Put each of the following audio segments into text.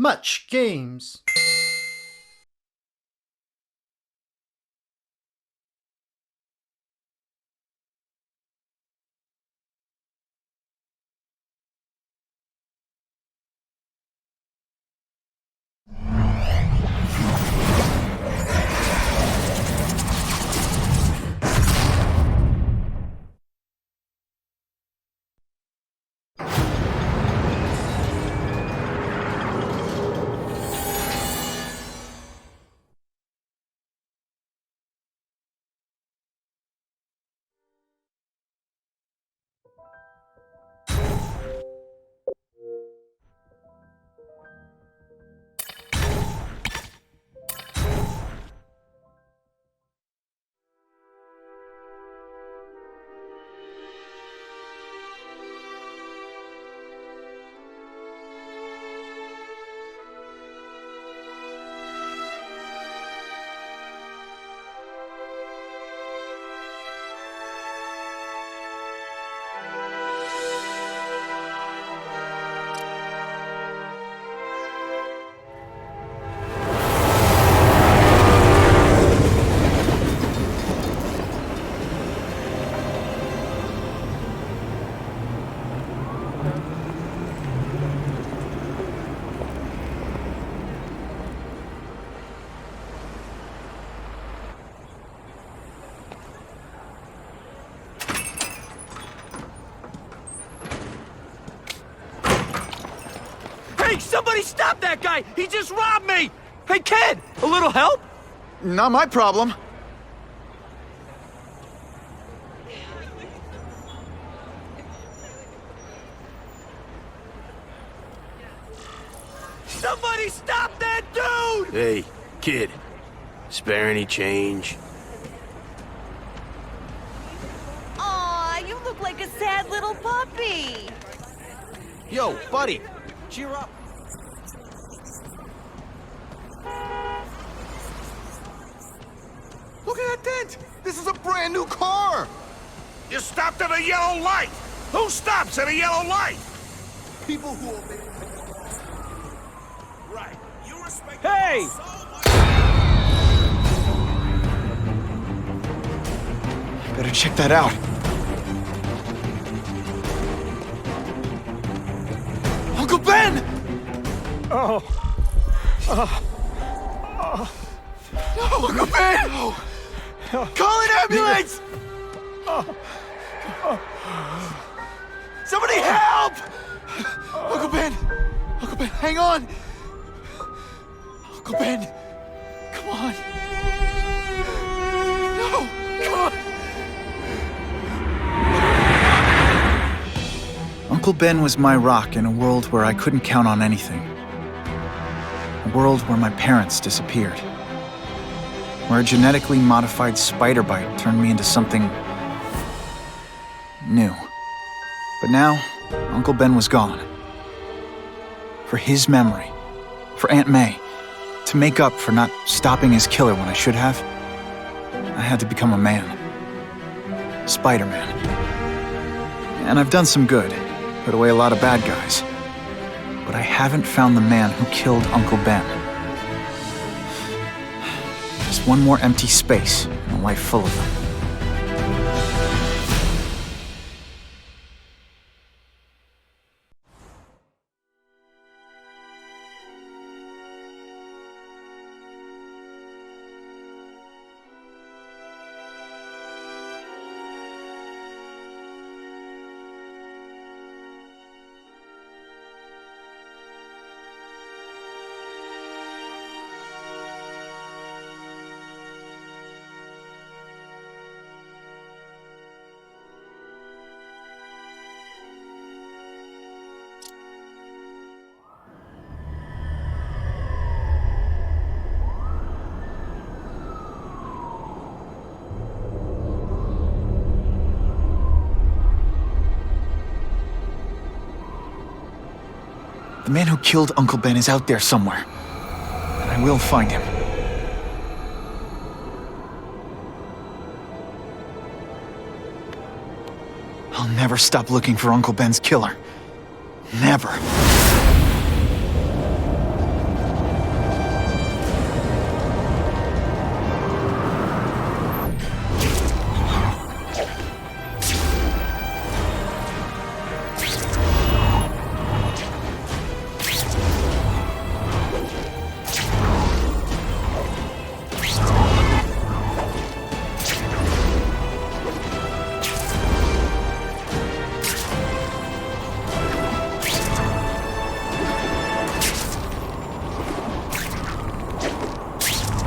Mutch Games. Hey, somebody stop that guy! He just robbed me! Hey, kid! A little help? Not my problem. Somebody stop that dude! Hey, kid. Spare any change? Aw, you look like a sad little puppy. Yo, buddy, cheer up. Look at that dent! This is a brand new car! You stopped at a yellow light! Who stops at a yellow light? People who obey... Right. You respect Hey! so much. Better check that out. Uncle Ben! Oh. No, Uncle Ben! No. Call an ambulance! Somebody help! Uncle Ben! Uncle Ben, hang on! Uncle Ben! Come on! No! Come on! Uncle Ben was my rock in a world where I couldn't count on anything. A world where my parents disappeared. Where a genetically modified spider bite turned me into something new. But now, Uncle Ben was gone. For his memory, for Aunt May, to make up for not stopping his killer when I should have, I had to become a man. Spider-Man. And I've done some good, put away a lot of bad guys. But I haven't found the man who killed Uncle Ben. Just one more empty space in a life full of them. The man who killed Uncle Ben is out there somewhere. And I will find him. I'll never stop looking for Uncle Ben's killer. Never.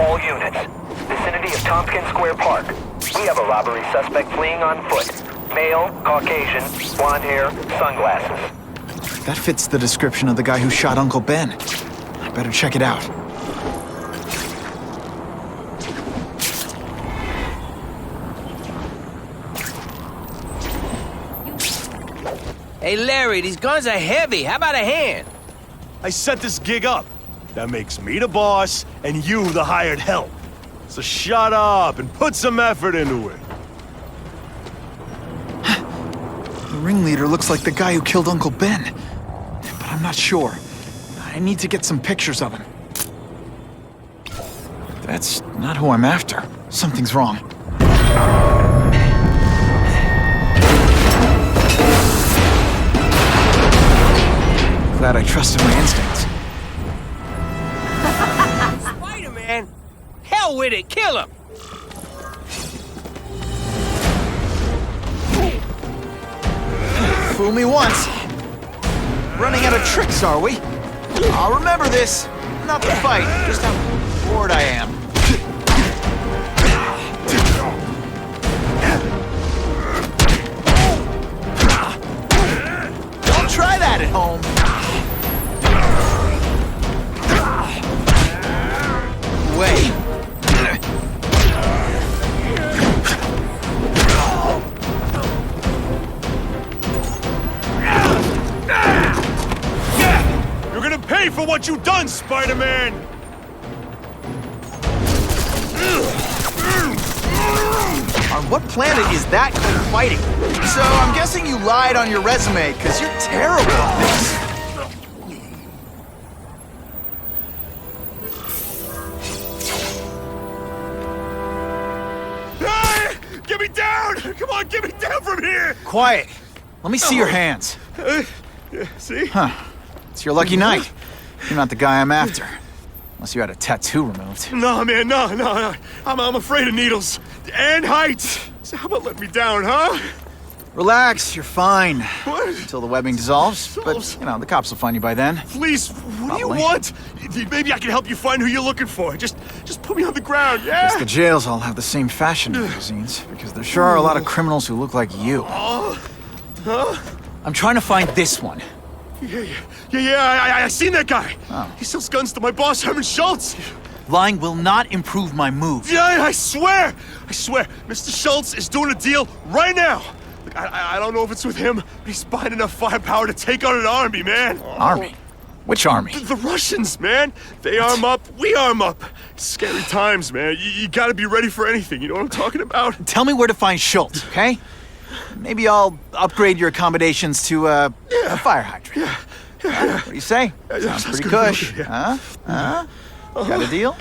All units. Vicinity of Tompkins Square Park. We have a robbery suspect fleeing on foot. Male, Caucasian, blonde hair, sunglasses. That fits the description of the guy who shot Uncle Ben. I better check it out. Hey, Larry, these guns are heavy. How about a hand? I set this gig up. That makes me the boss and you the hired help. So shut up and put some effort into it. The ringleader looks like the guy who killed Uncle Ben. But I'm not sure. I need to get some pictures of him. That's not who I'm after. Something's wrong. Glad I trusted my instincts. Spider-Man? Hell with it, kill him! Fool me once. Running out of tricks, are we? I'll remember this. Not the fight, just how bored I am. Don't try that at home. Wait. You're gonna pay for what you've done, Spider-Man! On what planet is that kind of fighting? So I'm guessing you lied on your resume, because you're terrible at this. Hey! Get me down! Come on, get me down from here! Quiet. Let me see your hands. Yeah, see? Huh. It's your lucky night. You're not the guy I'm after. Unless you had a tattoo removed. No, man, no. I'm afraid of needles. And heights. So how about let me down, huh? Relax, you're fine. What? Until the webbing dissolves. Dissolves? But, you know, the cops will find you by then. Please, what do you Probably. want? Maybe I can help you find who you're looking for. Just put me on the ground, yeah? Guess the jails all have the same fashion magazines, because there sure are a lot of criminals who look like you. Huh? I'm trying to find this one. Yeah, I seen that guy. Oh. He sells guns to my boss, Herman Schultz. Lying will not improve my move. Yeah, I swear. Mr. Schultz is doing a deal right now. Look, I don't know if it's with him, but he's buying enough firepower to take on an army, man. Army? Which army? The Russians, man. They arm up, we arm up. Scary times, man. You gotta be ready for anything, you know what I'm talking about? Tell me where to find Schultz, okay? Maybe I'll upgrade your accommodations to a fire hydrant. Yeah. What do you say? Sounds sounds pretty good. cush. Yeah. Huh? Got a deal?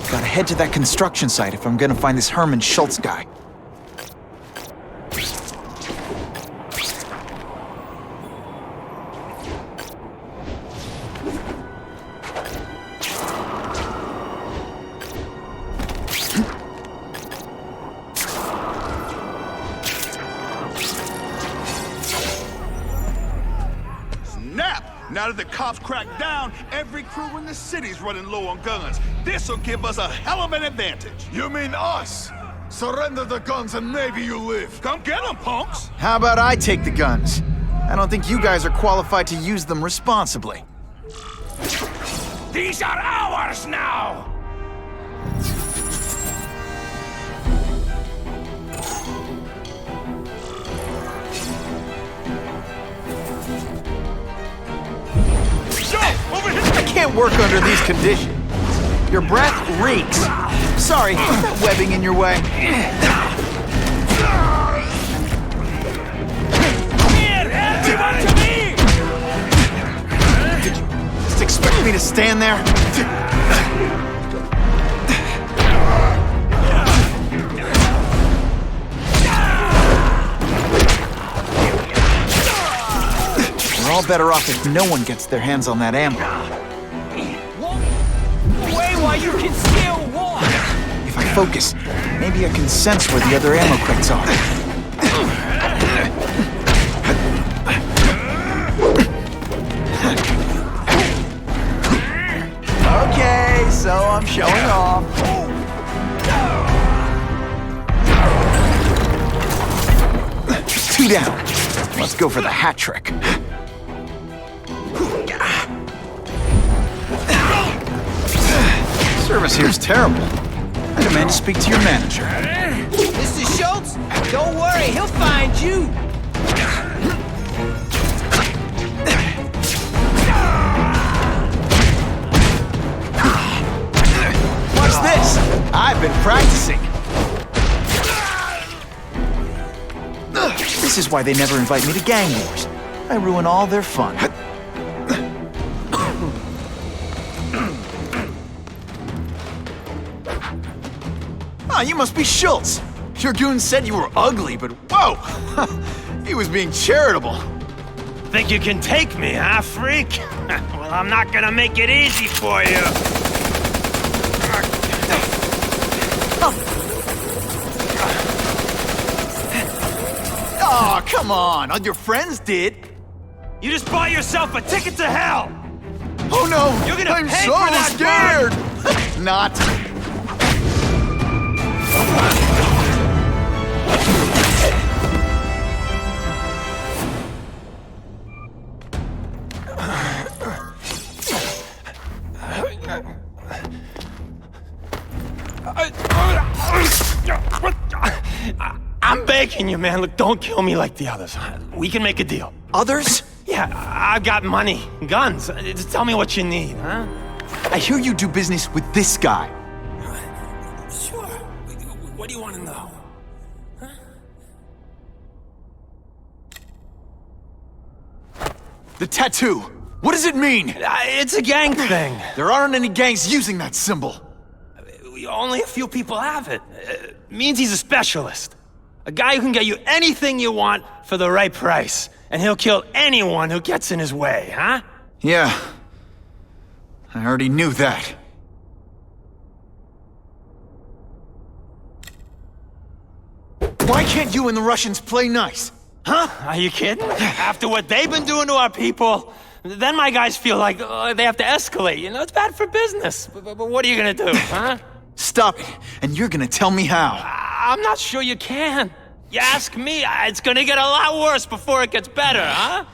Gotta head to that construction site if I'm gonna find this Herman Schultz guy. Snap! Now that the cops cracked down, every crew in the city's running low on guns. This'll give us a hell of an advantage. You mean us? Surrender the guns and maybe you live. Come get them, punks! How about I take the guns? I don't think you guys are qualified to use them responsibly. These are ours now! I can't work under these conditions. Your breath reeks. Sorry, is that webbing in your way? Here, everyone to me! Did you just expect me to stand there? We're all better off if no one gets their hands on that ammo. Wait while you can still walk! If I focus, maybe I can sense where the other ammo crates are. Okay, so I'm showing off. 2 down. Let's go for the hat trick. Service here's terrible. I demand to speak to your manager. Mr. Schultz, don't worry, he'll find you. What's this? I've been practicing. This is why they never invite me to gang wars. I ruin all their fun. Ah, you must be Schultz. Your goon said you were ugly, but whoa! He was being charitable. Think you can take me, huh, freak? Well, I'm not gonna make it easy for you. Oh, come on. All your friends did. You just bought yourself a ticket to hell! Oh no! You're gonna I'm pay so for that scared! Not. I'm begging you, man. Look, don't kill me like the others. We can make a deal. Others? Yeah, I've got money, guns. Just tell me what you need, huh? I hear you do business with this guy. Sure. What do you want to know? Huh? The tattoo. What does it mean? It's a gang thing. There aren't any gangs using that symbol. Only a few people have it. Means he's a specialist. A guy who can get you anything you want for the right price. And he'll kill anyone who gets in his way, huh? Yeah. I already knew that. Why can't you and the Russians play nice? Huh? Are you kidding? After what they've been doing to our people, then my guys feel like they have to escalate. You know, it's bad for business. But what are you gonna do, huh? Stop it, and you're gonna tell me how. I'm not sure you can. You ask me, it's gonna get a lot worse before it gets better, huh?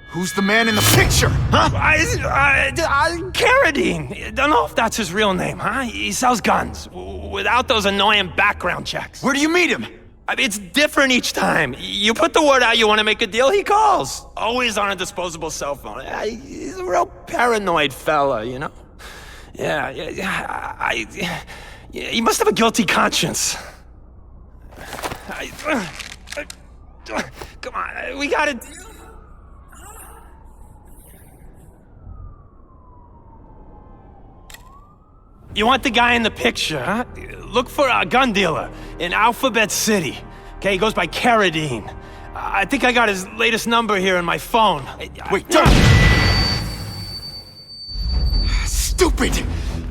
Who's the man in the picture, huh? Carradine. Don't know if that's his real name, huh? He sells guns, without those annoying background checks. Where do you meet him? I mean, it's different each time. You put the word out you want to make a deal, he calls. Always on a disposable cell phone. He's a real paranoid fella, you know? Yeah, he must have a guilty conscience. Come on, we got a deal. You want the guy in the picture, huh? Look for a gun dealer in Alphabet City. Okay, he goes by Carradine. I think I got his latest number here in my phone. Wait, don't! Stupid!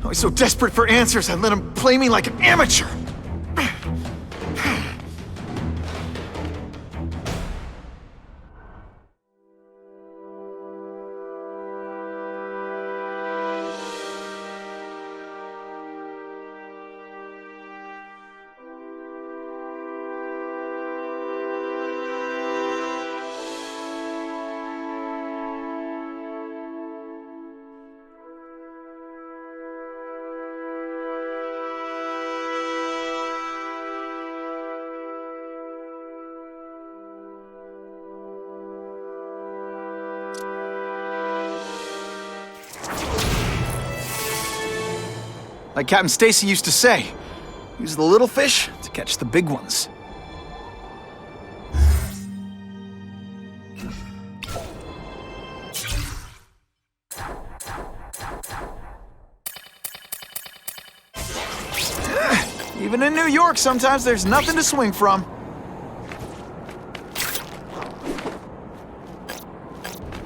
I was so desperate for answers, I let him play me like an amateur! Like Captain Stacy used to say, use the little fish to catch the big ones. York, sometimes there's nothing to swing from.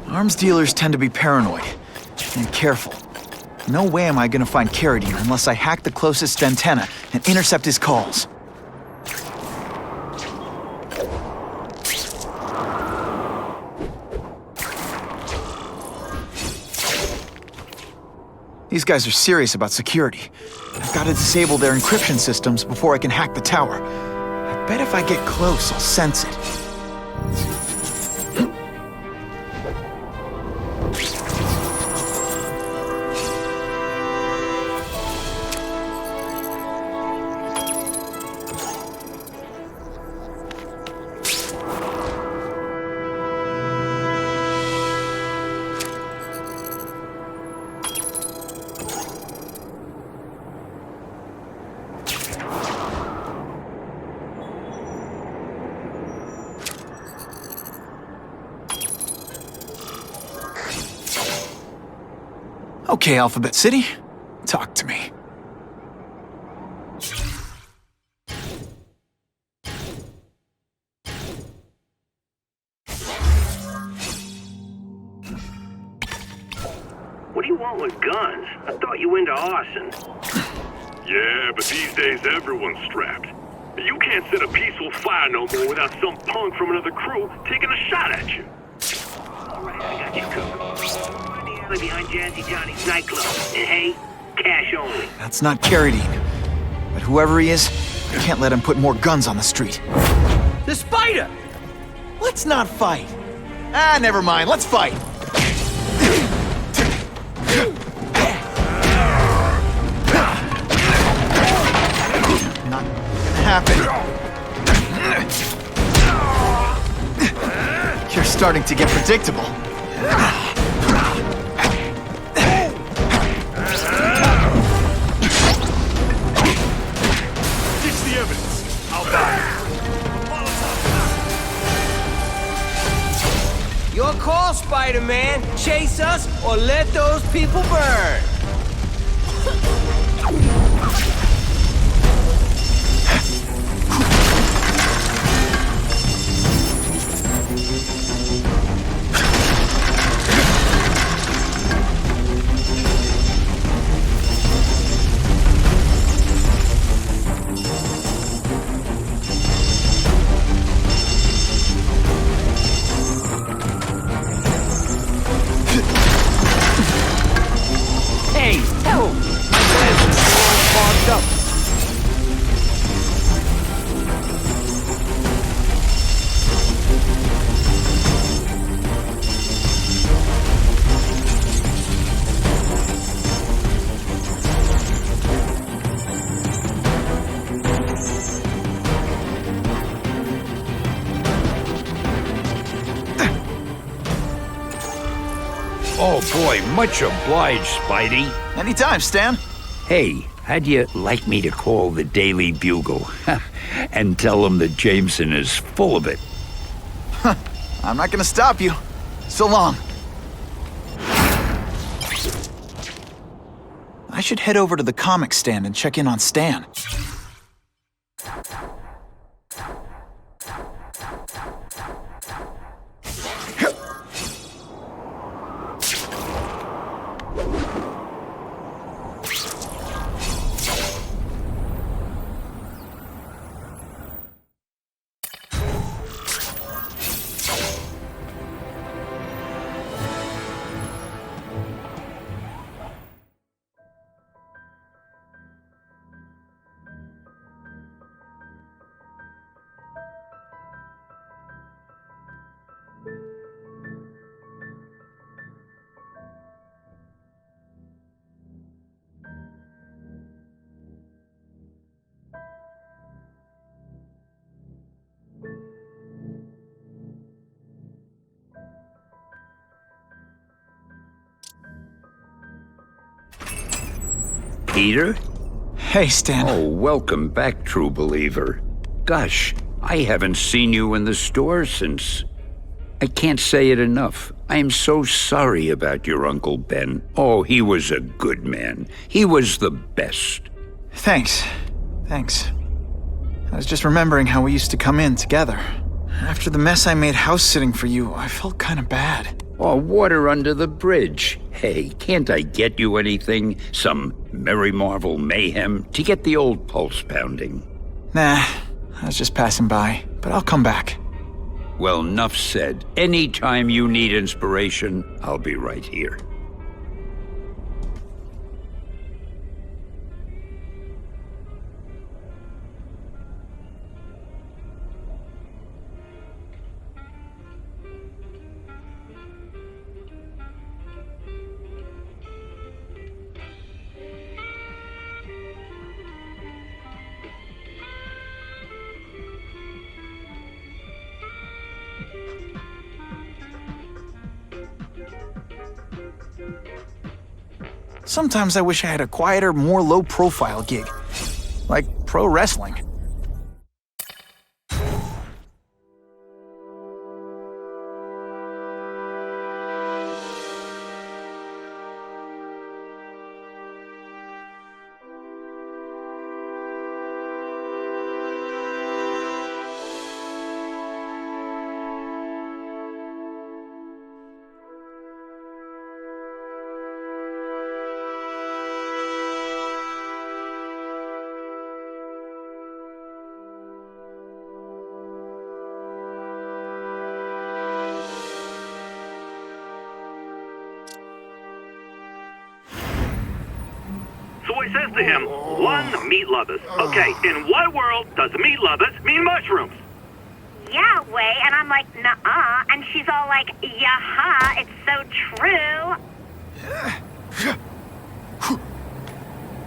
Arms dealers tend to be paranoid and careful. No way am I gonna find Carradine unless I hack the closest antenna and intercept his calls. These guys are serious about security. I've got to disable their encryption systems before I can hack the tower. I bet if I get close, I'll sense it. Okay, Alphabet City, talk to me. What do you want with guns? I thought you were into arson. Yeah, but these days everyone's strapped. You can't set a peaceful fire no more without some punk from another crew taking a shot at you. All right, I got you covered. Behind Jazzy Johnny's nightclub. And hey, cash only. That's not Carradine. But whoever he is, I can't let him put more guns on the street. The spider! Let's not fight. Ah, never mind. Let's fight. Not gonna happen. You're starting to get predictable. Your call, Spider-Man. Chase us or let those people burn. Oh boy, much obliged, Spidey. Anytime, Stan. Hey, how'd you like me to call the Daily Bugle and tell them that Jameson is full of it? I'm not gonna stop you. So long. I should head over to the comic stand and check in on Stan. Peter? Hey, Stan. Oh, welcome back, true believer. Gosh, I haven't seen you in the store since... I can't say it enough. I am so sorry about your Uncle Ben. Oh, he was a good man. He was the best. Thanks. Thanks. I was just remembering how we used to come in together. After the mess I made house-sitting for you, I felt kind of bad. Oh, water under the bridge. Hey, can't I get you anything? Some Merry Marvel mayhem to get the old pulse pounding? Nah, I was just passing by, but I'll come back. Well, enough said. Anytime you need inspiration, I'll be right here. Sometimes I wish I had a quieter, more low-profile gig. Like pro wrestling. So he says to him, one, meat lovers. Okay, in what world does meat lovers mean mushrooms? Yeah, way, and I'm like, nuh-uh, and she's all like, yaha, it's so true.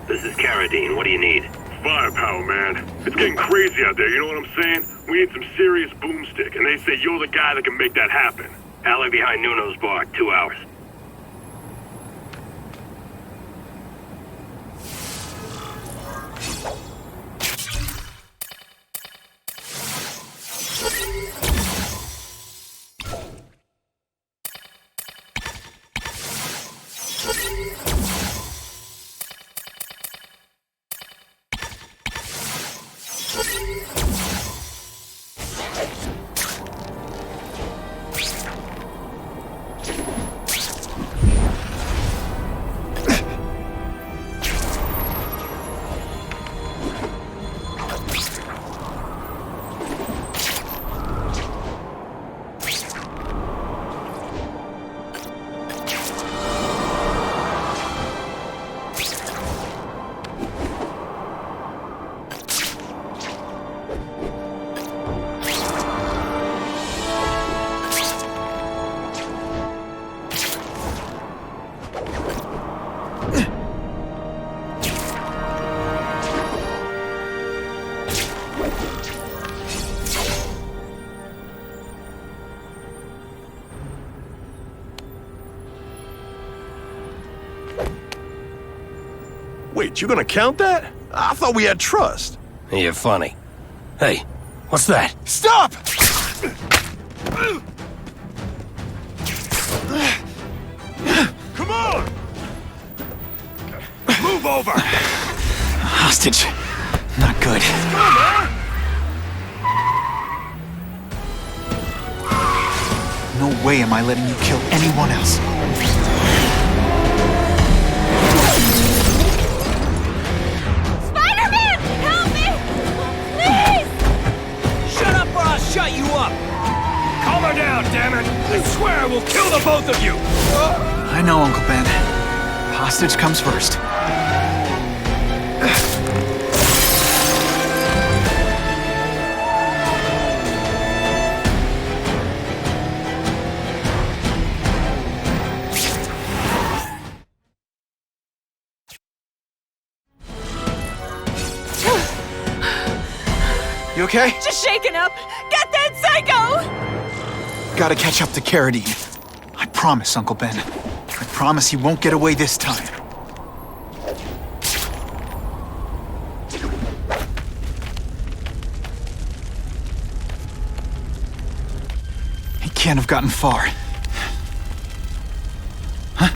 This is Carradine, what do you need? Firepower, man. It's getting crazy out there, you know what I'm saying? We need some serious boomstick, and they say you're the guy that can make that happen. Alley behind Nuno's bar, 2 hours. Wait, you gonna count that? I thought we had trust. You're funny. Hey, what's that? Stop! Come on! Move over! Hostage. Not good. Come on, man! No way am I letting you kill anyone else. Spider-Man! Help me! Please! Shut up or I'll shut you up! Calm her down, damn it! I swear I will kill the both of you! I know, Uncle Ben. Hostage comes first. You okay? Just shaken up! Get that psycho! Gotta catch up to Carradine. I promise, Uncle Ben. I promise he won't get away this time. He can't have gotten far. Huh?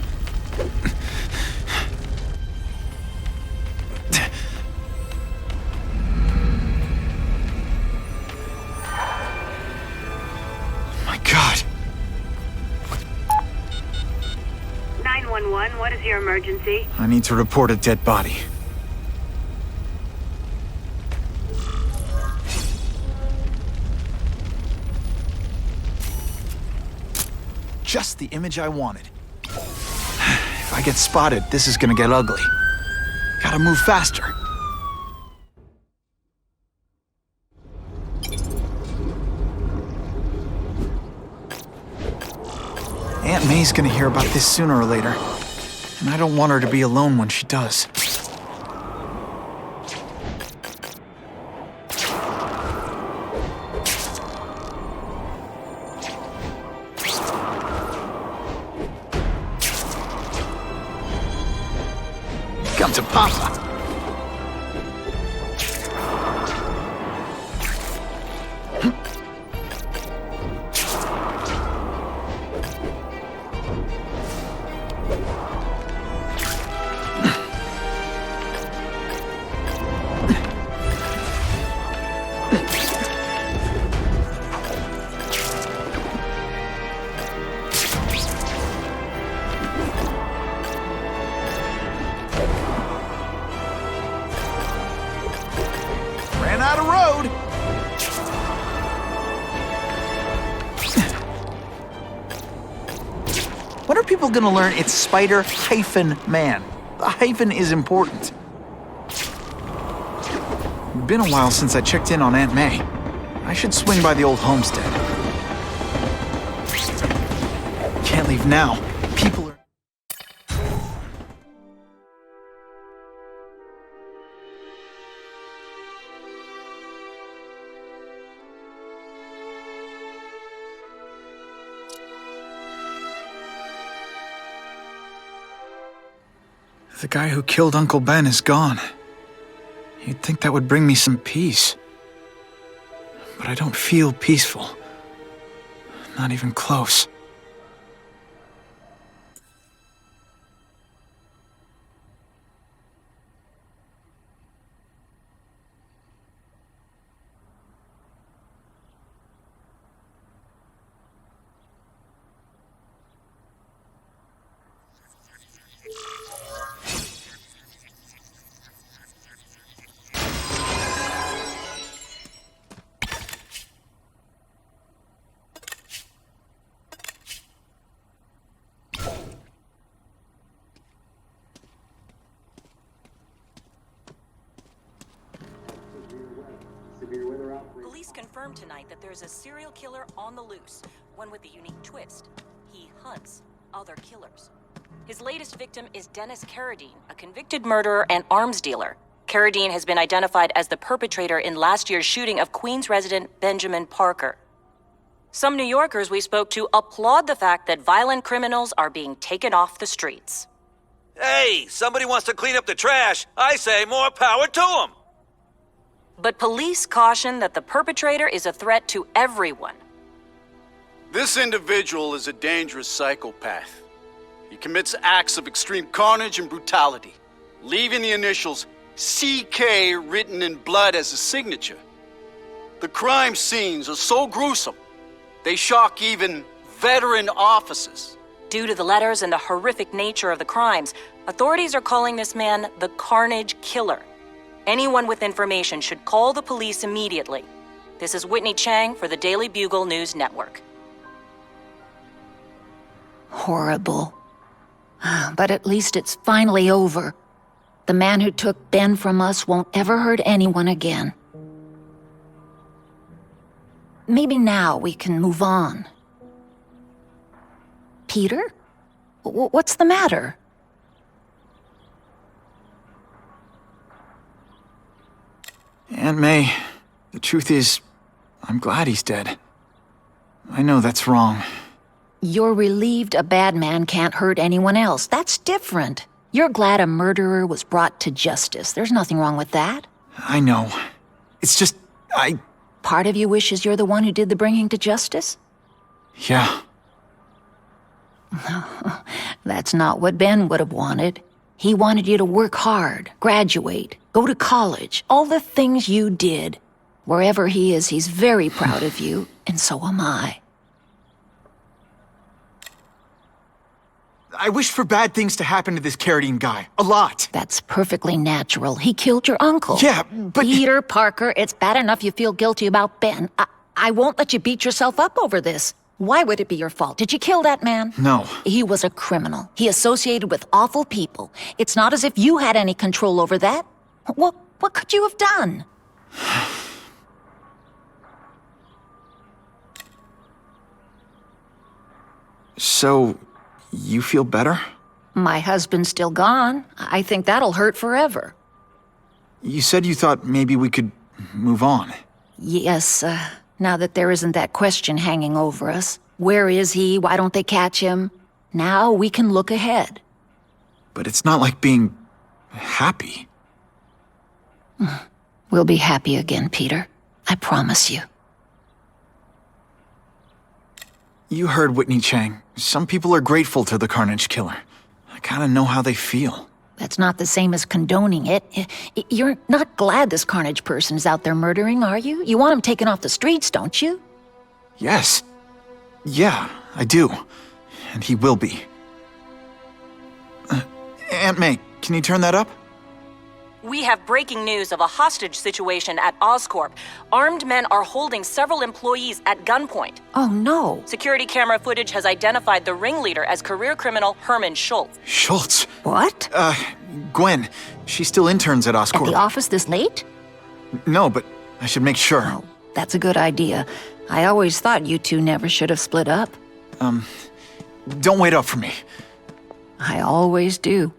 what is your emergency? I need to report a dead body. Just the image I wanted. If I get spotted, this is gonna get ugly. Gotta move faster. Aunt May's gonna hear about this sooner or later, and I don't want her to be alone when she does. Come to Papa. Out of road. When are people gonna learn it's Spider-Man? The hyphen is important. It's been a while since I checked in on Aunt May. I should swing by the old homestead. Can't leave now. People are... The guy who killed Uncle Ben is gone. You'd think that would bring me some peace. But I don't feel peaceful. Not even close. Police confirmed tonight that there's a serial killer on the loose, one with a unique twist. He hunts other killers. His latest victim is Dennis Carradine, a convicted murderer and arms dealer. Carradine has been identified as the perpetrator in last year's shooting of Queens resident Benjamin Parker. Some New Yorkers we spoke to applaud the fact that violent criminals are being taken off the streets. Hey, somebody wants to clean up the trash. I say more power to them. But police caution that the perpetrator is a threat to everyone. This individual is a dangerous psychopath. He commits acts of extreme carnage and brutality, leaving the initials CK written in blood as a signature. The crime scenes are so gruesome, they shock even veteran officers. Due to the letters and the horrific nature of the crimes, authorities are calling this man the Carnage Killer. Anyone with information should call the police immediately. This is Whitney Chang for the Daily Bugle News Network. Horrible. But at least it's finally over. The man who took Ben from us won't ever hurt anyone again. Maybe now we can move on. Peter? What's the matter? Aunt May, the truth is, I'm glad he's dead. I know that's wrong. You're relieved a bad man can't hurt anyone else. That's different. You're glad a murderer was brought to justice. There's nothing wrong with that. I know. It's just, Part of you wishes you're the one who did the bringing to justice? Yeah. That's not what Ben would have wanted. He wanted you to work hard, graduate, go to college, all the things you did. Wherever he is, he's very proud of you, and so am I. I wish for bad things to happen to this Carradine guy. A lot. That's perfectly natural. He killed your uncle. Yeah, but... Peter Parker, it's bad enough you feel guilty about Ben. I won't let you beat yourself up over this. Why would it be your fault? Did you kill that man? No. He was a criminal. He associated with awful people. It's not as if you had any control over that. What could you have done? So, you feel better? My husband's still gone. I think that'll hurt forever. You said you thought maybe we could move on. Yes, now that there isn't that question hanging over us. Where is he? Why don't they catch him? Now we can look ahead. But it's not like being happy. We'll be happy again, Peter. I promise you. You heard Whitney Chang. Some people are grateful to the Carnage killer. I kinda know how they feel. That's not the same as condoning it. You're not glad this Carnage person is out there murdering, are you? You want him taken off the streets, don't you? Yes. Yeah, I do. And he will be. Aunt May, can you turn that up? We have breaking news of a hostage situation at Oscorp. Armed men are holding several employees at gunpoint. Oh, no. Security camera footage has identified the ringleader as career criminal Herman Schultz. Schultz? What? Gwen. She still interns at Oscorp. At the office this late? No, but I should make sure. Oh, that's a good idea. I always thought you two never should have split up. Don't wait up for me. I always do.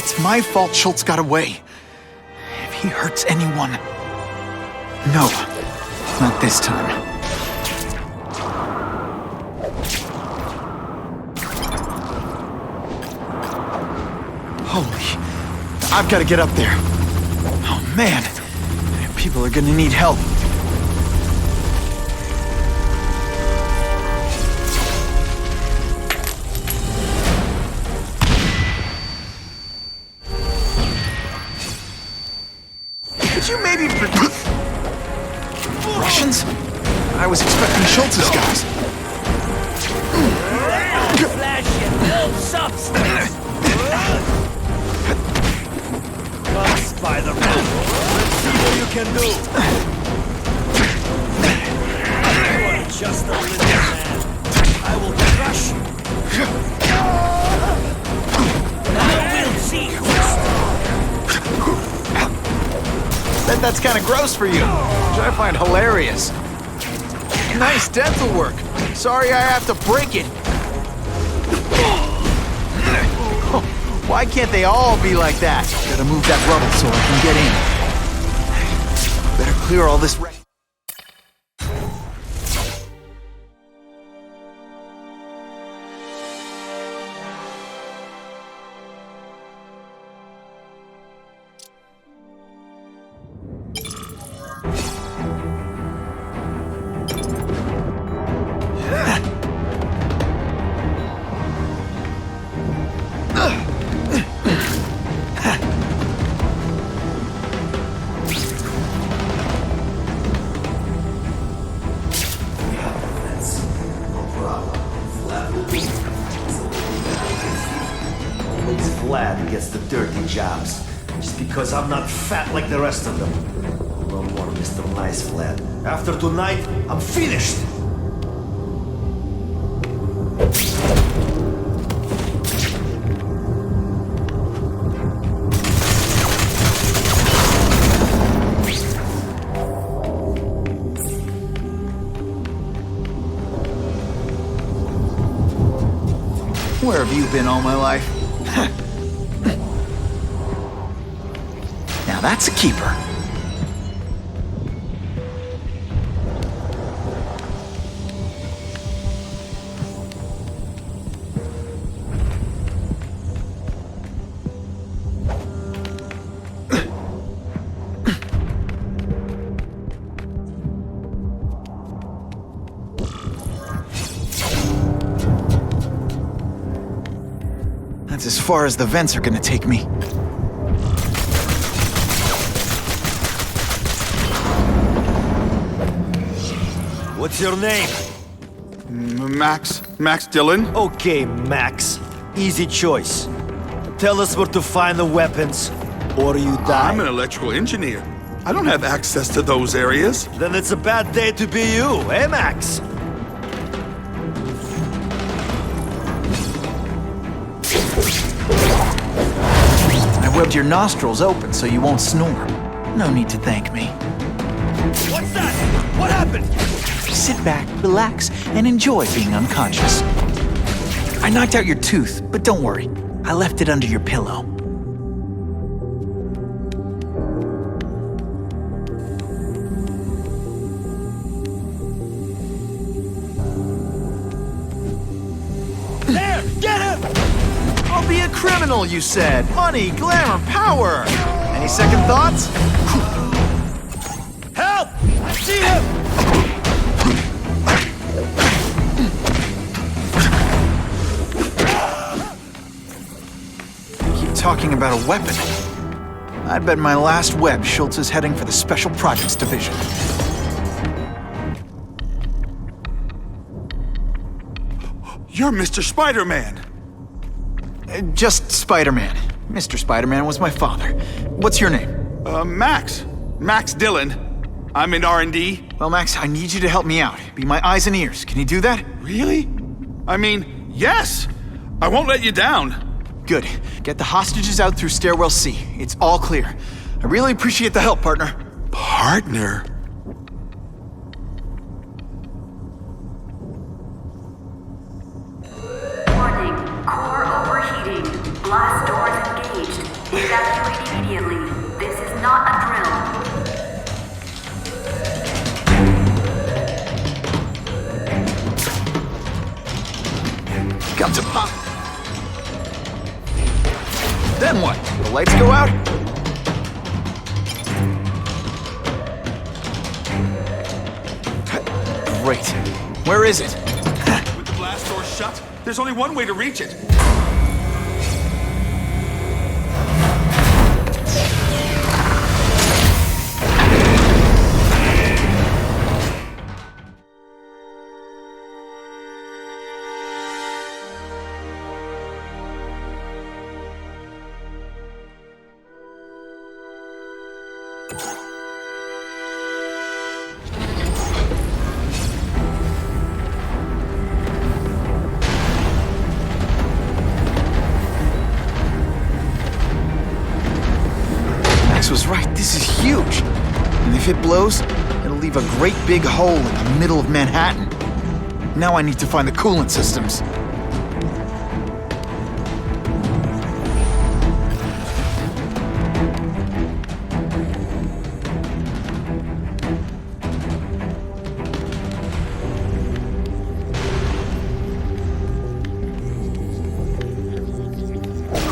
It's my fault Schultz got away. If he hurts anyone... No, not this time. Holy... I've got to get up there. Oh, man. People are gonna need help. Russians? I was expecting Schultz's guys. Flash and no substance. Come, Spider-Man. Let's see what you can do. You are just a little man. I will crush you. Now we'll see who's Bet that's kind of gross for you, which I find hilarious. Nice dental work. Sorry I have to break it. Why can't they all be like that? Gotta move that rubble so I can get in. Better clear all this wreck. Vlad gets the dirty jobs, just because I'm not fat like the rest of them. No more Mr. Nice Vlad. After tonight, I'm finished! Where have you been all my life? Now that's a keeper. That's as far as the vents are gonna take me. What's your name? Max Dillon. Okay, Max. Easy choice. Tell us where to find the weapons, or you die. I'm an electrical engineer. I don't have access to those areas. Then it's a bad day to be you, eh, Max? I webbed your nostrils open so you won't snore. No need to thank me. What's that? What happened? Sit back, relax, and enjoy being unconscious. I knocked out your tooth, but don't worry. I left it under your pillow. There! Get him! I'll be a criminal, you said. Money, glamour, power. Any second thoughts? Help! I see him! Talking about a weapon. I'd bet my last web Schultz is heading for the Special Projects Division. You're Mr. Spider-Man. Just Spider-Man. Mr. Spider-Man was my father. What's your name? Max Dillon. I'm in R&D. Well, Max, I need you to help me out. Be my eyes and ears. Can you do that? Really? I mean, yes. I won't let you down. Good. Get the hostages out through Stairwell C. It's all clear. I really appreciate the help, partner. Partner? Warning. Core overheating. Blast doors engaged. Evacuate immediately. This is not a drill. Come to pop. Then what? The lights go out? Great. Where is it? With the blast door shut, there's only one way to reach it. Was right. This is huge. And if it blows, it'll leave a great big hole in the middle of Manhattan. Now I need to find the coolant systems.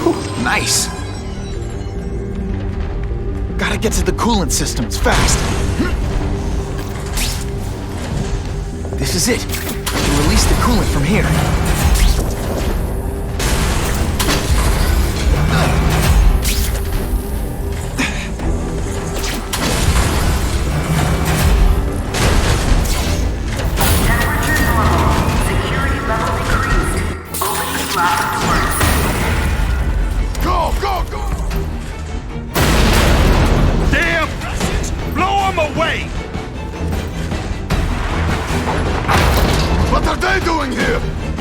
Whew, nice. Gotta get to the coolant systems fast. This is it. I can release the coolant from here. Temperature normal. Security level increased. Opening blast doors. Go, go, go! Damn! Blow them away! What are they doing here?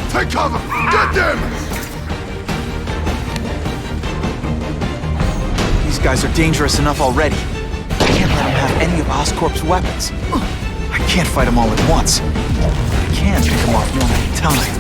Take cover! Get them! These guys are dangerous enough already. I can't let them have any of Oscorp's weapons. I can't fight them all at once. I can pick them off one at a time.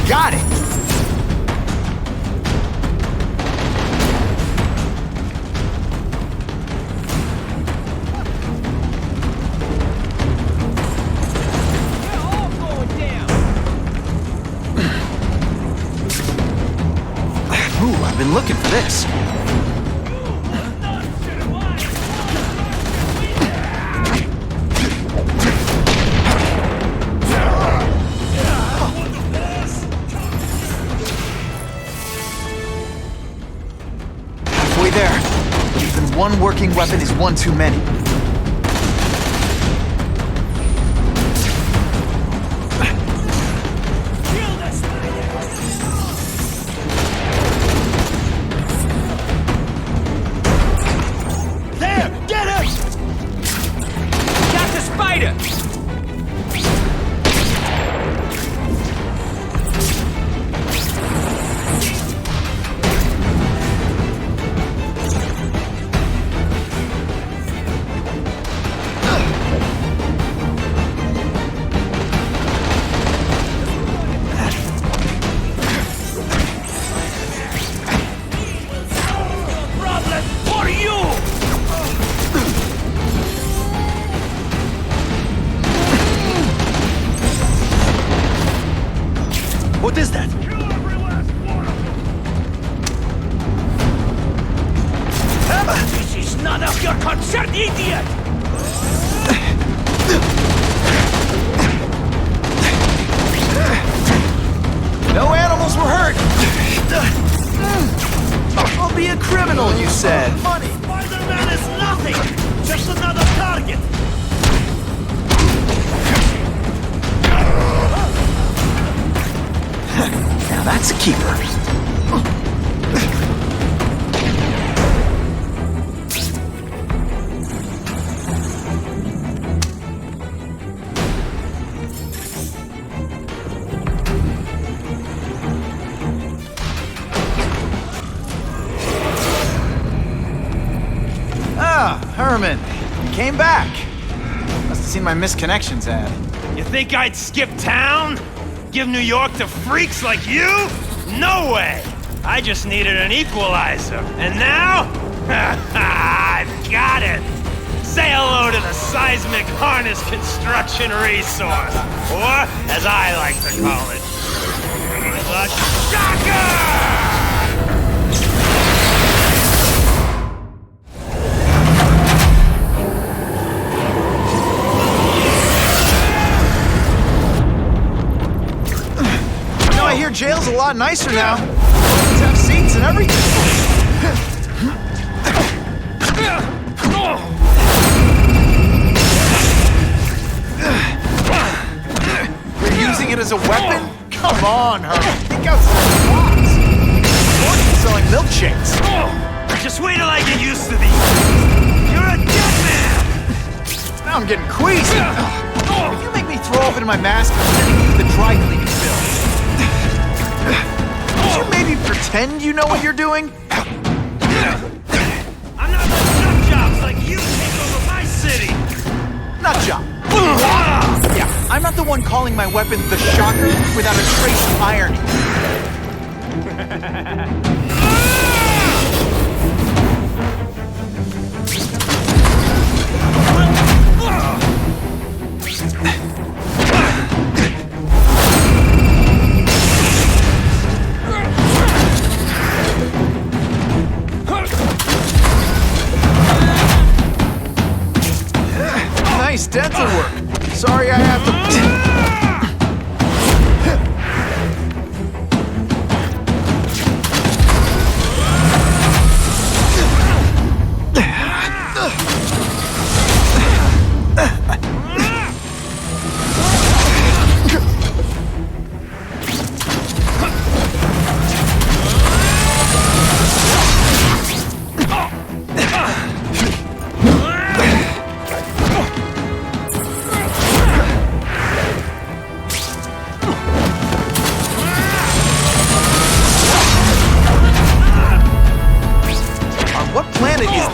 Got it! Ooh, I've been looking for this. Halfway there. Even one working weapon is one too many. What is that? This is none of your concern, idiot! No animals were hurt! I'll be a criminal, you said. Money! Spider-Man is nothing! Just another target! Now that's a keeper. Ah, Herman. You came back. Must have seen my misconnections ad. You think I'd skip town? Give New York to freaks like you? No way! I just needed an equalizer. And now? I've got it! Say hello to the seismic harness construction resource. Or, as I like to call it, the Shocker! I hear jail's a lot nicer now. Let's have seats and everything. You're using it as a weapon? Come on, Herman. Think outside the box. More than selling milkshakes. Just wait till I get used to these. You're a dead man! Now I'm getting queasy. If you make me throw up into my mask, I'm sending you the dry cleaning bill. Could you maybe pretend you know what you're doing? I'm not letting nut jobs like you take over my city! Nut job. Yeah, I'm not the one calling my weapon the Shocker without a trace of irony. Nice dental work. Sorry I have to...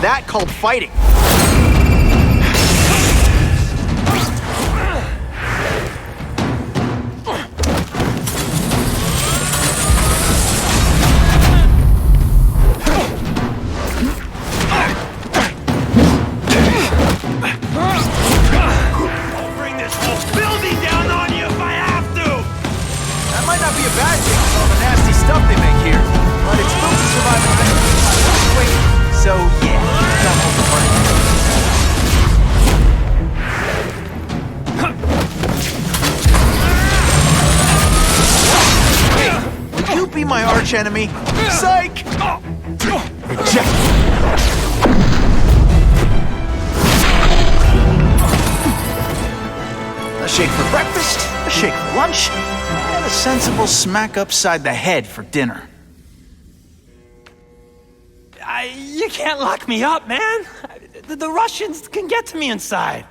That called fighting. archenemy. Psych! Reject. A shake for breakfast, a shake for lunch, and a sensible smack upside the head for dinner. You can't lock me up, man. The Russians can get to me inside.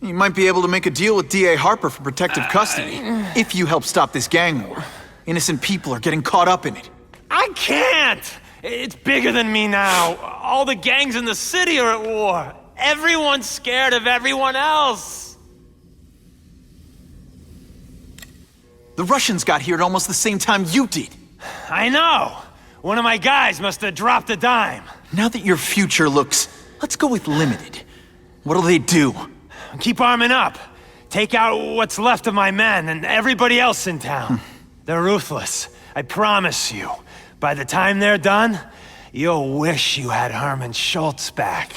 You might be able to make a deal with D.A. Harper for protective custody, if you help stop this gang war. Innocent people are getting caught up in it. I can't! It's bigger than me now. All the gangs in the city are at war. Everyone's scared of everyone else. The Russians got here at almost the same time you did. I know. One of my guys must have dropped a dime. Now that your future looks, let's go with limited. What'll they do? Keep arming up. Take out what's left of my men and everybody else in town. They're ruthless. I promise you. By the time they're done, you'll wish you had Herman Schultz back.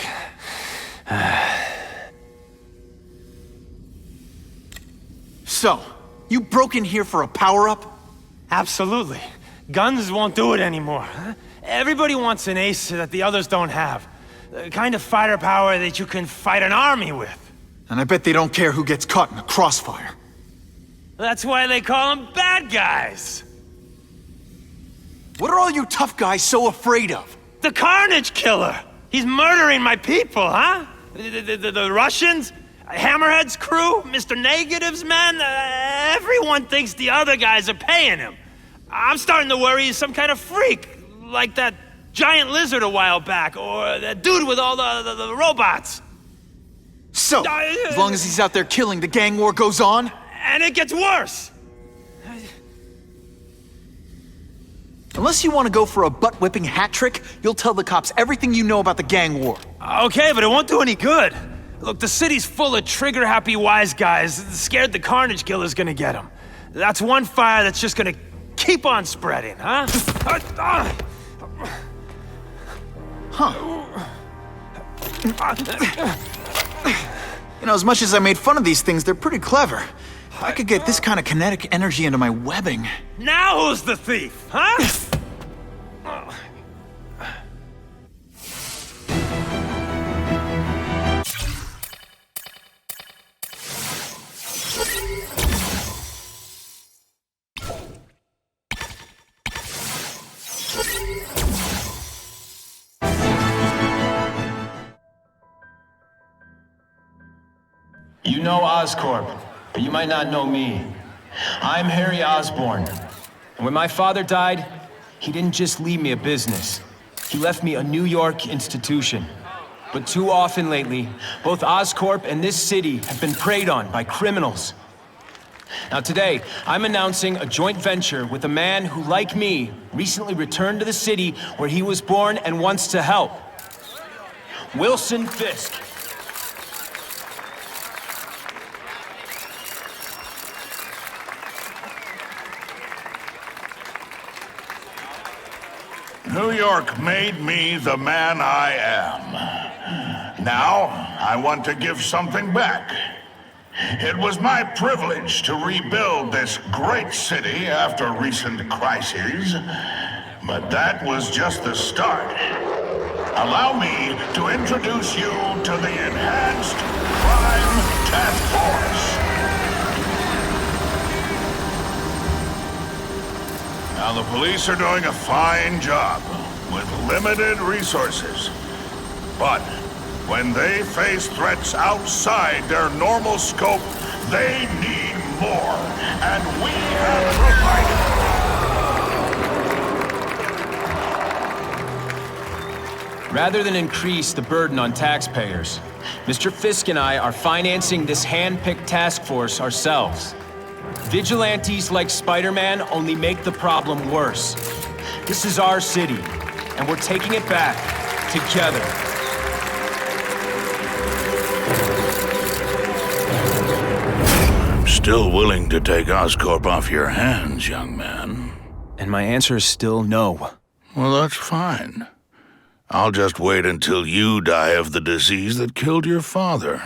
So, you broke in here for a power-up? Absolutely. Guns won't do it anymore. Everybody wants an ace that the others don't have. The kind of fighter power that you can fight an army with. And I bet they don't care who gets caught in a crossfire. That's why they call them bad guys. What are all you tough guys so afraid of? The Carnage killer! He's murdering my people, huh? The Russians? Hammerhead's crew? Mr. Negative's men? Everyone thinks the other guys are paying him. I'm starting to worry he's some kind of freak, like that giant lizard a while back, or that dude with all the robots. So, as long as he's out there killing, the gang war goes on? And it gets worse! Unless you want to go for a butt-whipping hat trick, you'll tell the cops everything you know about the gang war. Okay, but it won't do any good. Look, the city's full of trigger-happy wise guys, scared the Carnage killer's gonna get them. That's one fire that's just gonna keep on spreading, huh? You know, as much as I made fun of these things, they're pretty clever. I could get this kind of kinetic energy into my webbing. Now who's the thief, huh? You know Oscorp, but you might not know me. I'm Harry Osborn. And when my father died, he didn't just leave me a business. He left me a New York institution. But too often lately, both Oscorp and this city have been preyed on by criminals. Now today, I'm announcing a joint venture with a man who, like me, recently returned to the city where he was born and wants to help. Wilson Fisk. New York made me the man I am. Now, I want to give something back. It was my privilege to rebuild this great city after recent crises, but that was just the start. Allow me to introduce you to the Enhanced Crime Task Force. Now, the police are doing a fine job with limited resources. But when they face threats outside their normal scope, they need more. And we have provided. Rather than increase the burden on taxpayers, Mr. Fisk and I are financing this hand-picked task force ourselves. Vigilantes like Spider-Man only make the problem worse. This is our city, and we're taking it back together. I'm still willing to take Oscorp off your hands, young man. And my answer is still no. Well, that's fine. I'll just wait until you die of the disease that killed your father.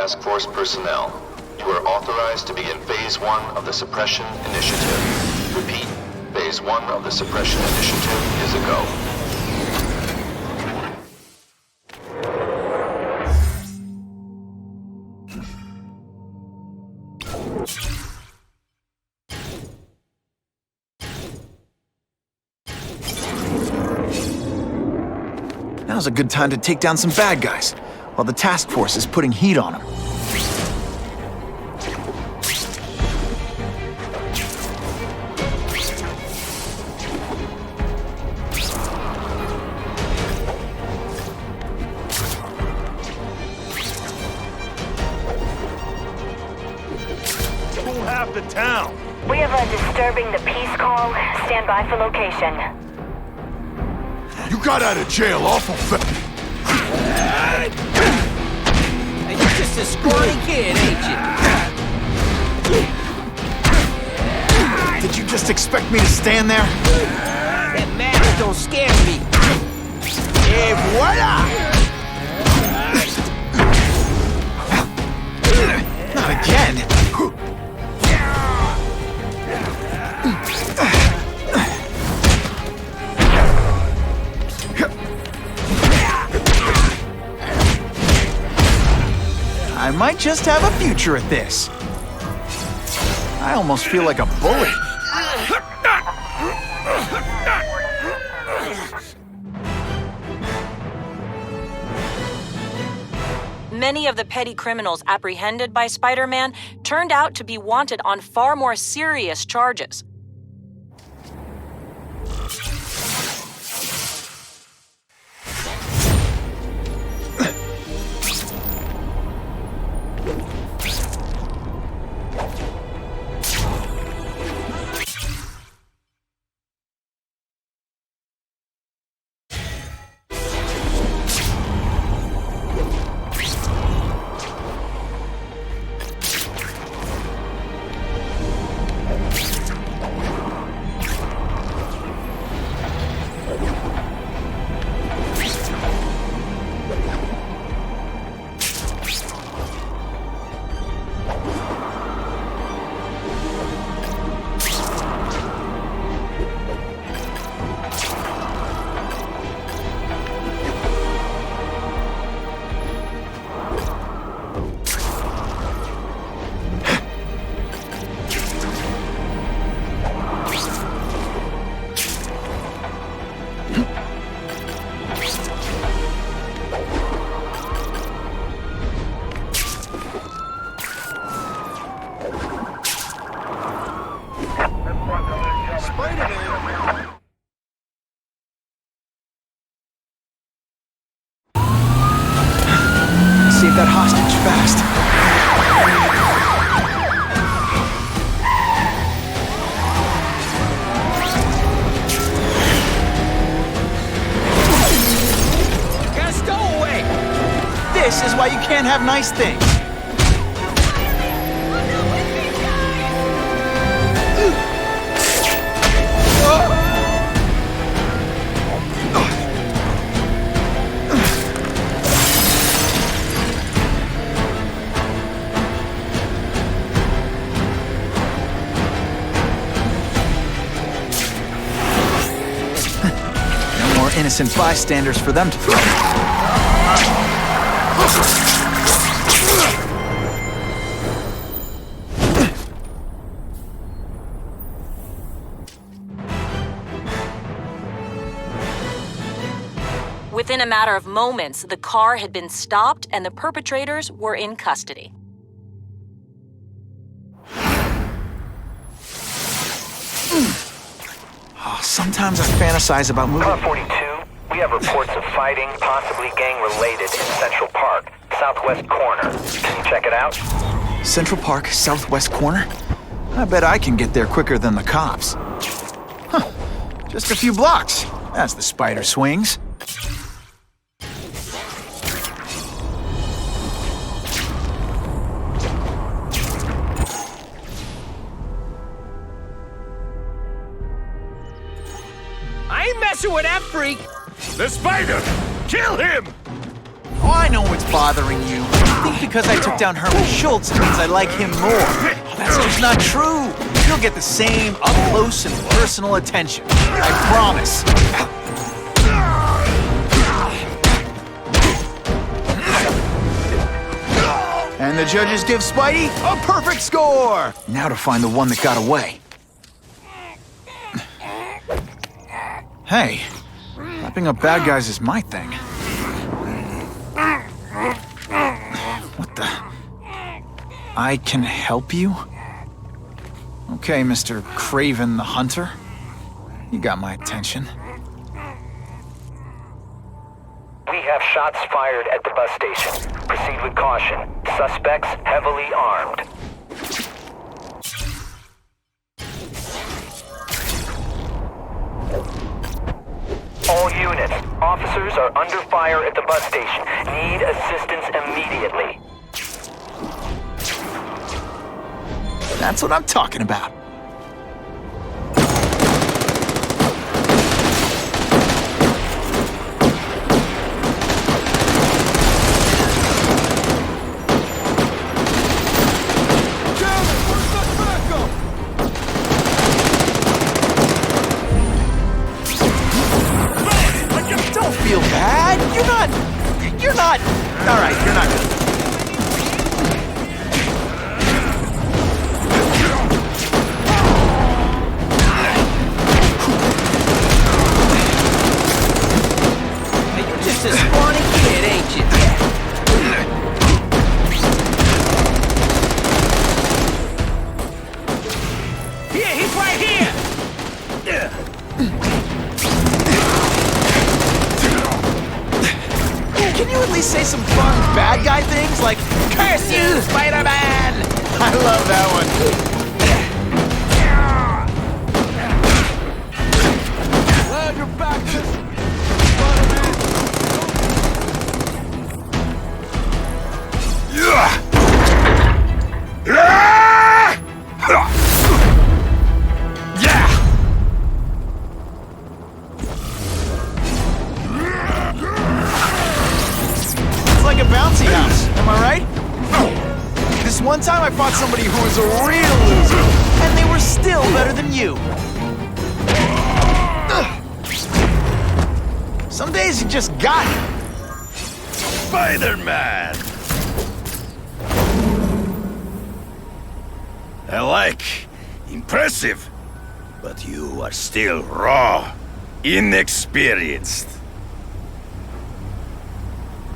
Task Force personnel. You are authorized to begin Phase 1 of the Suppression Initiative. Repeat, Phase 1 of the Suppression Initiative is a go. Now's a good time to take down some bad guys, while the task force is putting heat on them. Who have the town? We have a disturbing the peace call. Stand by for location. You got out of jail awful fast. And you're just a scrawny kid, ain't you? Did you just expect me to stand there? That mask don't scare me. Et voila! Not again! I might just have a future at this. I almost feel like a bully. Many of the petty criminals apprehended by Spider-Man turned out to be wanted on far more serious charges. Save that hostage fast. Got a stowaway! This is why you can't have nice things. Innocent bystanders for them to throw. Within a matter of moments, the car had been stopped and the perpetrators were in custody. Sometimes I fantasize about moving. Car 42, we have reports of fighting, possibly gang-related, in Central Park, southwest corner. Can you check it out? Central Park, southwest corner? I bet I can get there quicker than the cops. Huh. Just a few blocks, as the spider swings. I ain't messing with that freak! The spider! Kill him! I know what's bothering you. You think because I took down Herman Schultz, it means I like him more. That's just not true. You'll get the same up-close and personal attention. I promise. And the judges give Spidey a perfect score! Now to find the one that got away. Hey, wrapping up bad guys is my thing. What the? I can help you? Okay, Mr. Kraven the Hunter. You got my attention. We have shots fired at the bus station. Proceed with caution. Suspects heavily armed. All units, officers are under fire at the bus station. Need assistance immediately. That's what I'm talking about. Don't feel bad. You're not. All right, you're not. You're just a scrawny kid, ain't you? Here, he's right here! Can you at least say some fun bad guy things like, "Curse you, Spider-Man"? I love that one. Glad you're back, a bouncy house, am I right? This one time I fought somebody who was a real loser, and they were still better than you. Some days you just got it. Spider-Man! I like. Impressive. But you are still raw, inexperienced.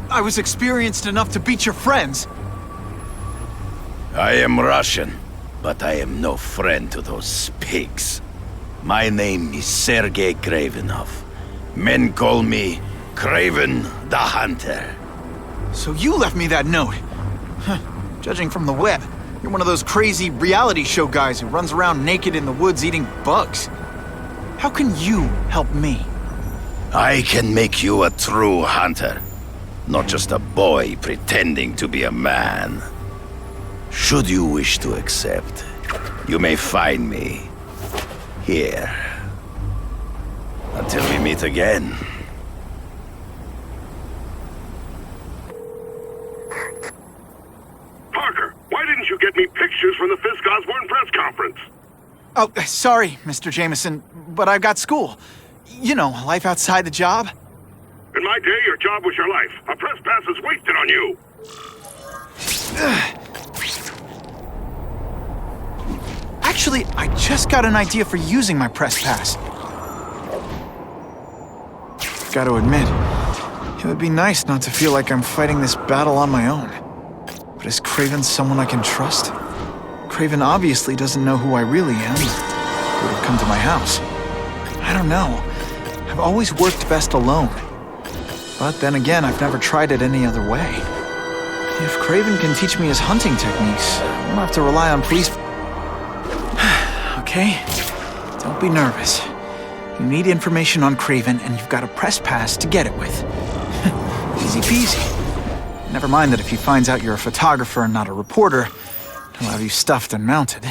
I was experienced enough to beat your friends. I am Russian, but I am no friend to those pigs. My name is Sergei Kravenov. Men call me Kraven the Hunter. So you left me that note. Huh. Judging from the web, you're one of those crazy reality show guys who runs around naked in the woods eating bugs. How can you help me? I can make you a true hunter. Not just a boy pretending to be a man. Should you wish to accept, you may find me here. Until we meet again. Parker, why didn't you get me pictures from the Fisk Osborn press conference? Oh, sorry, Mr. Jameson, but I've got school. You know, life outside the job. In my day, your job was your life. A press pass is wasted on you. Actually, I just got an idea for using my press pass. Gotta admit, it would be nice not to feel like I'm fighting this battle on my own. But is Kraven someone I can trust? Kraven obviously doesn't know who I really am. He would have come to my house. I don't know. I've always worked best alone. But then again, I've never tried it any other way. If Kraven can teach me his hunting techniques, I won't have to rely on police. Okay? Don't be nervous. You need information on Kraven, and you've got a press pass to get it with. Easy peasy. Never mind that if he finds out you're a photographer and not a reporter, he'll have you stuffed and mounted.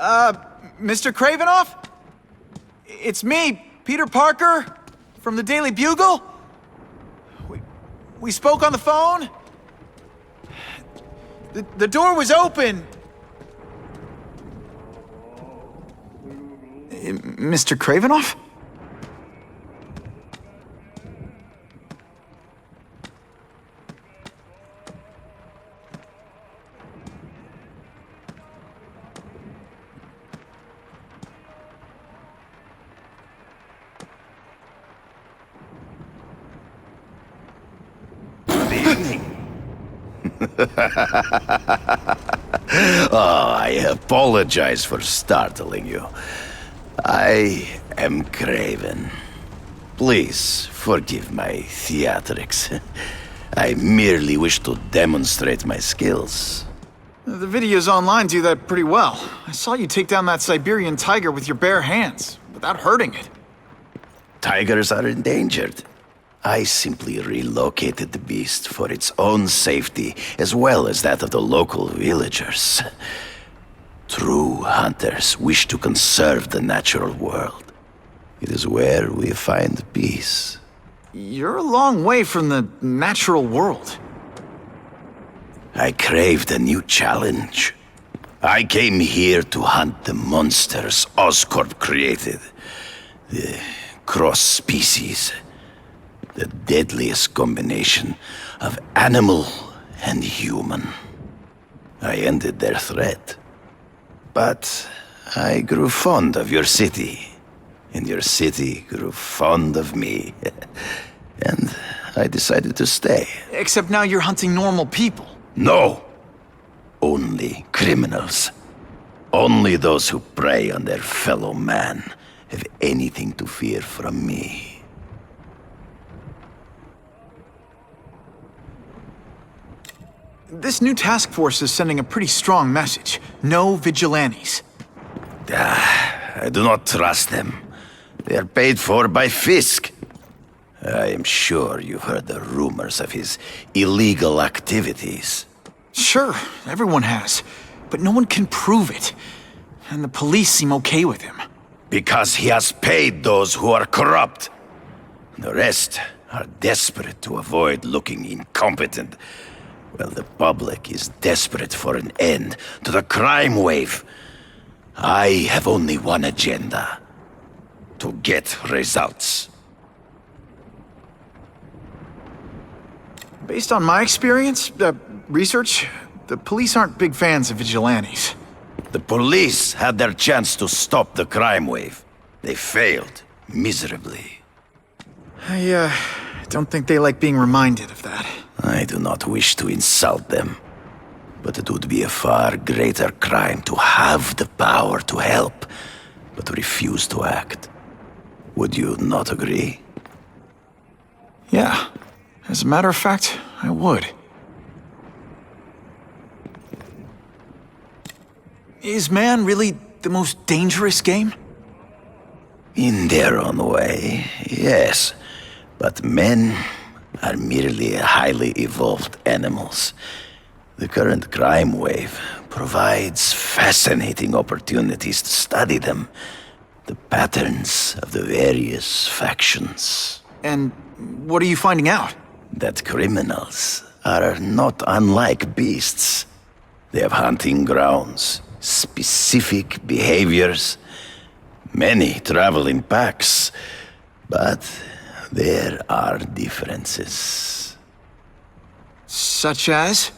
Mr. Kravenoff? It's me, Peter Parker, from the Daily Bugle. We spoke on the phone. The door was open. Mr. Kravenoff? Oh, I apologize for startling you. I am Kraven. Please forgive my theatrics. I merely wish to demonstrate my skills. The videos online do that pretty well. I saw you take down that Siberian tiger with your bare hands, without hurting it. Tigers are endangered. I simply relocated the beast for its own safety, as well as that of the local villagers. True hunters wish to conserve the natural world. It is where we find peace. You're a long way from the natural world. I craved a new challenge. I came here to hunt the monsters Oscorp created. The cross-species. The deadliest combination of animal and human. I ended their threat. But I grew fond of your city. And your city grew fond of me. And I decided to stay. Except now you're hunting normal people. No! Only criminals. Only those who prey on their fellow man have anything to fear from me. This new task force is sending a pretty strong message. No vigilantes. I do not trust them. They are paid for by Fisk. I am sure you've heard the rumors of his illegal activities. Sure, everyone has. But no one can prove it. And the police seem okay with him. Because he has paid those who are corrupt. The rest are desperate to avoid looking incompetent. Well, the public is desperate for an end to the crime wave. I have only one agenda. To get results. Based on my experience, research, the police aren't big fans of vigilantes. The police had their chance to stop the crime wave. They failed miserably. I don't think they like being reminded of that. I do not wish to insult them, but it would be a far greater crime to have the power to help, but refuse to act. Would you not agree? Yeah. As a matter of fact, I would. Is man really the most dangerous game? In their own way, yes. But men are merely highly evolved animals. The current crime wave provides fascinating opportunities to study them. The patterns of the various factions. And what are you finding out? That criminals are not unlike beasts. They have hunting grounds, specific behaviors. Many travel in packs, but there are differences. Such as?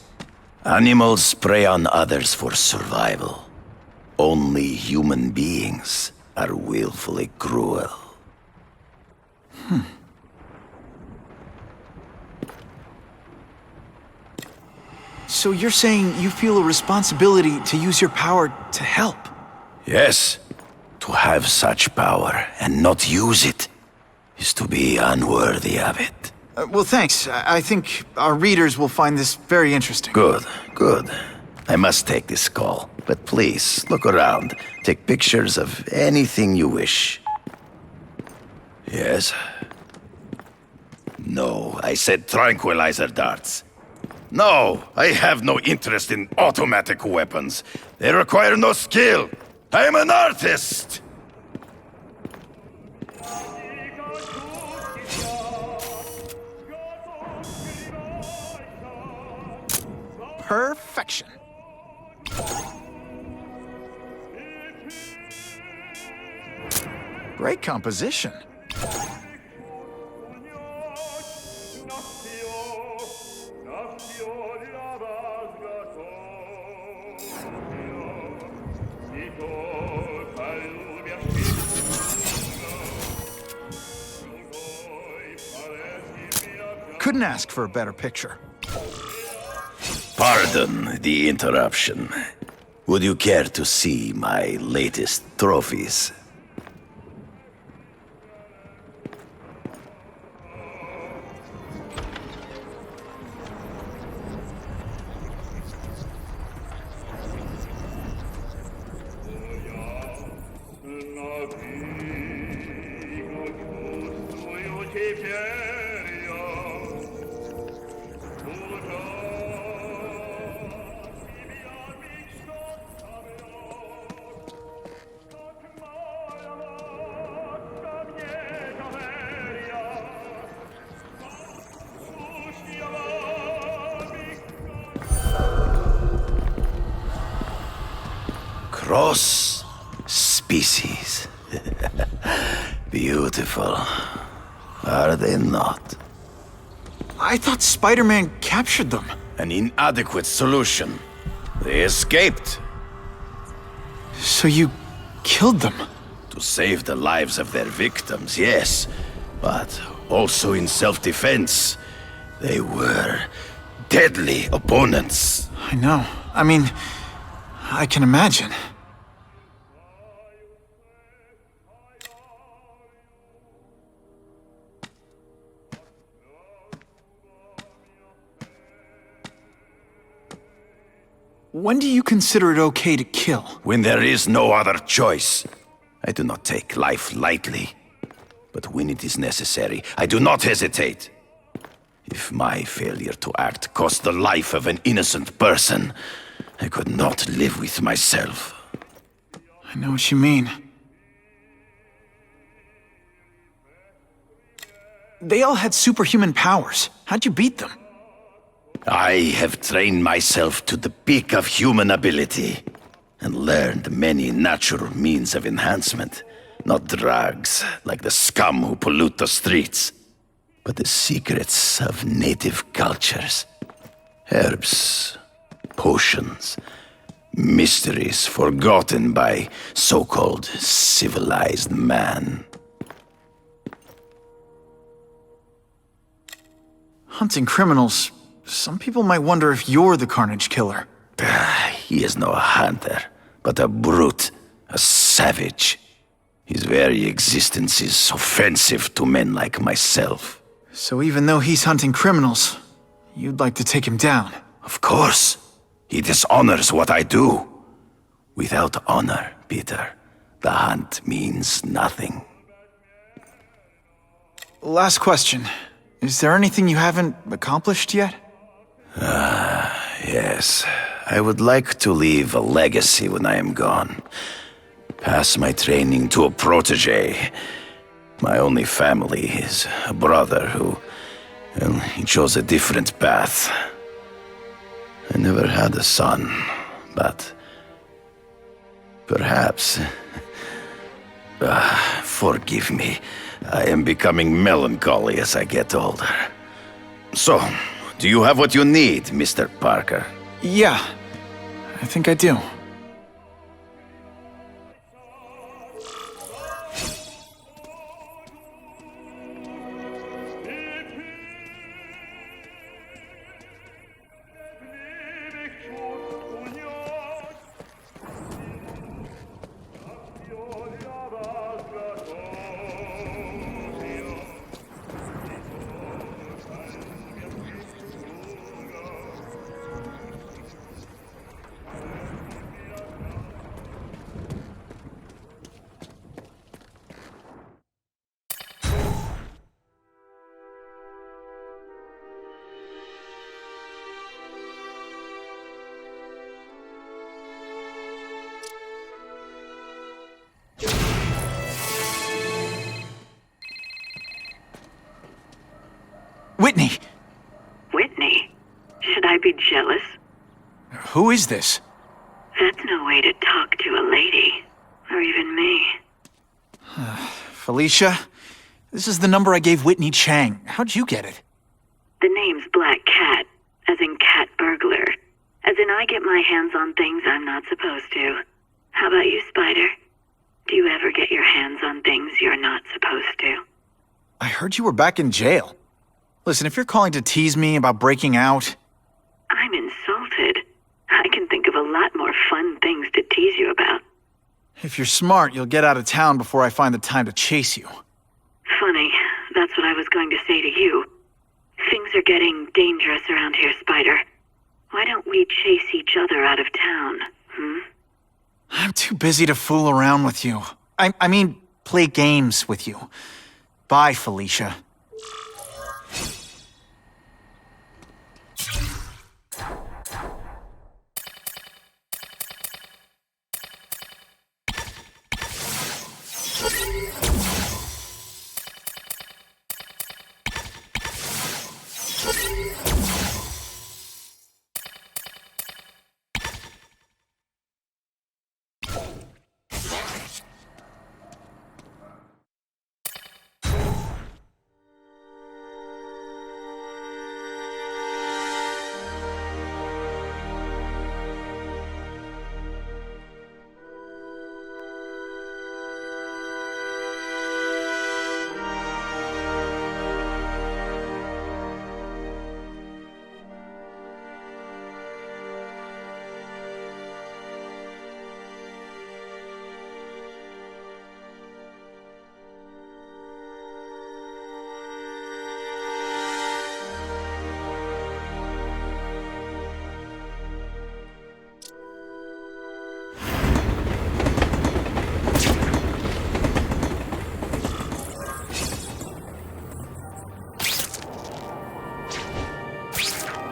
Animals prey on others for survival. Only human beings are willfully cruel. So you're saying you feel a responsibility to use your power to help? Yes. To have such power and not use it is to be unworthy of it. Well, thanks. I think our readers will find this very interesting. Good, good. I must take this call, but please, look around. Take pictures of anything you wish. Yes? No, I said tranquilizer darts. No, I have no interest in automatic weapons. They require no skill. I'm an artist! Perfection. Great composition. Couldn't ask for a better picture. Pardon the interruption. Would you care to see my latest trophies? Cross species. Beautiful. Are they not? I thought Spider-Man captured them. An inadequate solution. They escaped. So you killed them? To save the lives of their victims, yes. But also in self-defense. They were deadly opponents. I know. I mean, I can imagine. When do you consider it okay to kill? When there is no other choice. I do not take life lightly. But when it is necessary, I do not hesitate. If my failure to act cost the life of an innocent person, I could not live with myself. I know what you mean. They all had superhuman powers. How'd you beat them? I have trained myself to the peak of human ability, and learned many natural means of enhancement. Not drugs, like the scum who pollute the streets, but the secrets of native cultures. Herbs, potions, mysteries forgotten by so-called civilized man. Hunting criminals. Some people might wonder if you're the Carnage killer. He is no hunter, but a brute, a savage. His very existence is offensive to men like myself. So even though he's hunting criminals, you'd like to take him down? Of course. He dishonors what I do. Without honor, Peter, the hunt means nothing. Last question. Is there anything you haven't accomplished yet? Yes. I would like to leave a legacy when I am gone. Pass my training to a protege. My only family is a brother who, well, he chose a different path. I never had a son, but perhaps... forgive me. I am becoming melancholy as I get older. So, do you have what you need, Mr. Parker? Yeah, I think I do. be jealous? Who is this? That's no way to talk to a lady. Or even me. Felicia? This is the number I gave Whitney Chang. How'd you get it? The name's Black Cat, as in cat burglar. As in I get my hands on things I'm not supposed to. How about you, Spider? Do you ever get your hands on things you're not supposed to? I heard you were back in jail. Listen, if you're calling to tease me about breaking out... I'm insulted. I can think of a lot more fun things to tease you about. If you're smart, you'll get out of town before I find the time to chase you. Funny, that's what I was going to say to you. Things are getting dangerous around here, Spider. Why don't we chase each other out of town, I'm too busy to fool around with you. I mean, play games with you. Bye, Felicia.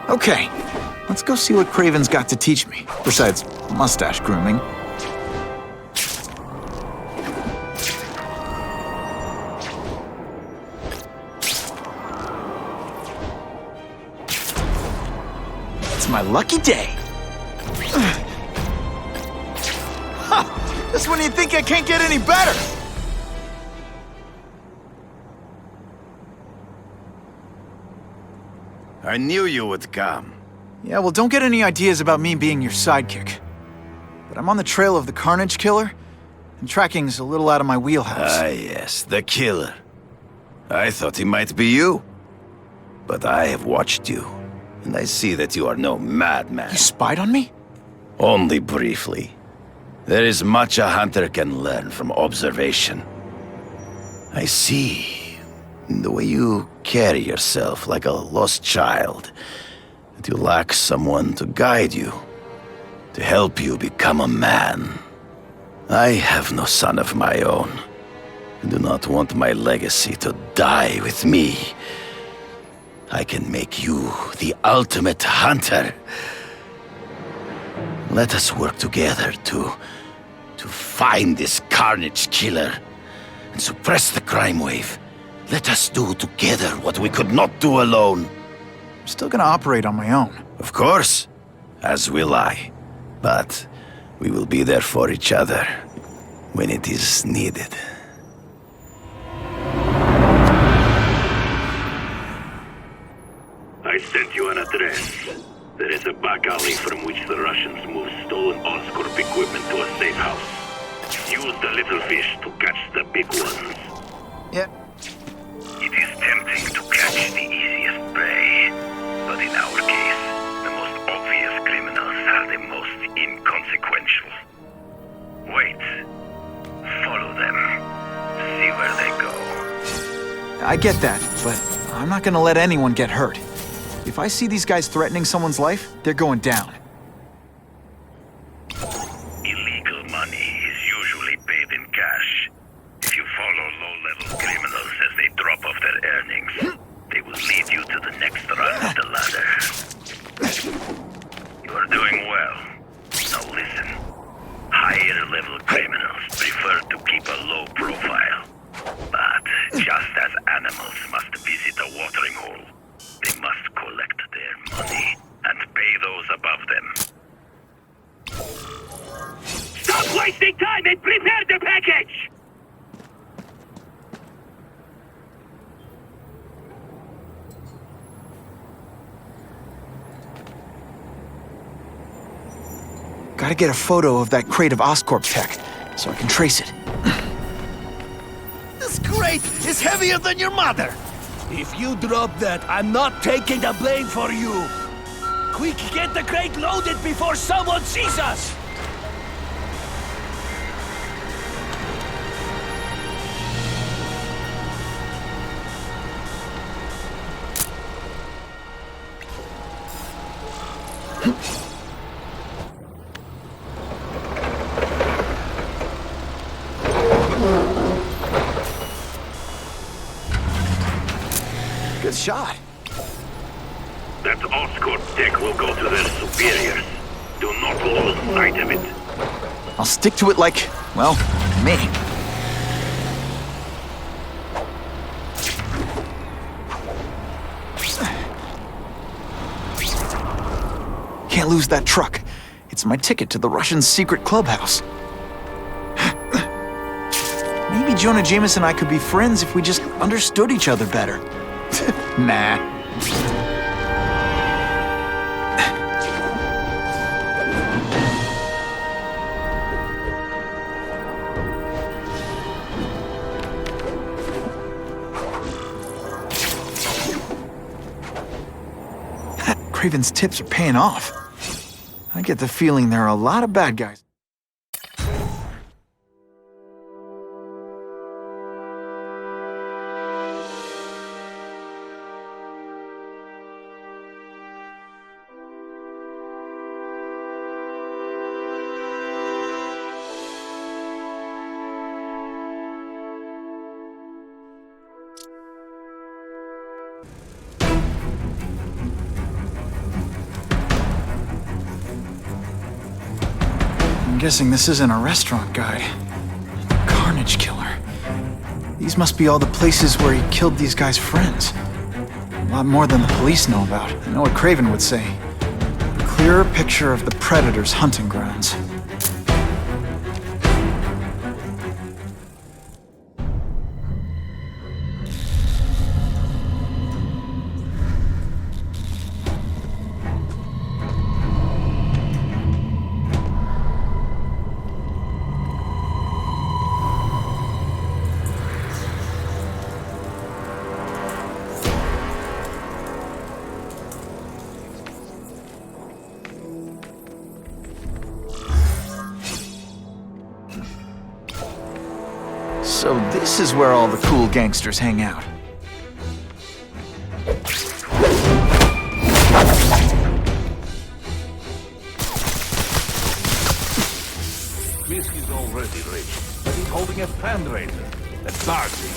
Okay, let's go see what Kraven's got to teach me, besides mustache grooming. It's my lucky day. Ha! Just when you think I can't get any better! I knew you would come. Yeah, well, don't get any ideas about me being your sidekick. But I'm on the trail of the Carnage killer, and tracking's a little out of my wheelhouse. Ah, yes, the killer. I thought he might be you. But I have watched you, and I see that you are no madman. You spied on me? Only briefly. There is much a hunter can learn from observation. I see the way you carry yourself like a lost child, that you lack someone to guide you, to help you become a man. I have no son of my own. I do not want my legacy to die with me. I can make you the ultimate hunter. Let us work together to find this Carnage killer and suppress the crime wave. Let us do together what we could not do alone. I'm still gonna operate on my own. Of course, as will I. But we will be there for each other when it is needed. I sent you an address. There is a back alley from which the Russians move stolen Oscorp equipment to a safe house. Use the little fish to catch the big ones. Yeah. It is tempting to catch the easiest prey, but in our case, the most obvious criminals are the most inconsequential. Wait. Follow them. See where they go. I get that, but I'm not gonna let anyone get hurt. If I see these guys threatening someone's life, they're going down. Illegal money is usually paid in cash. If you follow low-level criminals as they drop off their earnings, they will lead you to the next rung of the ladder. You are doing well. Now listen. Higher-level criminals prefer to keep a low profile. But just as animals must visit a watering hole, they must collect their money and pay wasting time and prepare the package! Gotta get a photo of that crate of Oscorp tech, so I can trace it. This crate is heavier than your mother! If you drop that, I'm not taking the blame for you! Quick, get the crate loaded before someone sees us! Good shot. That Oscorp tech will go to their superiors. Do not lose sight of it. I'll stick to it like, well, me. Can't lose that truck. It's my ticket to the Russian secret clubhouse. Maybe Jonah Jameson and I could be friends if we just understood each other better. Nah. Kraven's tips are paying off. I get the feeling there are a lot of bad guys. I'm guessing this isn't a restaurant guide. Carnage killer. These must be all the places where he killed these guys' friends. A lot more than the police know about. I know what Kraven would say. A clearer picture of the Predator's hunting grounds. So this is where all the cool gangsters hang out. Fisk is already rich, but he's holding a fundraiser at Darcy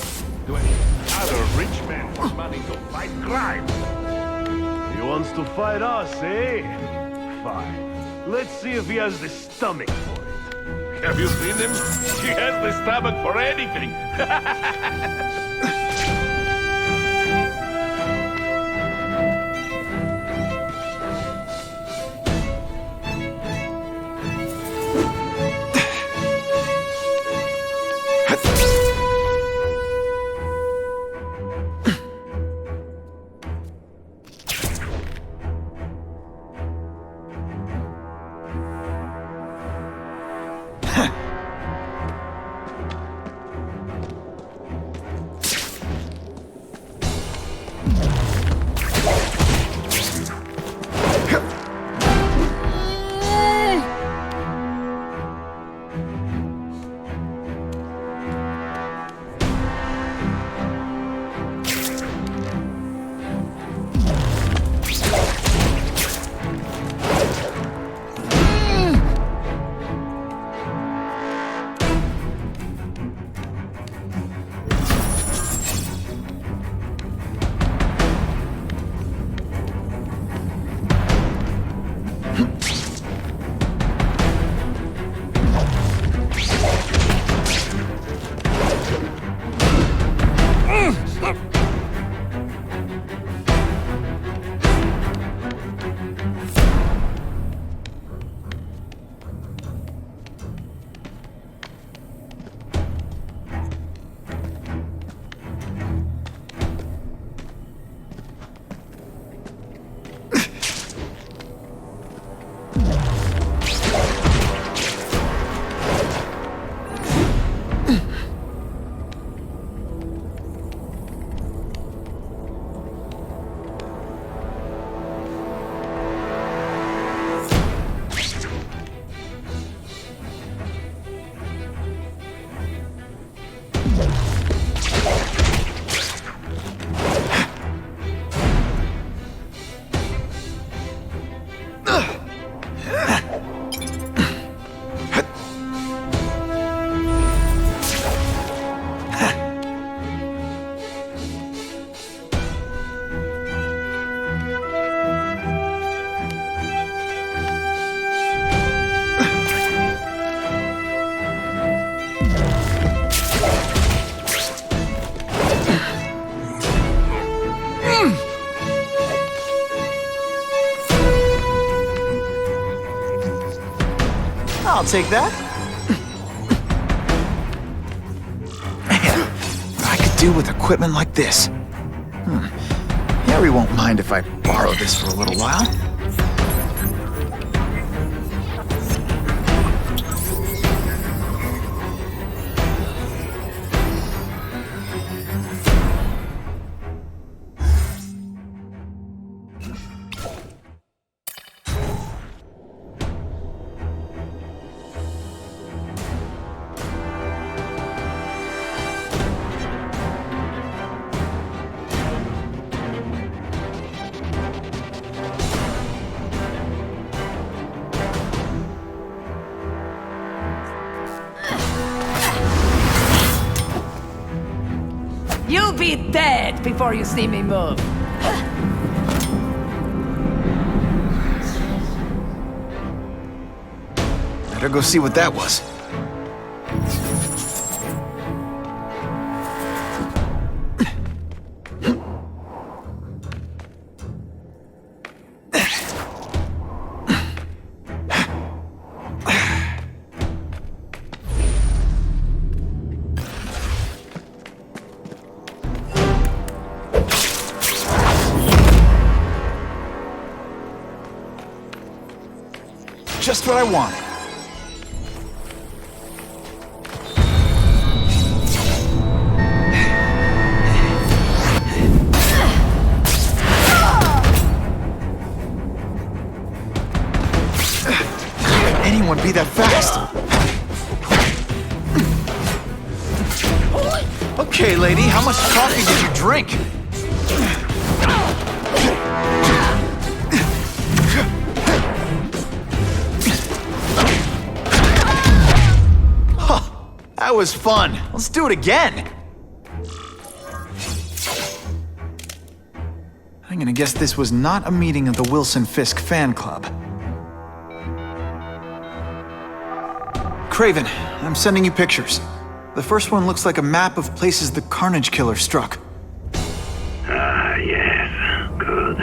to any other rich man for money to fight crime. He wants to fight us, eh? Fine. Let's see if he has the stomach for it. Have you seen him? He has the stomach for anything. I'll take that. Man, what I could do with equipment like this. Harry won't mind if I borrow this for a little while. You'll be dead before you see me move. Better go see what that was. Just what I wanted. Can anyone be that fast? Okay, lady, how much coffee did you drink? That was fun. Let's do it again. I'm gonna guess this was not a meeting of the Wilson Fisk fan club. Kraven, I'm sending you pictures. The first one looks like a map of places the Carnage killer struck. Ah, yes. Good.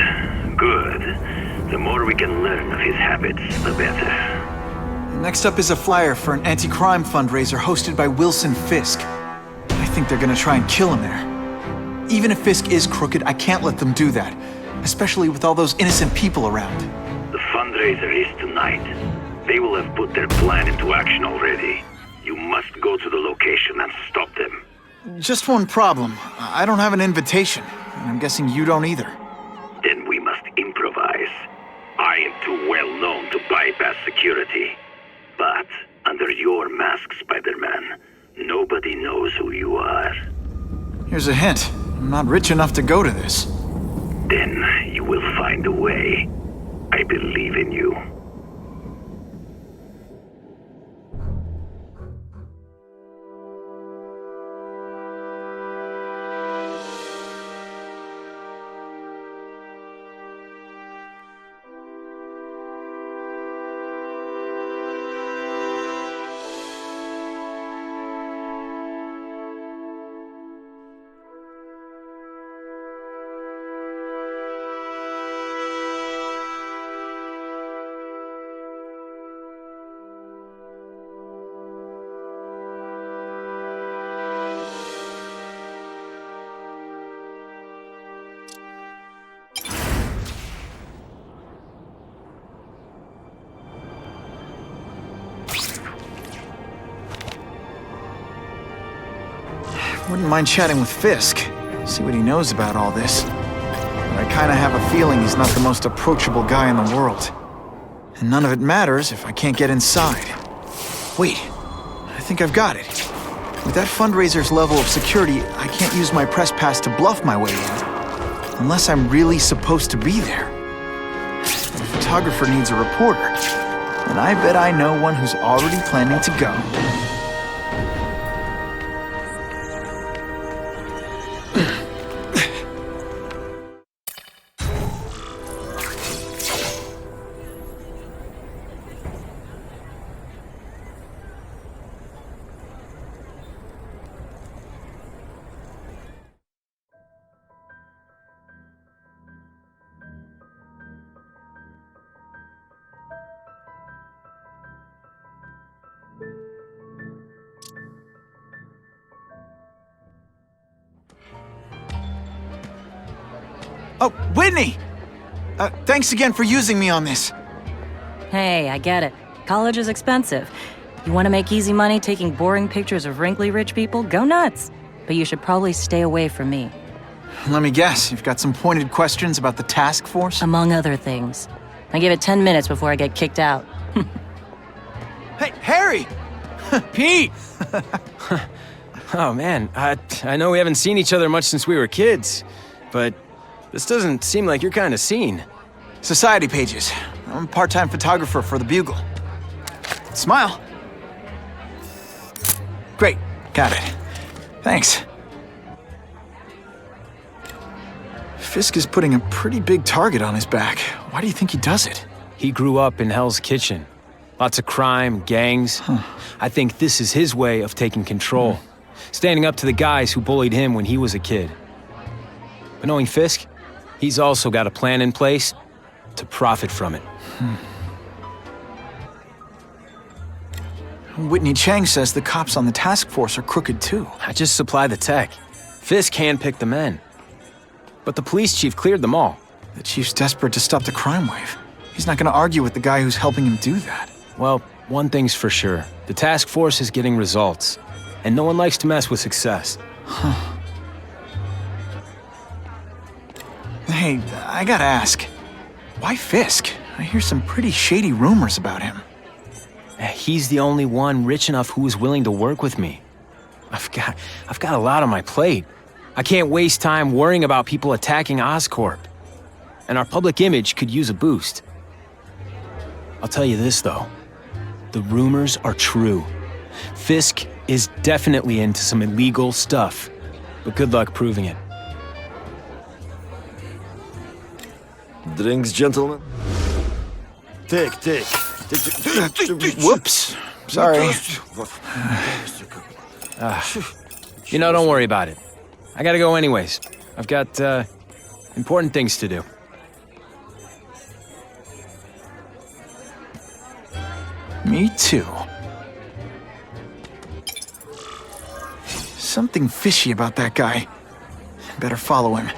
Good. The more we can learn of his habits, the better. Next up is a flyer for an anti-crime fundraiser hosted by Wilson Fisk. I think they're gonna try and kill him there. Even if Fisk is crooked, I can't let them do that. Especially with all those innocent people around. The fundraiser is tonight. They will have put their plan into action already. You must go to the location and stop them. Just one problem. I don't have an invitation, and I'm guessing you don't either. Then we must improvise. I am too well known to bypass security. But under your mask, Spider-Man, nobody knows who you are. Here's a hint. I'm not rich enough to go to this. Then you will find a way. I believe in you. Wouldn't mind chatting with Fisk, see what he knows about all this. But I kinda have a feeling he's not the most approachable guy in the world. And none of it matters if I can't get inside. Wait, I think I've got it. With that fundraiser's level of security, I can't use my press pass to bluff my way in. Unless I'm really supposed to be there. If a photographer needs a reporter, then I bet I know one who's already planning to go. Oh, Whitney! Thanks again for using me on this. Hey, I get it. College is expensive. You want to make easy money taking boring pictures of wrinkly rich people? Go nuts! But you should probably stay away from me. Let me guess, you've got some pointed questions about the task force? Among other things. I give it 10 minutes before I get kicked out. Hey, Harry! Pete! Oh man, I know we haven't seen each other much since we were kids, but this doesn't seem like your kind of scene. Society pages. I'm a part-time photographer for the Bugle. Smile. Great, got it. Thanks. Fisk is putting a pretty big target on his back. Why do you think he does it? He grew up in Hell's Kitchen. Lots of crime, gangs. I think this is his way of taking control. Standing up to the guys who bullied him when he was a kid. But knowing Fisk, he's also got a plan in place to profit from it. Whitney Chang says the cops on the task force are crooked too. I just supply the tech. Fisk handpicked the men. But the police chief cleared them all. The chief's desperate to stop the crime wave. He's not gonna argue with the guy who's helping him do that. Well, one thing's for sure. The task force is getting results. And no one likes to mess with success. Hey, I gotta ask. Why Fisk? I hear some pretty shady rumors about him. He's the only one rich enough who is willing to work with me. I've got a lot on my plate. I can't waste time worrying about people attacking Oscorp. And our public image could use a boost. I'll tell you this, though. The rumors are true. Fisk is definitely into some illegal stuff. But good luck proving it. Drinks, gentlemen? Take. Whoops. Sorry. Don't worry about it. I gotta go anyways. I've got, important things to do. Me too. Something fishy about that guy. Better follow him.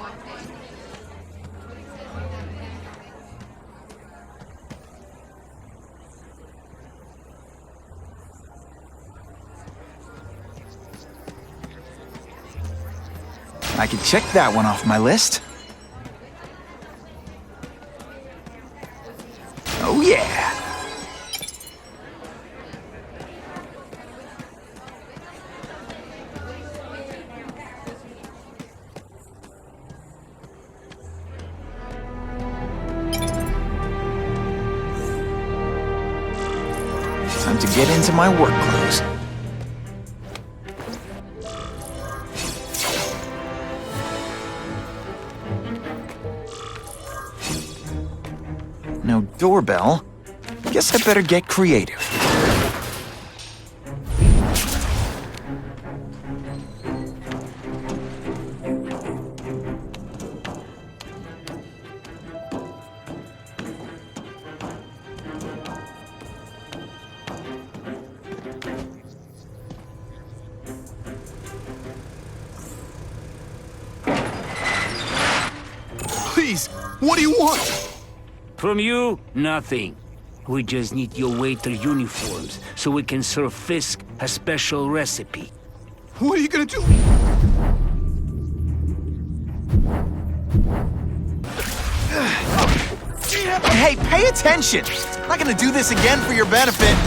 I can check that one off my list. Oh yeah! Time to get into my work clothes. No doorbell. Guess I better get creative. Please, what do you want? From you, nothing. We just need your waiter uniforms so we can serve Fisk a special recipe. What are you gonna do? Hey, pay attention! I'm not gonna do this again for your benefit.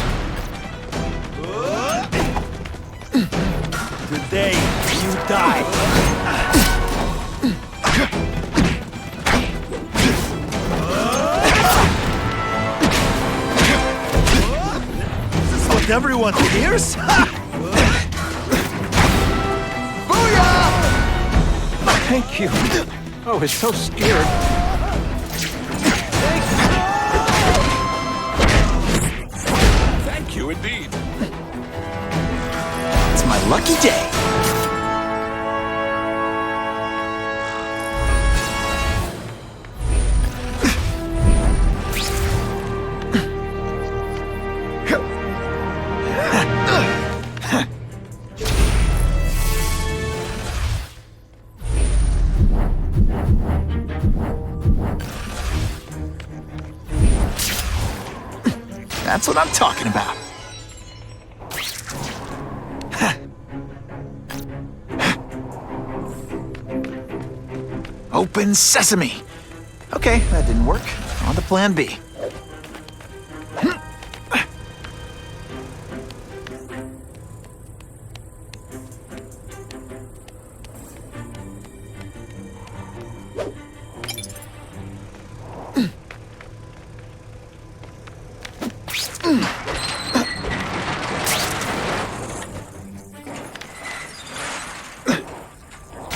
Today, you die. Everyone hears? Booyah! Thank you. I was so scared. Thank you indeed. It's my lucky day. That's what I'm talking about. Open sesame. Okay, that didn't work. On to plan B.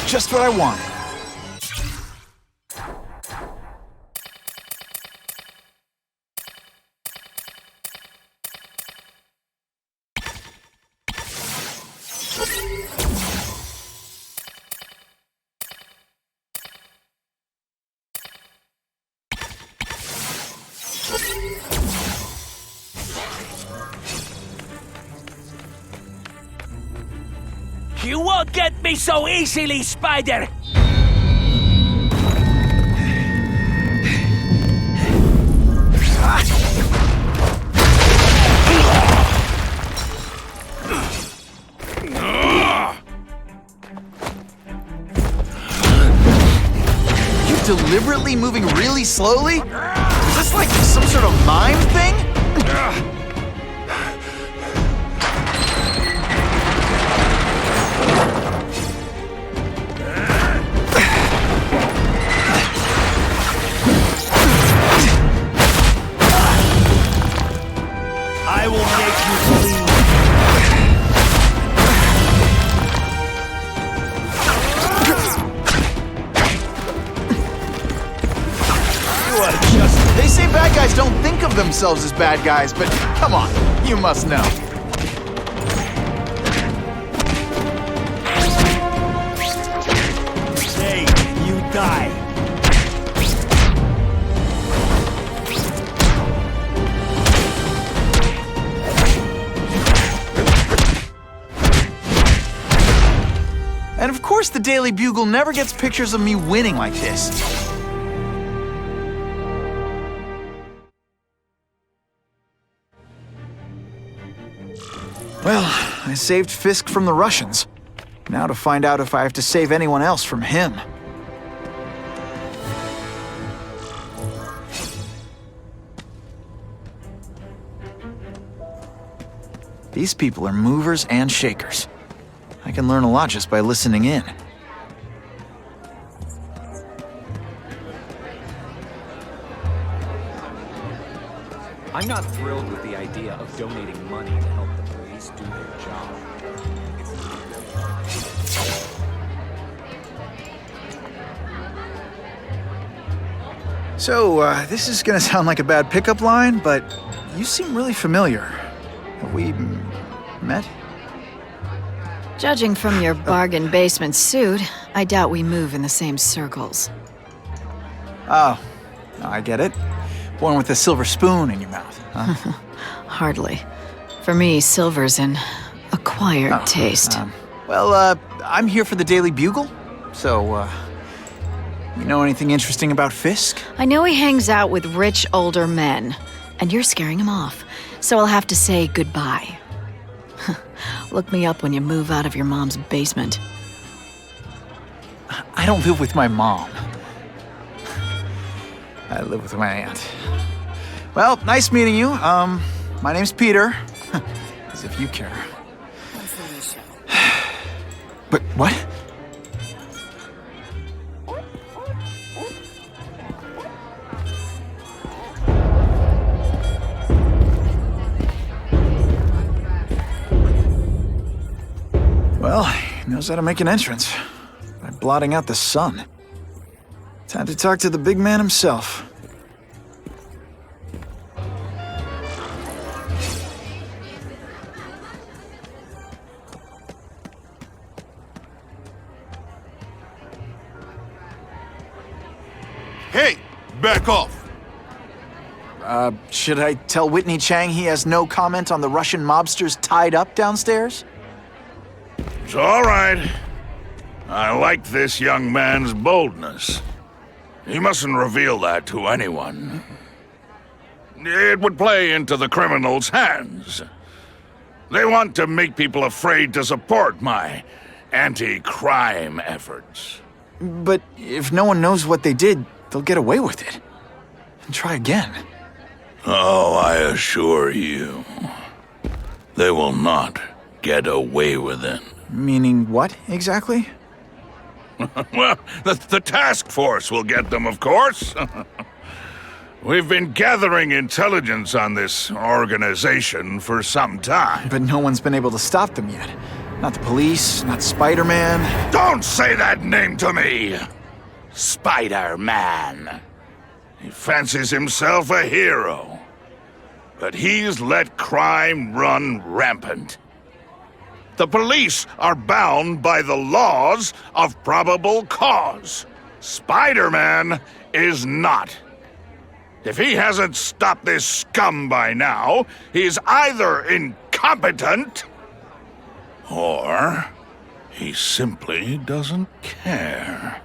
Just what I wanted. You won't get me so easily, Spider! You deliberately moving really slowly? Is this like some sort of mime thing? I will make you bleed. You are just... They say bad guys don't think of themselves as bad guys, but come on, you must know. Hey, you die. And of course the Daily Bugle never gets pictures of me winning like this. Well, I saved Fisk from the Russians. Now to find out if I have to save anyone else from him. These people are movers and shakers. I can learn a lot just by listening in. I'm not thrilled with the idea of donating money to help the police do their job. So, this is gonna sound like a bad pickup line, but you seem really familiar. Have we met? Judging from your bargain basement suit, I doubt we move in the same circles. Oh, I get it. Born with a silver spoon in your mouth, huh? Hardly. For me, silver's an acquired taste. Well, I'm here for the Daily Bugle, so, you know anything interesting about Fisk? I know he hangs out with rich older men, and you're scaring him off, so I'll have to say goodbye. Look me up when you move out of your mom's basement. I don't live with my mom. I live with my aunt. Well, nice meeting you. My name's Peter. As if you care. But what? Well, he knows how to make an entrance by blotting out the sun. Time to talk to the big man himself. Hey, back off. Should I tell Whitney Chang he has no comment on the Russian mobsters tied up downstairs? It's all right. I like this young man's boldness. He mustn't reveal that to anyone. it would play into the criminals' hands. They want to make people afraid to support my anti-crime efforts. But if no one knows what they did, they'll get away with it. And try again. Oh, I assure you, they will not get away with it. Meaning what, exactly? Well, the task force will get them, of course. We've been gathering intelligence on this organization for some time. But no one's been able to stop them yet. Not the police, not Spider-Man. Don't say that name to me! Spider-Man. He fancies himself a hero. But he's let crime run rampant. The police are bound by the laws of probable cause. Spider-Man is not. If he hasn't stopped this scum by now, he's either incompetent, or he simply doesn't care.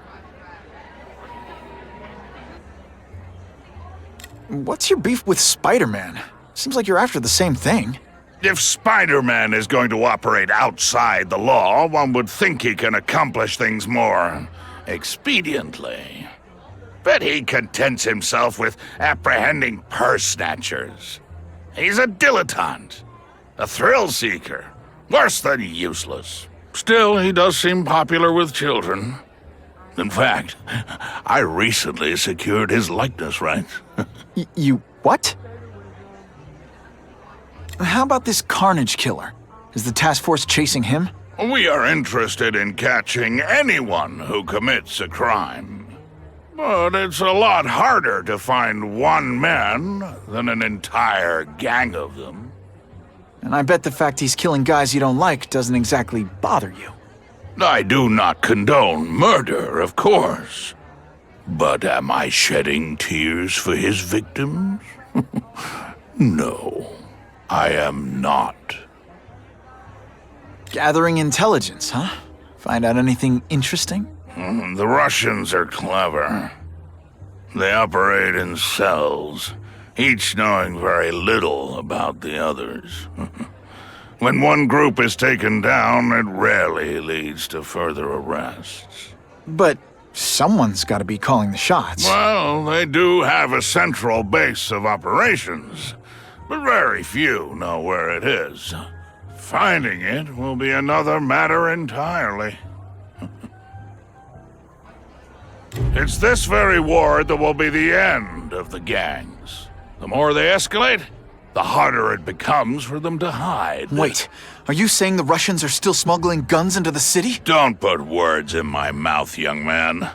What's your beef with Spider-Man? Seems like you're after the same thing. If Spider-Man is going to operate outside the law, one would think he can accomplish things more expediently. But he contents himself with apprehending purse snatchers. He's a dilettante, a thrill-seeker, worse than useless. Still, he does seem popular with children. In fact, I recently secured his likeness rights. You what? How about this Carnage killer? Is the task force chasing him? We are interested in catching anyone who commits a crime. But it's a lot harder to find one man than an entire gang of them. And I bet the fact he's killing guys you don't like doesn't exactly bother you. I do not condone murder, of course. But am I shedding tears for his victims? No, I am not. Gathering intelligence, huh? Find out anything interesting? The Russians are clever. They operate in cells, each knowing very little about the others. When one group is taken down, it rarely leads to further arrests. But someone's got to be calling the shots. Well, they do have a central base of operations, but very few know where it is. Finding it will be another matter entirely. It's this very war that will be the end of the gangs. The more they escalate, the harder it becomes for them to hide. Wait, are you saying the Russians are still smuggling guns into the city? Don't put words in my mouth, young man.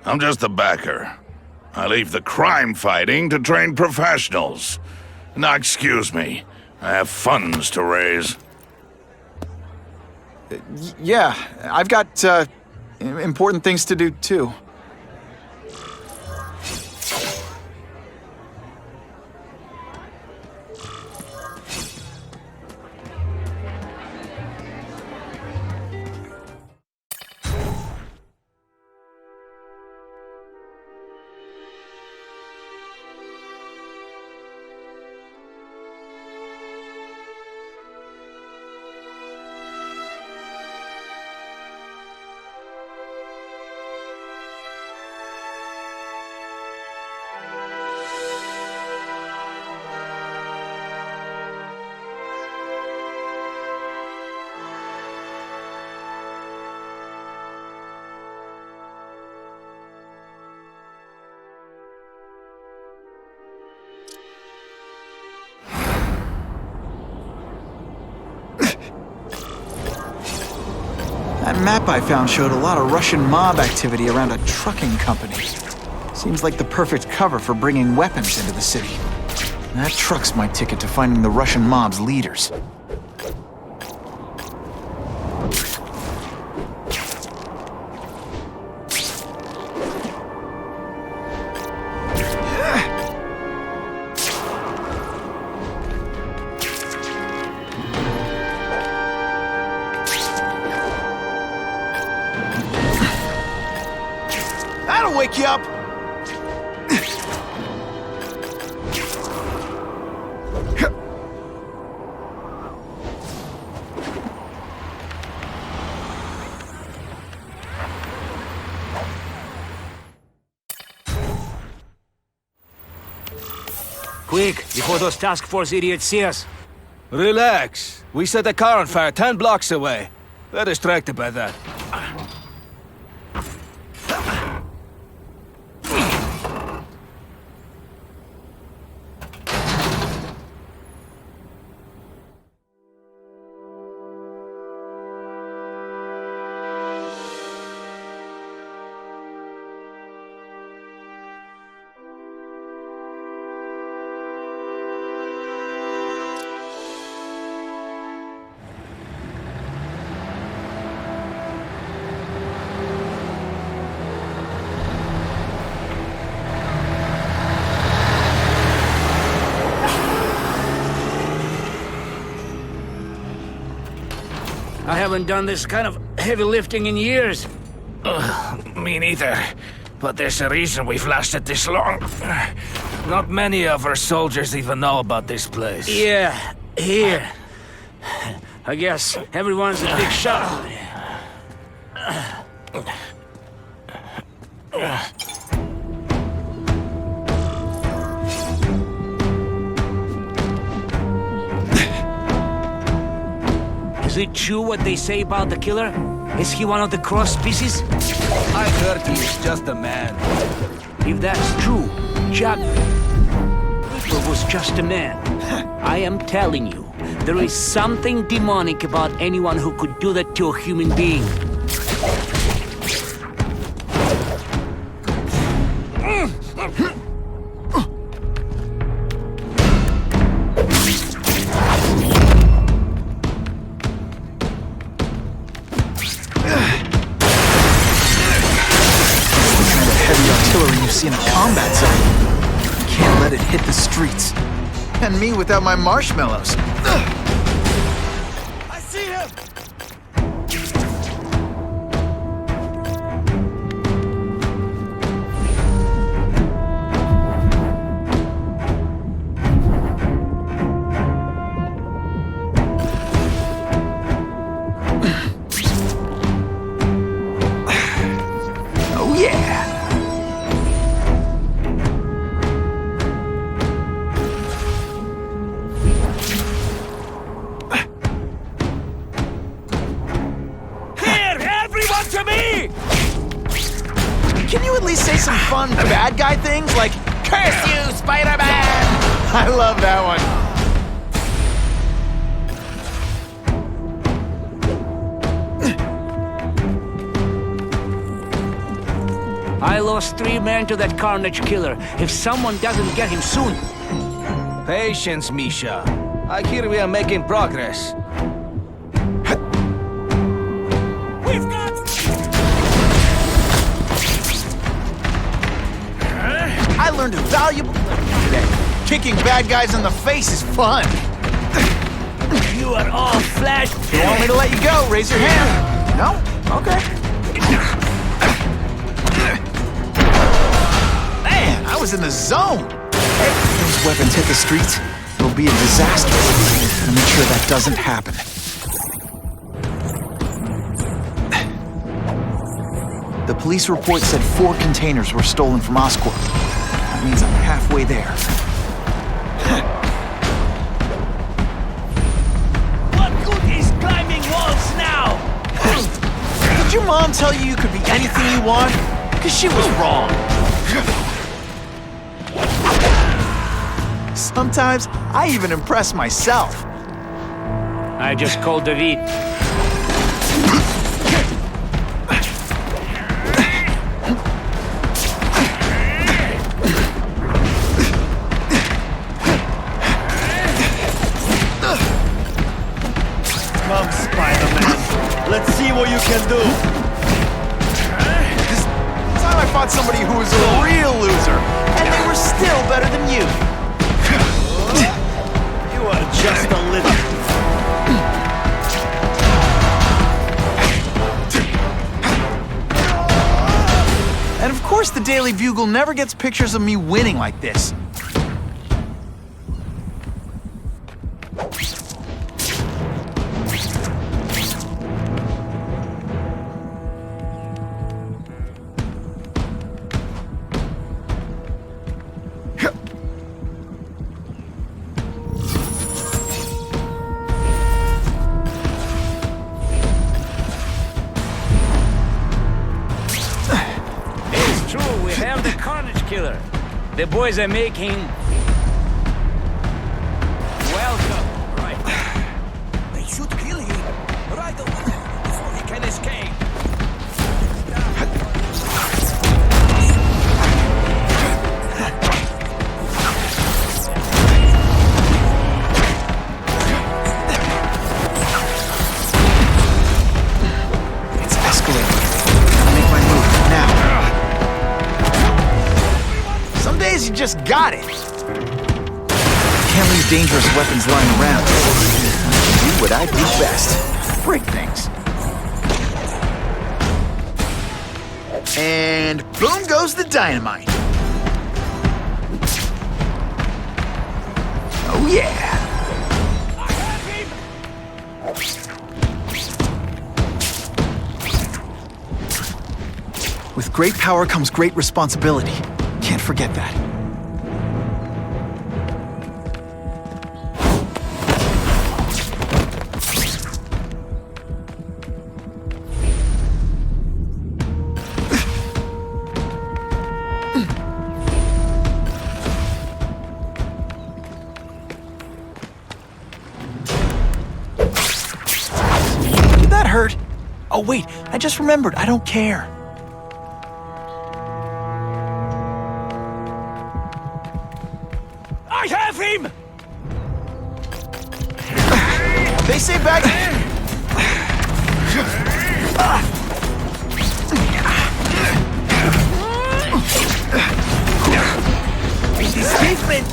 I'm just a backer. I leave the crime fighting to trained professionals. Now, excuse me, I have funds to raise. Yeah, I've got, important things to do, too. That map I found showed a lot of Russian mob activity around a trucking company. Seems like the perfect cover for bringing weapons into the city. That truck's my ticket to finding the Russian mob's leaders. That'll wake you up! Quick, before those task force idiots see us. Relax. We set a car on fire 10 blocks away. They're distracted by that. I haven't done this kind of heavy lifting in years. Me neither. But there's a reason we've lasted this long. Not many of our soldiers even know about this place. Yeah, here. I guess everyone's a big shot. Is it true what they say about the killer? Is he one of the cross species? I heard he is just a man. If that's true, Jack was just a man. I am telling you, there is something demonic about anyone who could do that to a human being. In a combat zone. Can't let it hit the streets. And me without my marshmallows. I see him! Oh yeah! Can you at least say some fun bad guy things like, "Curse you, Spider-Man"? I love that one. I lost 3 men to that Carnage killer. If someone doesn't get him soon... Patience, Misha. I hear we are making progress. We've got... I learned a valuable lesson today. Kicking bad guys in the face is fun. You are all flesh. If you want me to let you go, raise your hand. No? Okay. Man, I was in the zone. If those weapons hit the streets, it'll be a disaster. I'll make sure that doesn't happen. The police report said 4 containers were stolen from Oscorp. That means I'm halfway there. What good is climbing walls now? Did your mom tell you you could be anything you want? Because she was wrong. Sometimes I even impress myself. I just called David. Come, Spider-Man. Let's see what you can do. This time I fought somebody who was a real loser, and they were still better than you. You are just a little... And of course the Daily Bugle never gets pictures of me winning like this. The boys are making... Welcome. Right. They should kill him right over there before he can escape. It's escalating. Gotta make my move now. Some days you just got it. Can't leave dangerous weapons lying around. Do what I do best. Break things. And boom goes the dynamite. Oh yeah. With great power comes great responsibility. Can't forget that. Did that hurt? Oh wait, I just remembered, I don't care. I have him! They say back... Displacement!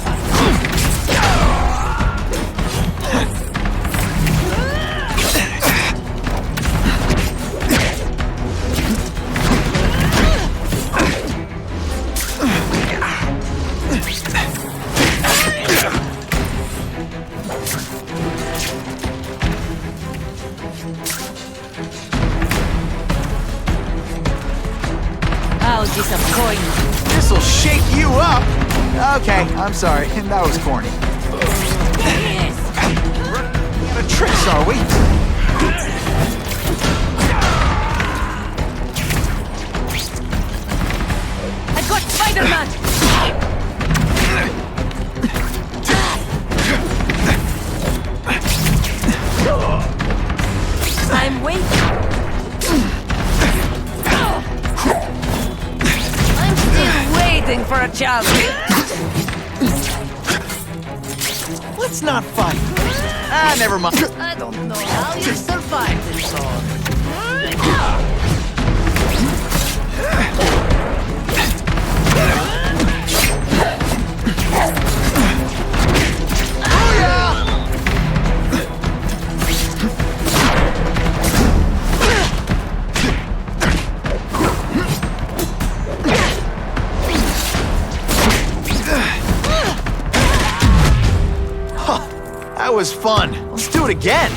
How disappointing. This'll shake you up! Okay, I'm sorry, that was corny. Out of tricks, are we? I got Spider-Man! I'm waiting. I'm still waiting for a chance. Let's not fight. Ah, never mind. I don't know how you survived this long. That was fun. Let's do it again.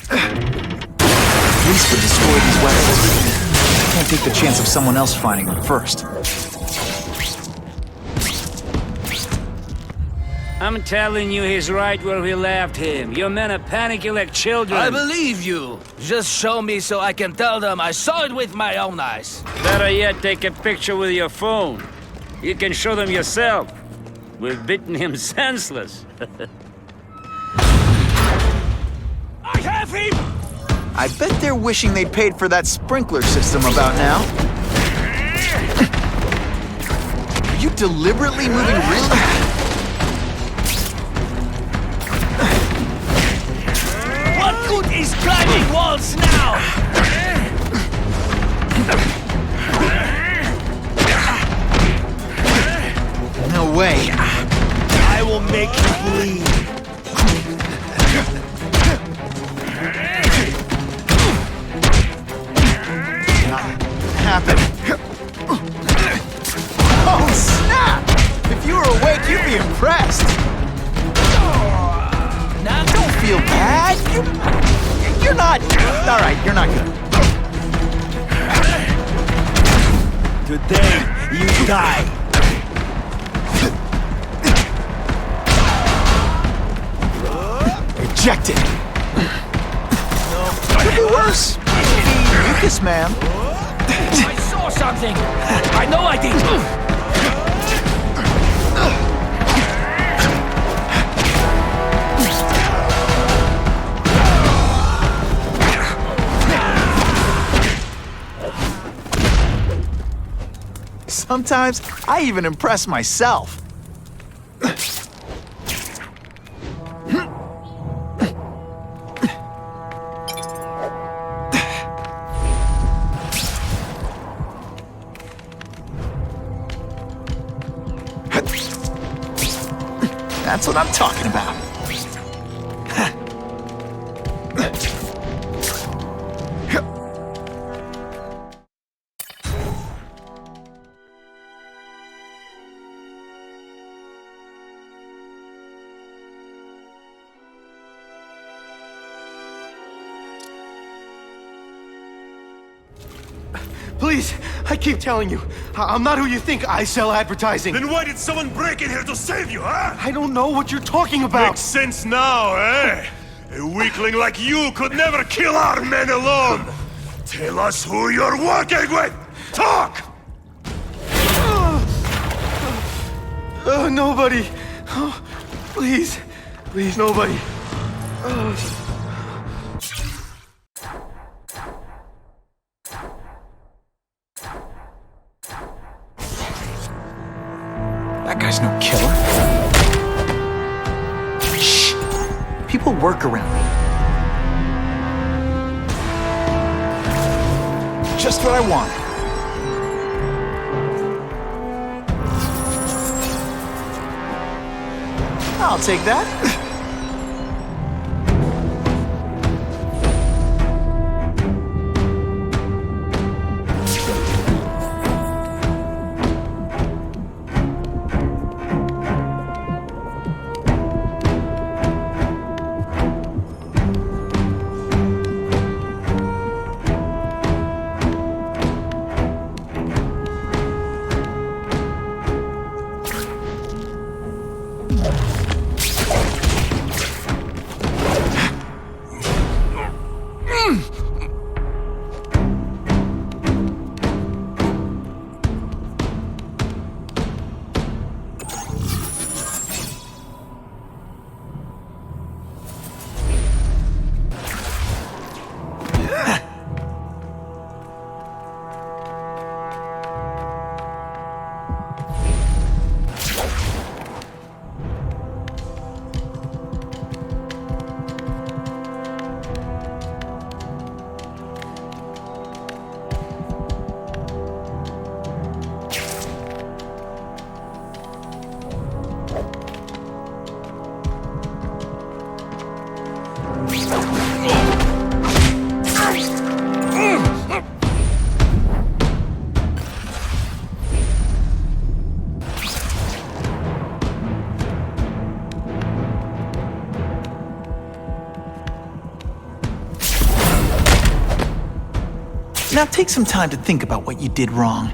At least we destroy these weapons. I can't take the chance of someone else finding them first. I'm telling you, he's right where we left him. Your men are panicking like children. I believe you. Just show me so I can tell them I saw it with my own eyes. Better yet, take a picture with your phone. You can show them yourself. We've beaten him senseless. I have him! I bet they're wishing they paid for that sprinkler system about now. Are you deliberately moving really? What good is climbing walls now? No way. I will make you bleed. Not happen. Oh, snap! If you were awake, you'd be impressed. Now, don't feel bad. You're not... All right, you're not good. Today, you die. Rejected. Could be worse. Mucus Man. My sword! saw something! I know I did! Sometimes, I even impress myself. That's what I'm talking about. Please, I keep telling you, I'm not who you think. I sell advertising. Then why did someone break in here to save you, huh? I don't know what you're talking about. Makes sense now, eh? A weakling like you could never kill our men alone. Tell us who you're working with. Talk! Nobody. Oh, please. Please, nobody. That guy's no killer. Shh! People work around me. Just what I wanted. I'll take that. Now take some time to think about what you did wrong.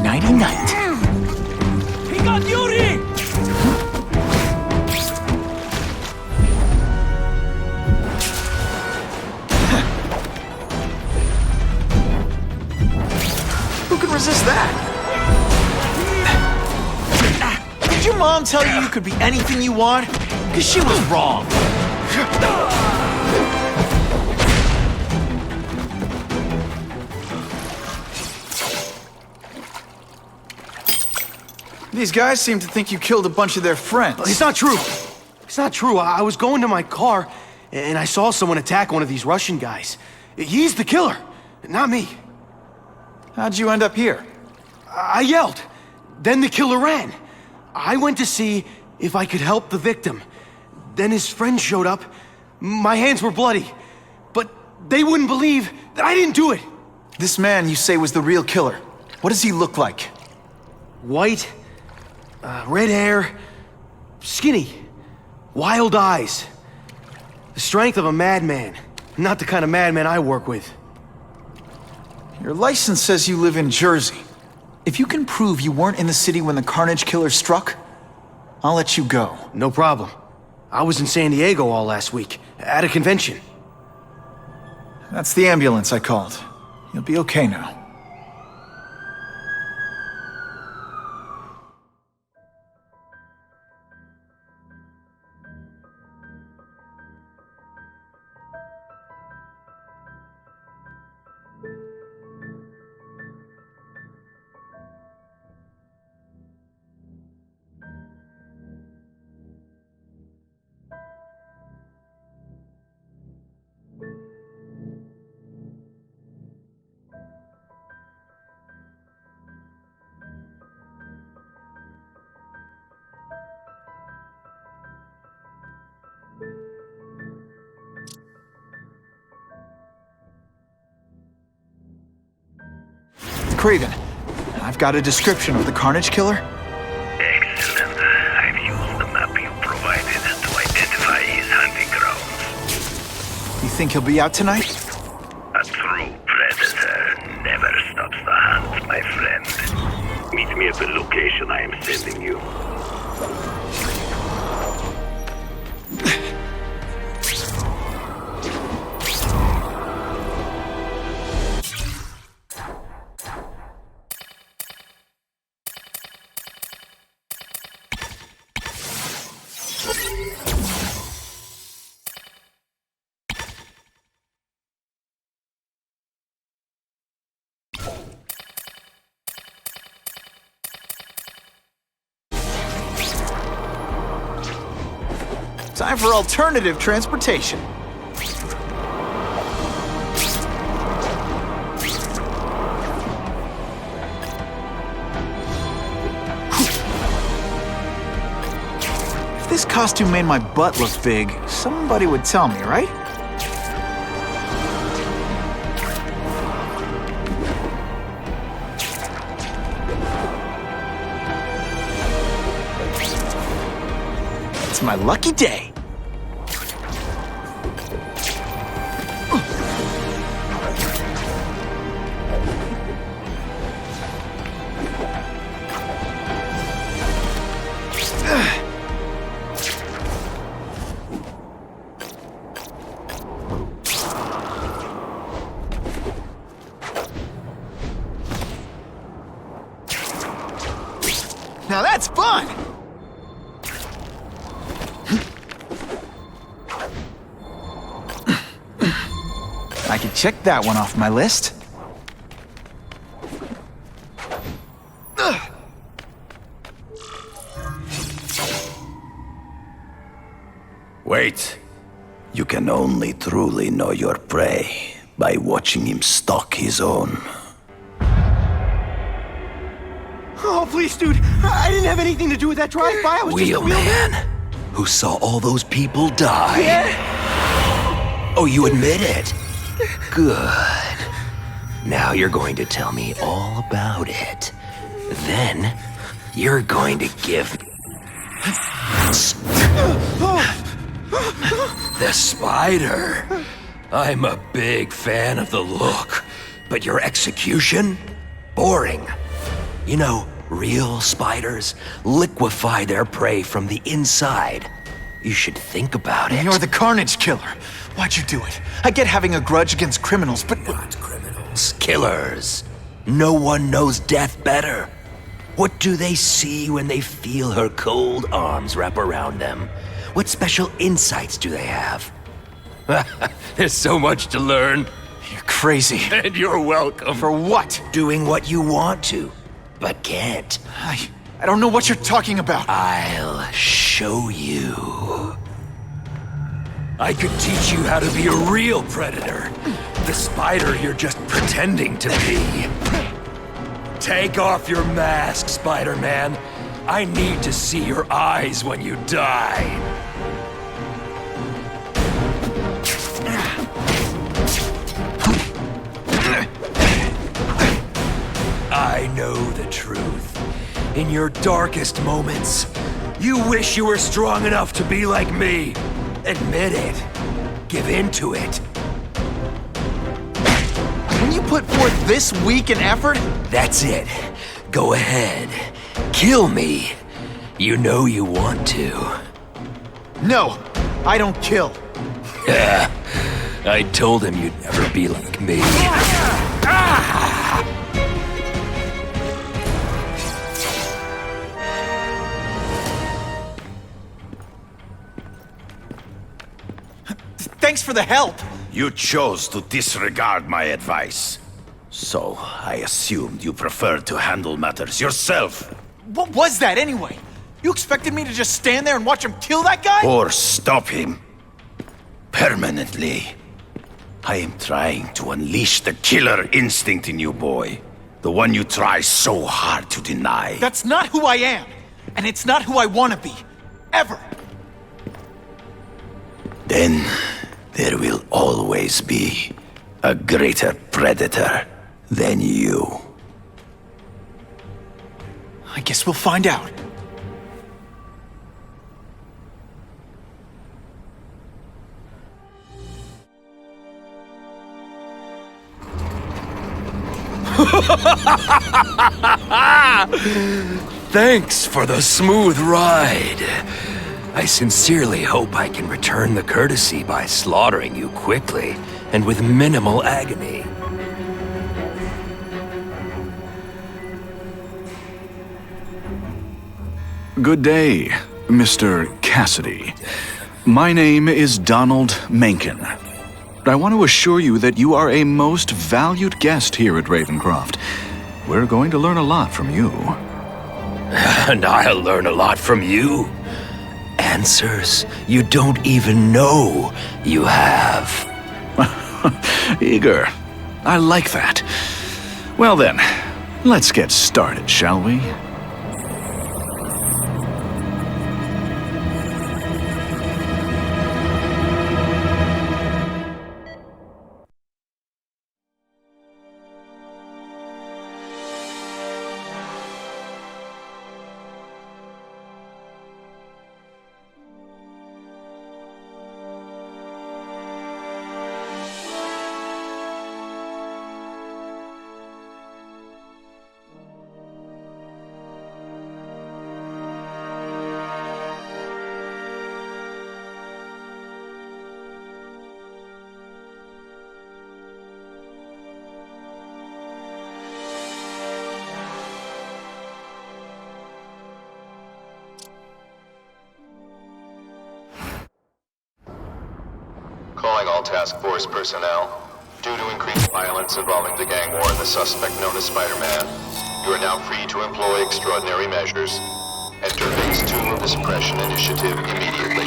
Nighty-night. He got Yuri! Who can resist that? Did your mom tell you could be anything you want? Because she was wrong. These guys seem to think you killed a bunch of their friends. It's not true. It's not true. I was going to my car, and I saw someone attack one of these Russian guys. He's the killer, not me. How'd you end up here? I yelled. Then the killer ran. I went to see if I could help the victim. Then his friends showed up. My hands were bloody. But they wouldn't believe that I didn't do it. This man you say was the real killer. What does he look like? White, red hair, skinny, wild eyes. The strength of a madman. Not the kind of madman I work with. Your license says you live in Jersey. If you can prove you weren't in the city when the Carnage killer struck, I'll let you go. No problem. I was in San Diego all last week, at a convention. That's the ambulance I called. You'll be okay now. Kraven, I've got a description of the Carnage killer. Excellent. I've used the map you provided to identify his hunting grounds. You think he'll be out tonight? A true predator never stops the hunt, my friend. Meet me at the location I am sending you. Time for alternative transportation. If this costume made my butt look big, somebody would tell me, right? It's my lucky day. Now that's fun! I can check that one off my list. Wait. You can only truly know your prey by watching him stalk his own. Oh, please, dude. I didn't have anything to do with that drive-by. I was just a Wheelman, who saw all those people die. Yeah. Oh, you admit it? Good. Now you're going to tell me all about it. Then, you're going to give me the spider. I'm a big fan of the look, but your execution? Boring. You know, real spiders liquefy their prey from the inside. You should think about it. You're the Carnage killer. Why'd you do it? I get having a grudge against criminals, but... Not criminals, killers. No one knows death better. What do they see when they feel her cold arms wrap around them? What special insights do they have? There's so much to learn. You're crazy. And you're welcome. For what? Doing what you want to, but can't. I don't know what you're talking about. I'll show you. I could teach you how to be a real predator. The spider you're just pretending to be. Take off your mask, Spider-Man. I need to see your eyes when you die. I know the truth. In your darkest moments, you wish you were strong enough to be like me. Admit it. give in to it. When you put forth this week an effort? That's it. Go ahead. Kill me. You know you want to. No, I don't kill. I told him you'd never be like me. Thanks for the help. You chose to disregard my advice. So, I assumed you preferred to handle matters yourself. What was that anyway? You expected me to just stand there and watch him kill that guy? Or stop him. Permanently. I am trying to unleash the killer instinct in you, boy. The one you try so hard to deny. That's not who I am. And it's not who I want to be. Ever. Then, there will always be a greater predator than you. I guess we'll find out. Thanks for the smooth ride. I sincerely hope I can return the courtesy by slaughtering you quickly and with minimal agony. Good day, Mr. Kasady. My name is Donald Mencken. I want to assure you that you are a most valued guest here at Ravencroft. We're going to learn a lot from you. And I'll learn a lot from you. Answers you don't even know you have. Eager. I like that. Well then, let's get started, shall we? Calling all task force personnel. Due to increased violence involving the gang war and the suspect known as Spider-Man, you are now free to employ extraordinary measures. Enter phase 2 of the suppression initiative immediately.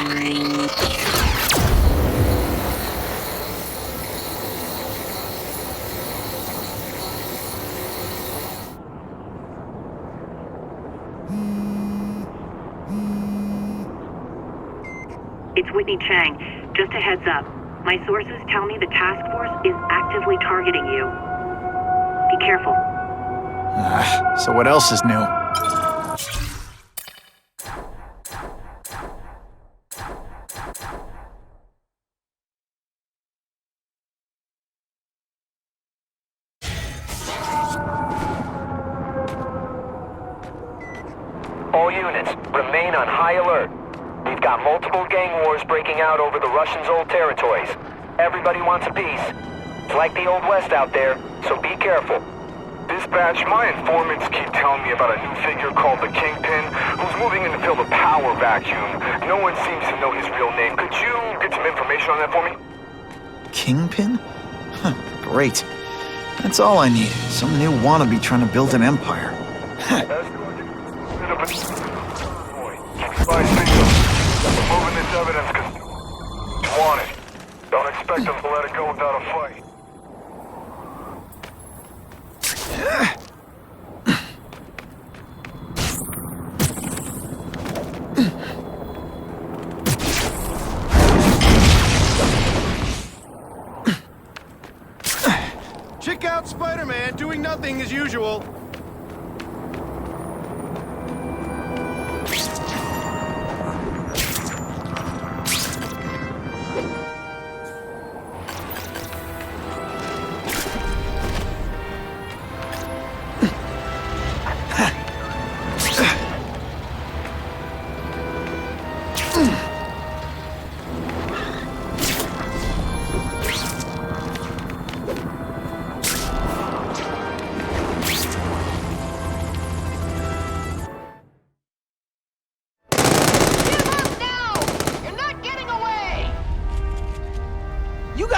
It's Whitney Chang. Just a heads up. My sources tell me the task force is actively targeting you. Be careful. So what else is new? All units, remain on high alert. We've got multiple gang wars breaking out over the Russians' old territories. Everybody wants a piece. It's like the Old West out there, so be careful. Dispatch, my informants keep telling me about a new figure called the Kingpin, who's moving in to fill the power vacuum. No one seems to know his real name. Could you get some information on that for me? Kingpin? Huh, great. That's all I need. Some new wannabe trying to build an empire. We're moving this evidence because you want it. Don't expect them to let it go without a fight. Check out Spider-Man doing nothing as usual.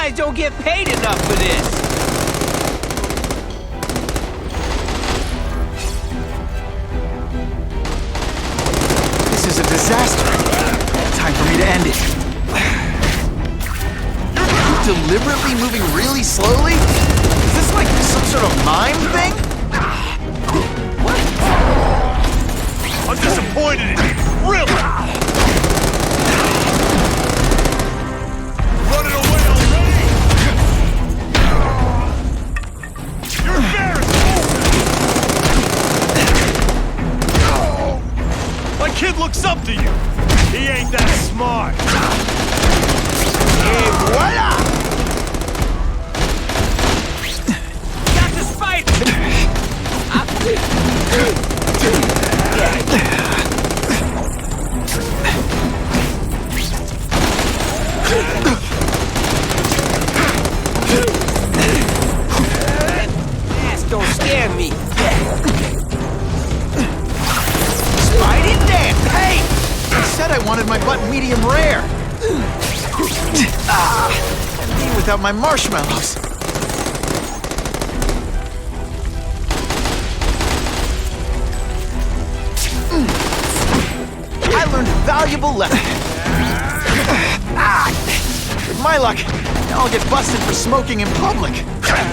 guys don't get paid enough for this. This is a disaster. Time for me to end it. You're deliberately moving really slowly? Is this like some sort of mime thing? I'm disappointed in you, really! Running away already? You're embarrassing! My kid looks up to you! He ain't that smart! Et voila! Got the spider! Don't scare me. Spidey there! Hey! I said I wanted my button medium rare. And me without my marshmallows. I learned a valuable lesson. With my luck, now I'll get busted for smoking in public.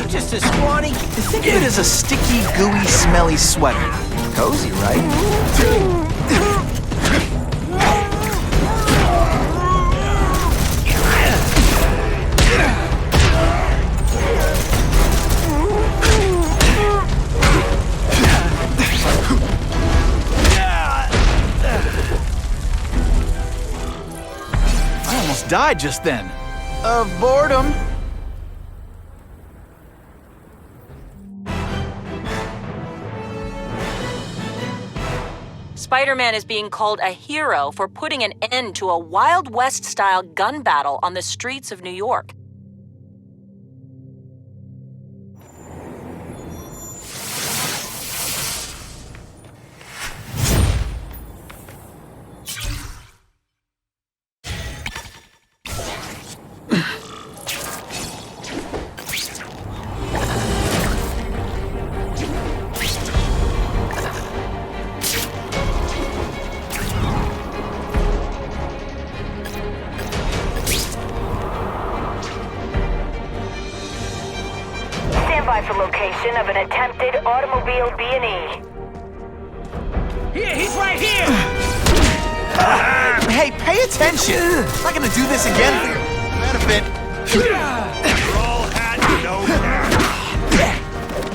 Just a scrawny. Think of it as a sticky, gooey, smelly sweater. Cozy, right? I almost died just then. Of boredom. Spider-Man is being called a hero for putting an end to a Wild West-style gun battle on the streets of New York. For location of an attempted automobile B&E. Here, he's right here! Hey, pay attention! I'm not gonna do this again for your benefit. You're all hat, no hat.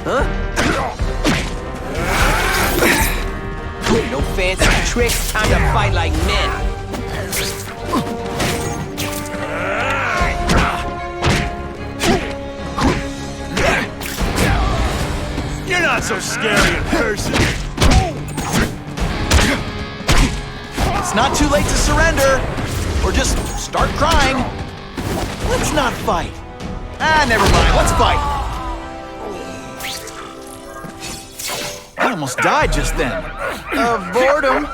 Huh? No fancy tricks, time to fight like men. You're not so scary in person. It's not too late to surrender. Or just start crying. Let's not fight. Never mind. Let's fight. I almost died just then. Of boredom.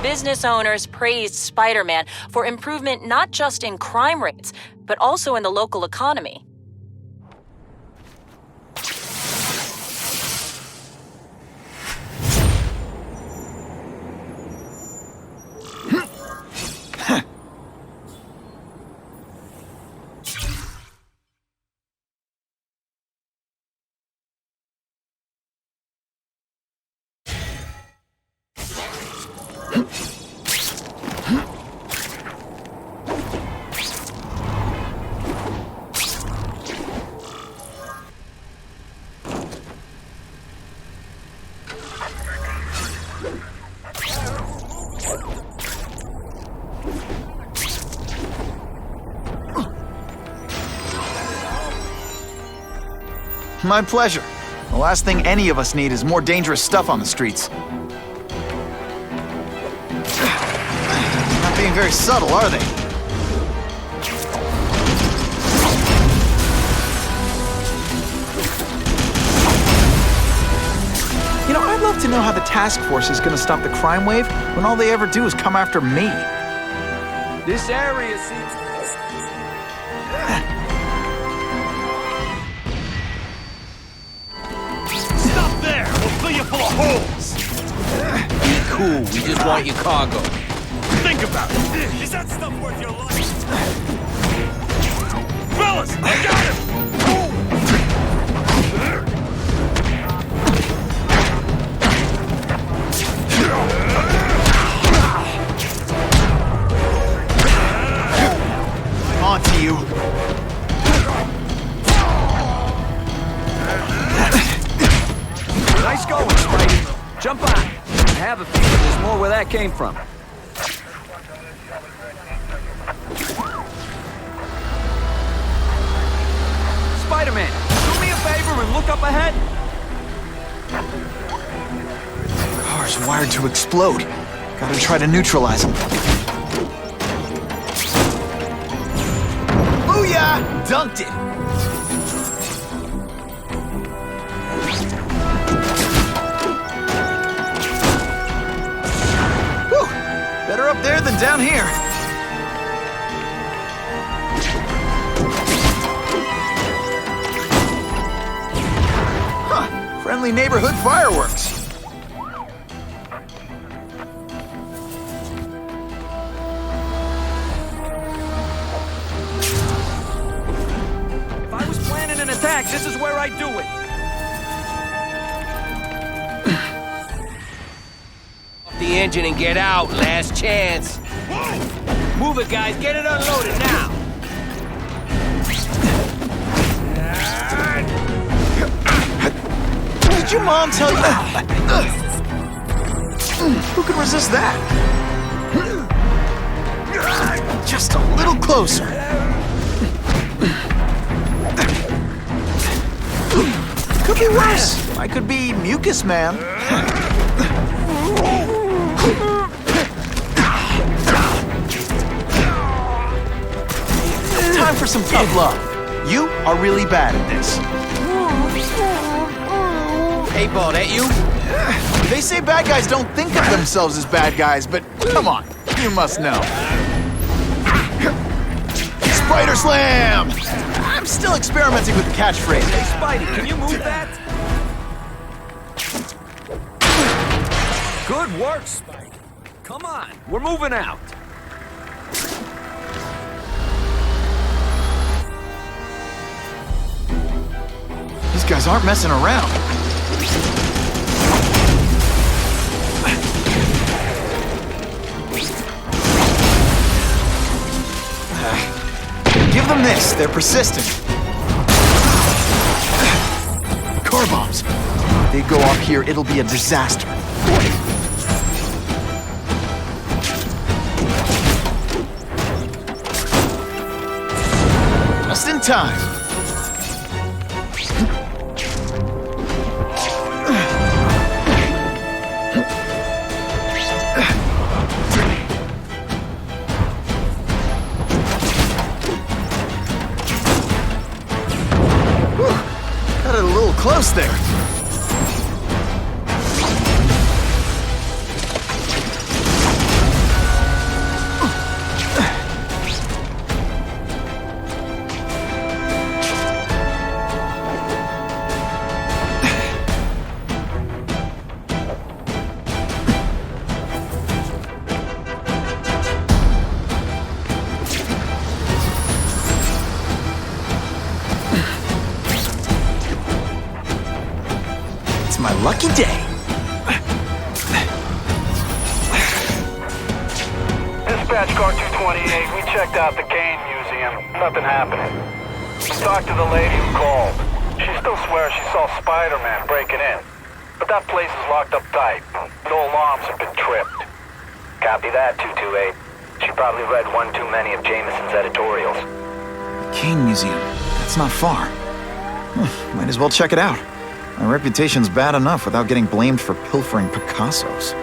Business owners praised Spider-Man for improvement not just in crime rates, but also in the local economy. My pleasure. The last thing any of us need is more dangerous stuff on the streets. Not being very subtle, are they? You know, I'd love to know how the task force is gonna stop the crime wave when all they ever do is come after me. This area seems... Stop there! We'll fill you full of holes! Be cool, we just want your cargo. Think about it! Is that stuff worth your life? Fellas, I got him! On to you. Nice going, Spidey. Jump on. I have a feeling there's more where that came from. Spider-Man, do me a favor and look up ahead. The car's wired to explode. Gotta try to neutralize them. Booyah! Dunked it! Whew! Better up there than down here. Huh. Friendly neighborhood fireworks. This is where I do it. Off the engine and get out. Last chance. Move it, guys. Get it unloaded now. Did your mom tell you? Who could resist that? Just a little closer. Could be worse. I could be Mucus Man. Time for some tough love. You are really bad at this. Hey, ball, that you? They say bad guys don't think of themselves as bad guys, but come on, you must know. Spider Slam! I'm still experimenting with the catchphrase. Hey, Spidey, can you move that? Good work, Spidey. Come on, we're moving out. These guys aren't messing around. Give them this. They're persistent. Car bombs. If they go off here, it'll be a disaster. Just in time. Close there. My lucky day. Dispatch car 228, we checked out the Kane Museum. Nothing happening. We talked to the lady who called. She still swears she saw Spider-Man breaking in. But that place is locked up tight. No alarms have been tripped. Copy that, 228. She probably read one too many of Jameson's editorials. Kane Museum. That's not far. Might as well check it out. My reputation's bad enough without getting blamed for pilfering Picassos.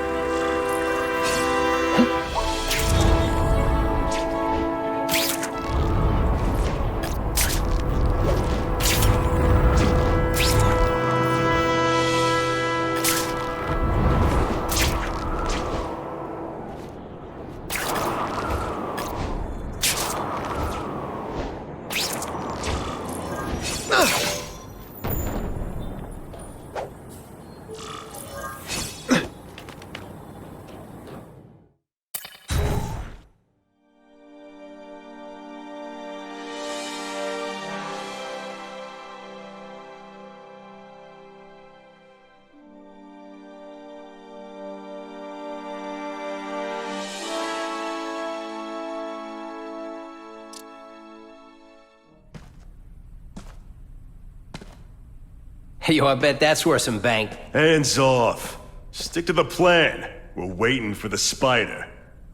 Yo, I bet that's worth some bank. Hands off. Stick to the plan. We're waiting for the spider.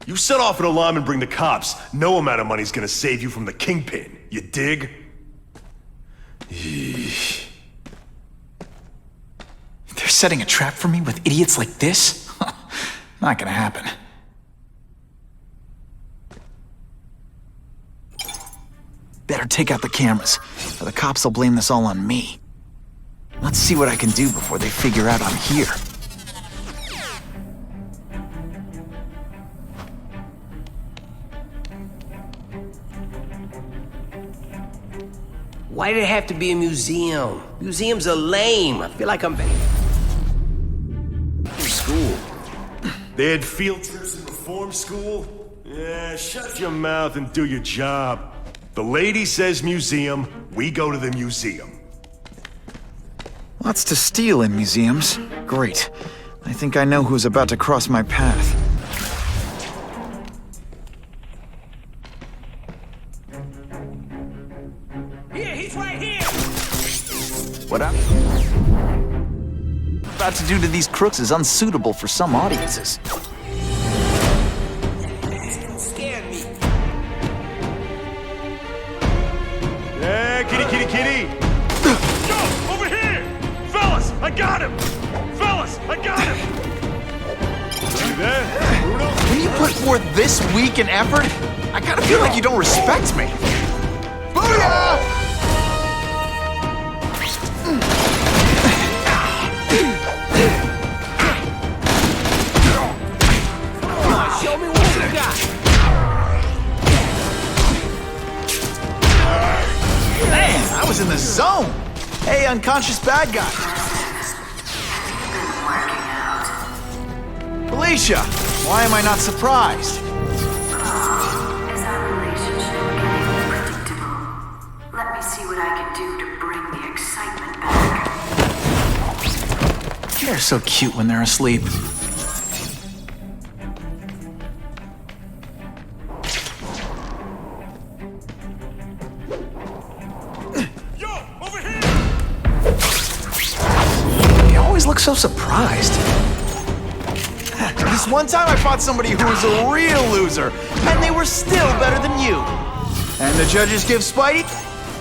You set off an alarm and bring the cops. No amount of money's gonna save you from the Kingpin. You dig? They're setting a trap for me with idiots like this? Not gonna happen. Better take out the cameras, or the cops will blame this all on me. Let's see what I can do before they figure out I'm here. Why did it have to be a museum? Museums are lame. I feel like I'm back in school. They had field trips in reform school? Yeah, shut your mouth and do your job. The lady says museum, we go to the museum. Lots to steal in museums. Great. I think I know who's about to cross my path. Here, he's right here! What I'm about to do to these crooks is unsuitable for some audiences. Scared me. Yeah, kitty! Go! Over here! Fellas, I got him! Fellas, I got him! See that, Bruno? When you put forth this week and effort, I kinda feel like you don't respect me. Booyah! Show me what you got. Man, I was in the zone. Hey, unconscious bad guy. Felicia, why am I not surprised? Is our relationship getting predictable? Let me see what I can do to bring the excitement back. They're so cute when they're asleep. Look so surprised. This one time I fought somebody who was a real loser, and they were still better than you. And the judges give Spidey?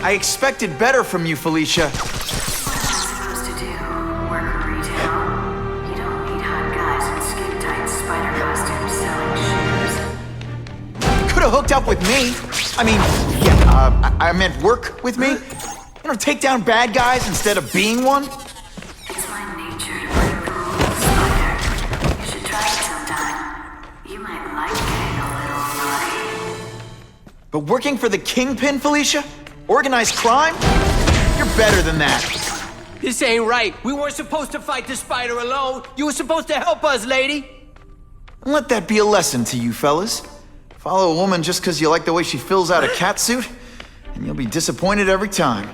I expected better from you, Felicia. What am I supposed to do? Work retail? You don't need hot guys in skin-tight spider costumes selling shoes. Could have hooked up with me. I mean, yeah, I meant work with me. You know, take down bad guys instead of being one. But working for the Kingpin, Felicia? Organized crime? You're better than that. This ain't right. We weren't supposed to fight the spider alone. You were supposed to help us, lady. And let that be a lesson to you, fellas. Follow a woman just because you like the way she fills out a catsuit, and you'll be disappointed every time.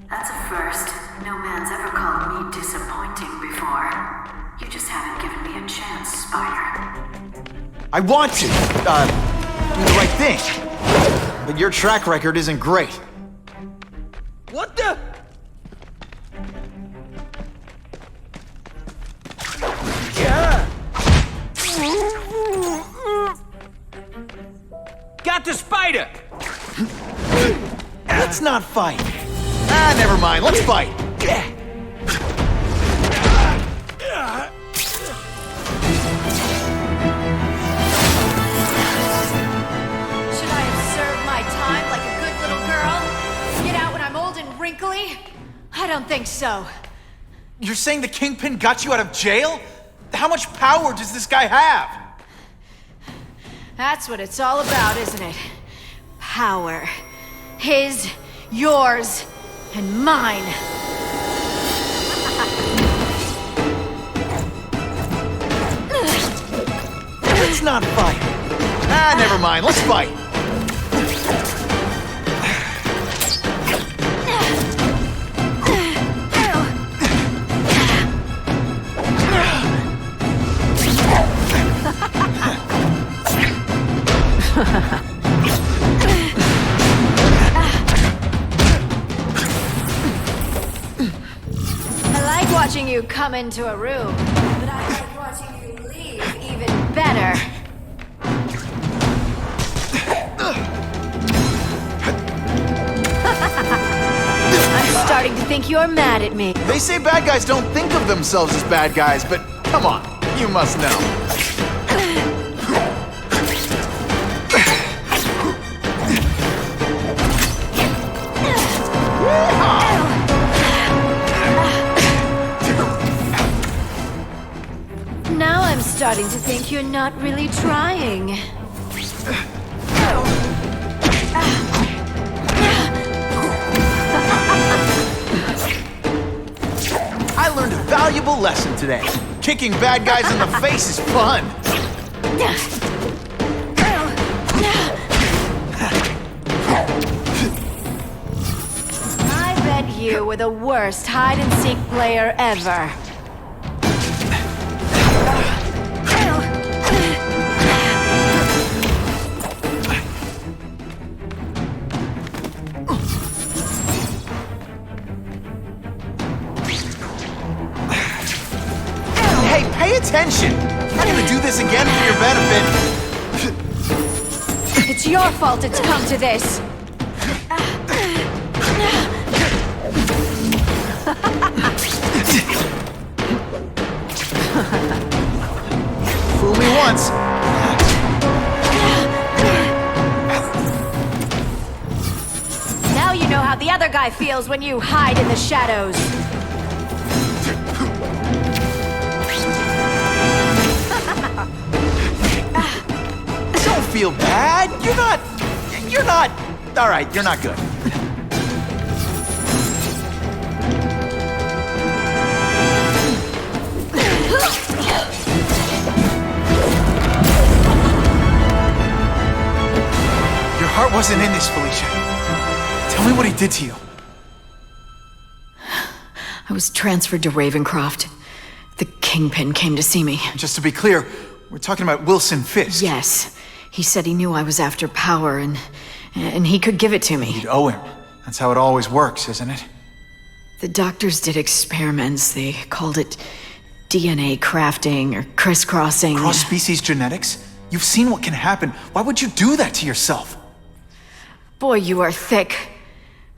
That's a first. No man's ever called me disappointing before. You just haven't given me a chance, Spider. I want to, do the right thing. But your track record isn't great. What the? Yeah. Got the spider! Let's not fight. Ah, never mind. Let's fight. Wrinkly? I don't think so. You're saying the Kingpin got you out of jail? How much power does this guy have? That's what it's all about, isn't it? Power. His, yours, and mine. Let's not fight. Ah, never mind. Let's fight. watching you come into a room, but I like watching you leave even better. I'm starting to think you're mad at me. They say bad guys don't think of themselves as bad guys, but come on, you must know. Now I'm starting to think you're not really trying. I learned a valuable lesson today. Kicking bad guys in the face is fun. I bet you were the worst hide-and-seek player ever. Hey, pay attention! I'm not gonna do this again for your benefit. It's your fault it's come to this. Fool me once. Now you know how the other guy feels when you hide in the shadows. Don't feel bad. You're not. All right, you're not good. Your heart wasn't in this, Felicia. Tell me what he did to you. I was transferred to Ravencroft. The Kingpin came to see me. Just to be clear, we're talking about Wilson Fisk. Yes. He said he knew I was after power and he could give it to me. You'd owe him. That's how it always works, isn't it? The doctors did experiments. They called it DNA crafting or crisscrossing. Cross-species genetics? You've seen what can happen. Why would you do that to yourself? Boy, you are thick.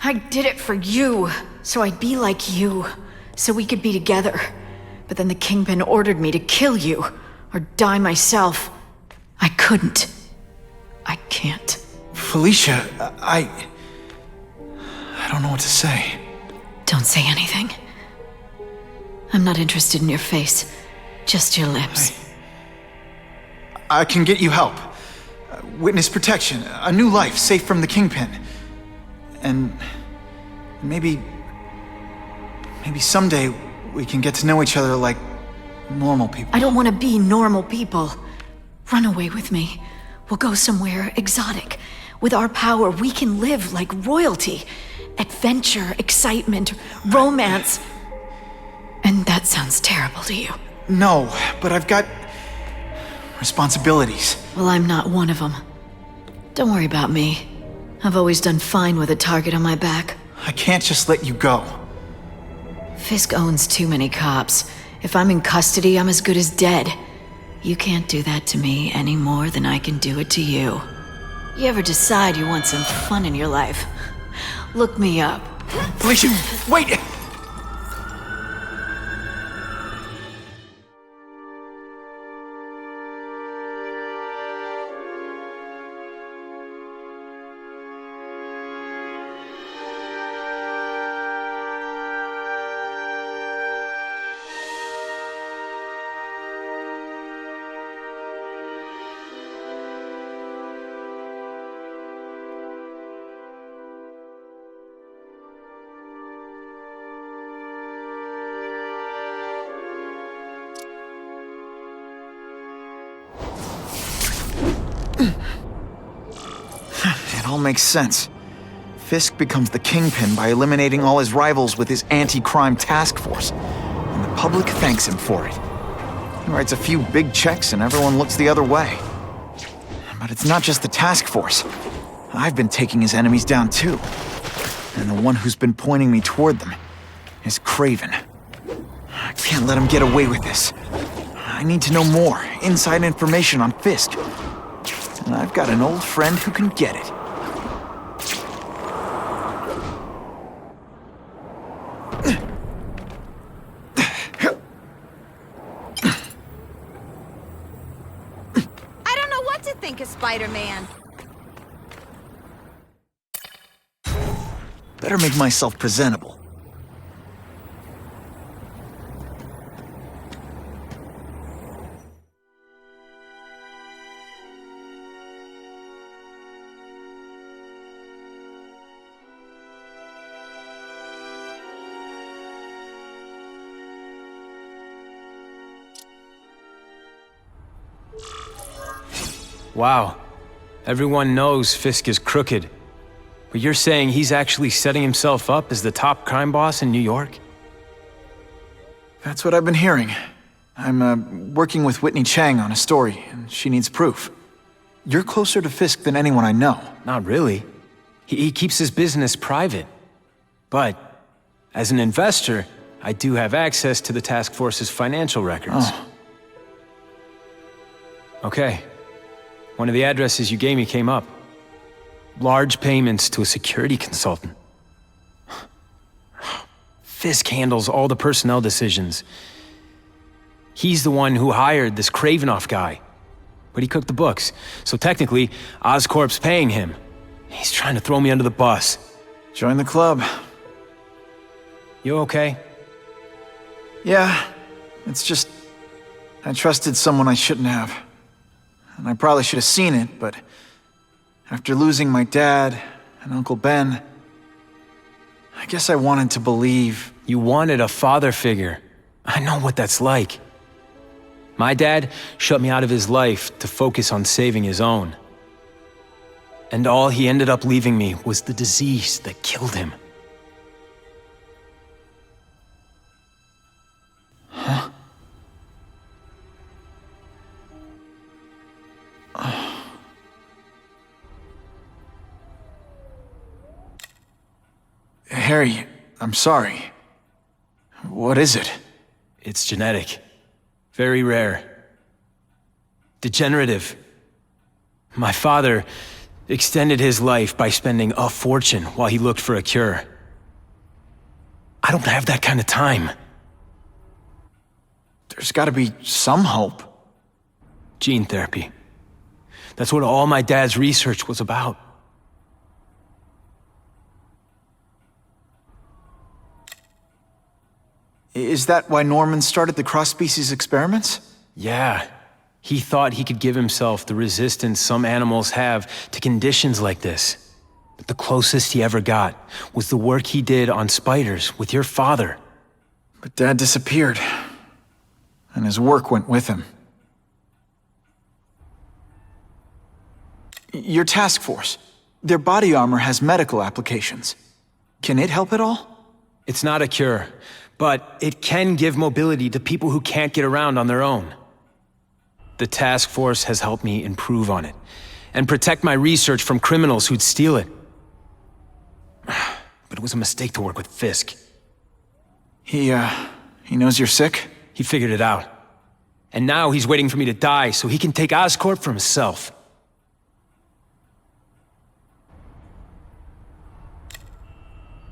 I did it for you, so I'd be like you, so we could be together. But then the Kingpin ordered me to kill you, or die myself. I couldn't. I can't. Felicia, I don't know what to say. Don't say anything. I'm not interested in your face, just your lips. I can get you help. Witness protection, a new life safe from the Kingpin. And maybe someday we can get to know each other like normal people. I don't want to be normal people. Run away with me. We'll go somewhere exotic. With our power, we can live like royalty. Adventure, excitement, romance. And that sounds terrible to you. No, but I've got responsibilities. Well, I'm not one of them. Don't worry about me. I've always done fine with a target on my back. I can't just let you go. Fisk owns too many cops. If I'm in custody, I'm as good as dead. You can't do that to me any more than I can do it to you. You ever decide you want some fun in your life? Look me up. Felicia, wait! It all makes sense. Fisk becomes the Kingpin by eliminating all his rivals with his anti-crime task force. And the public thanks him for it. He writes a few big checks and everyone looks the other way. But it's not just the task force. I've been taking his enemies down too. And the one who's been pointing me toward them is Kraven. I can't let him get away with this. I need to know more, inside information on Fisk. And I've got an old friend who can get it. I don't know what to think of Spider-Man. Better make myself presentable. Wow. Everyone knows Fisk is crooked. But you're saying he's actually setting himself up as the top crime boss in New York? That's what I've been hearing. I'm working with Whitney Chang on a story, and she needs proof. You're closer to Fisk than anyone I know. Not really. He keeps his business private. But, as an investor, I do have access to the task force's financial records. Oh. Okay. One of the addresses you gave me came up. Large payments to a security consultant. Fisk handles all the personnel decisions. He's the one who hired this Kraven guy. But he cooked the books, so technically, Oscorp's paying him. He's trying to throw me under the bus. Join the club. You okay? Yeah, it's just... I trusted someone I shouldn't have. And I probably should have seen it, but... after losing my dad and Uncle Ben... I guess I wanted to believe... You wanted a father figure. I know what that's like. My dad shut me out of his life to focus on saving his own. And all he ended up leaving me was the disease that killed him. Huh? Harry, I'm sorry. What is it? It's genetic. Very rare. Degenerative. My father extended his life by spending a fortune while he looked for a cure. I don't have that kind of time. There's gotta be some hope. Gene therapy. That's what all my dad's research was about. Is that why Norman started the cross-species experiments? Yeah. He thought he could give himself the resistance some animals have to conditions like this. But the closest he ever got was the work he did on spiders with your father. But Dad disappeared. And his work went with him. Your task force. Their body armor has medical applications. Can it help at all? It's not a cure, but it can give mobility to people who can't get around on their own. The task force has helped me improve on it, and protect my research from criminals who'd steal it. But it was a mistake to work with Fisk. He knows you're sick? He figured it out. And now he's waiting for me to die so he can take Oscorp for himself.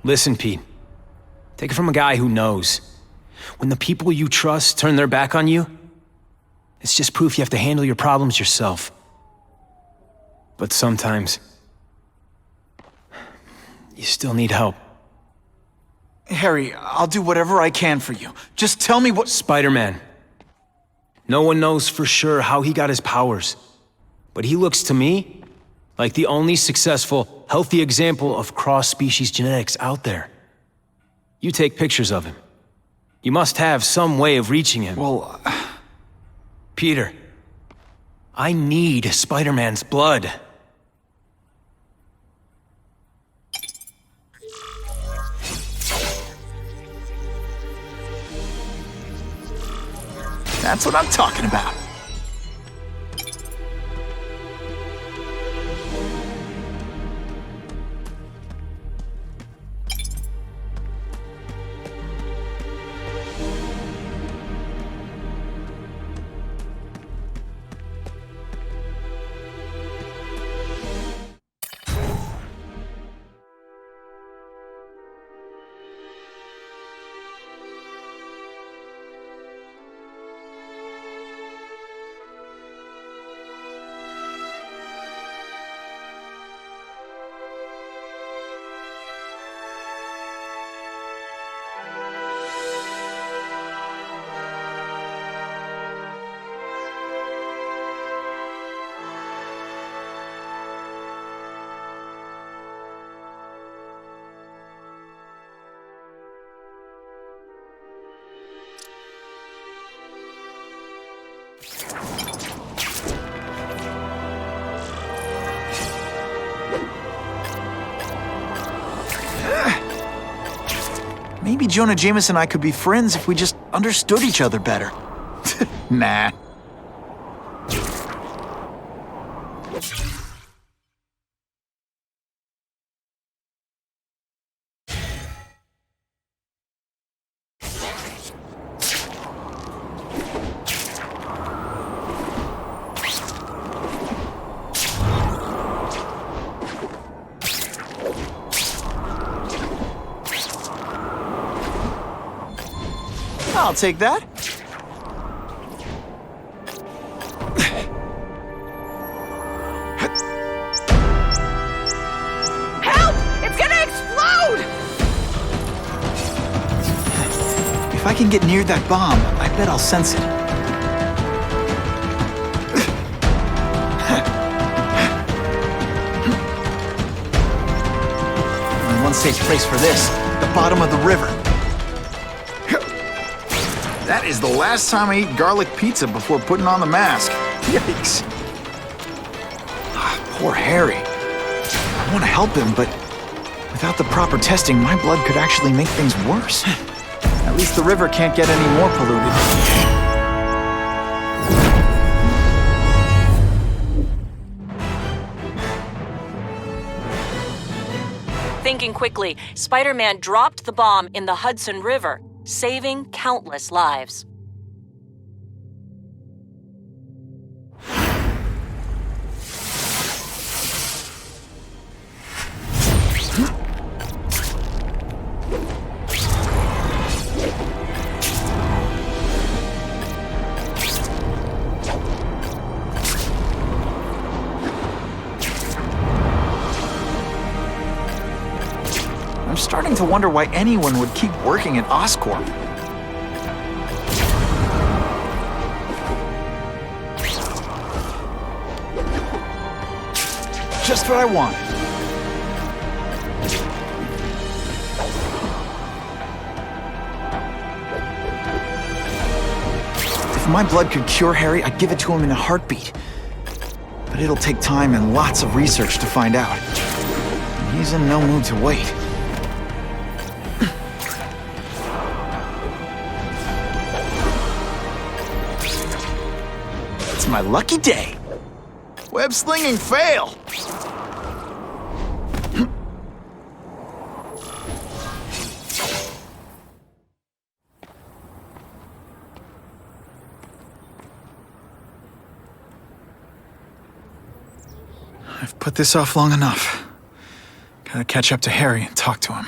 Listen, Pete. Take it from a guy who knows. When the people you trust turn their back on you, it's just proof you have to handle your problems yourself. But sometimes, you still need help. Harry, I'll do whatever I can for you. Just tell me what— Spider-Man. No one knows for sure how he got his powers. But he looks to me like the only successful, healthy example of cross-species genetics out there. You take pictures of him. You must have some way of reaching him. Well, Peter, I need Spider-Man's blood. That's what I'm talking about. Jonah Jameson and I could be friends if we just understood each other better. Nah. I'll take that. Help! It's gonna explode! If I can get near that bomb, I bet I'll sense it. Only one safe place for this, the bottom of the river. That is the last time I ate garlic pizza before putting on the mask. Yikes. Poor Harry. I want to help him, but without the proper testing, my blood could actually make things worse. At least the river can't get any more polluted. Thinking quickly, Spider-Man dropped the bomb in the Hudson River, saving countless lives. I'm starting to wonder why anyone would keep working at Oscorp. Just what I wanted. If my blood could cure Harry, I'd give it to him in a heartbeat. But it'll take time and lots of research to find out. And he's in no mood to wait. It's my lucky day. Web slinging fail. I've put this off long enough. Gotta catch up to Harry and talk to him.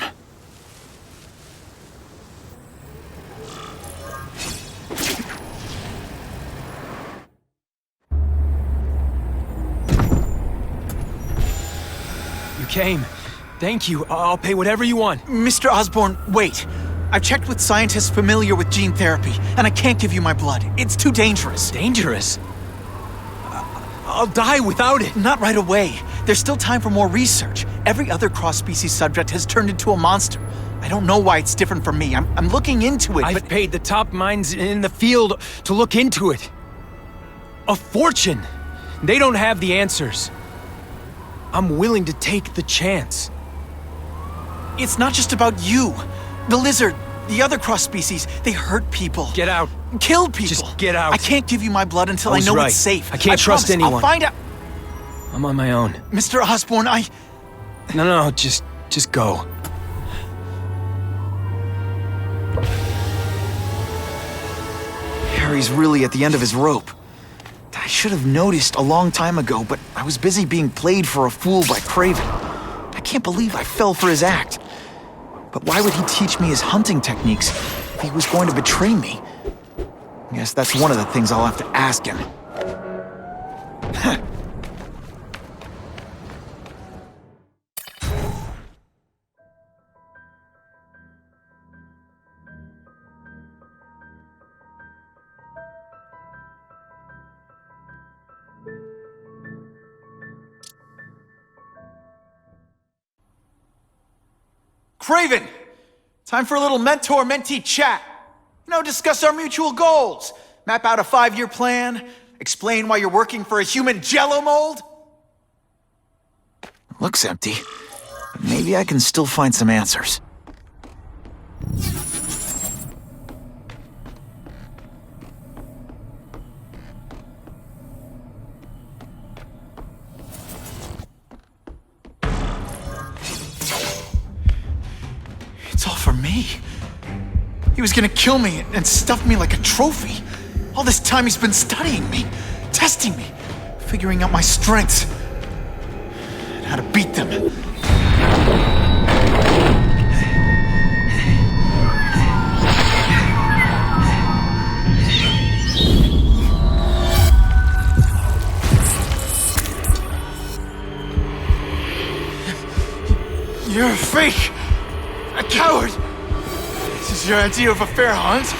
You came. Thank you. I'll pay whatever you want. Mr. Osborn, wait. I've checked with scientists familiar with gene therapy, and I can't give you my blood. It's too dangerous. Dangerous? I'll die without it. Not right away. There's still time for more research. Every other cross-species subject has turned into a monster. I don't know why it's different from me. I'm looking into it, I've paid the top minds in the field to look into it. A fortune. They don't have the answers. I'm willing to take the chance. It's not just about you. The lizard, the other cross-species, they hurt people. Get out. Kill people. Just get out. I can't give you my blood until I know it's safe. I can't trust anyone. I'll find out. I'm on my own. Mr. Osborn, No, just go. Harry's really at the end of his rope. I should have noticed a long time ago, but I was busy being played for a fool by Kraven. I can't believe I fell for his act. But why would he teach me his hunting techniques if he was going to betray me? I guess that's one of the things I'll have to ask him. Kraven! Time for a little mentor-mentee chat. Discuss our mutual goals. Map out a 5-year plan. Explain why you're working for a human jello mold. Looks empty, but maybe I can still find some answers. was gonna kill me and stuff me like a trophy. All this time he's been studying me, testing me, figuring out my strengths, and how to beat them. You're a fake! A coward! This is your idea of a fair hunt?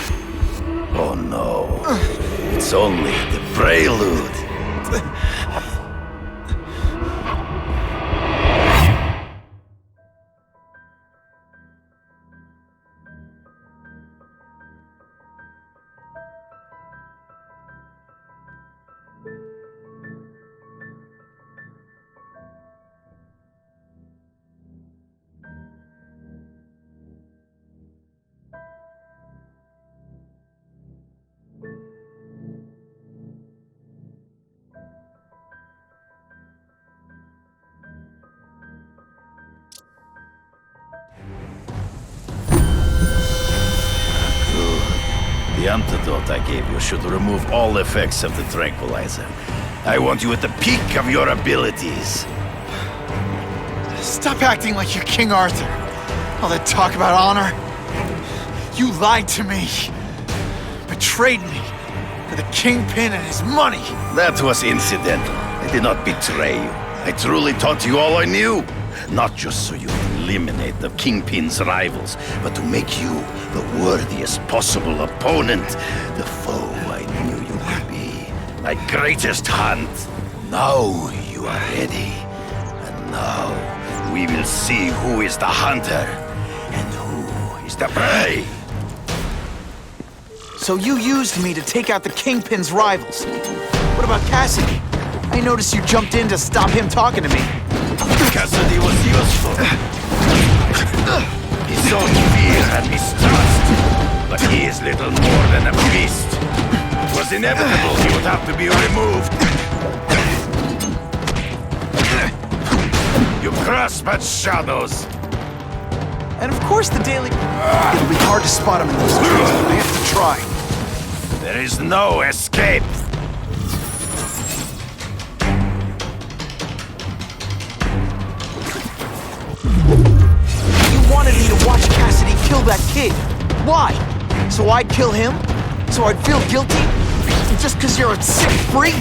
Oh no. It's only the prelude. The antidote I gave you should remove all effects of the tranquilizer. I want you at the peak of your abilities. Stop acting like you're King Arthur. All that talk about honor. You lied to me. Betrayed me. For the Kingpin and his money. That was incidental. I did not betray you. I truly taught you all I knew. Not just so you would eliminate the Kingpin's rivals, but to make you the worthiest possible opponent. The foe I knew you could be. My greatest hunt. Now you are ready. And now we will see who is the hunter and who is the prey. So you used me to take out the Kingpin's rivals. What about Kasady? I noticed you jumped in to stop him talking to me. Kasady was useful. He sowed fear and mistrust, but he is little more than a beast. It was inevitable he would have to be removed. You grasp at shadows. And of course the daily... It'll be hard to spot him in those trees, but I have to try. There is no escape. You wanted me to watch Kasady kill that kid. Why? So I'd kill him? So I'd feel guilty? Just because you're a sick freak?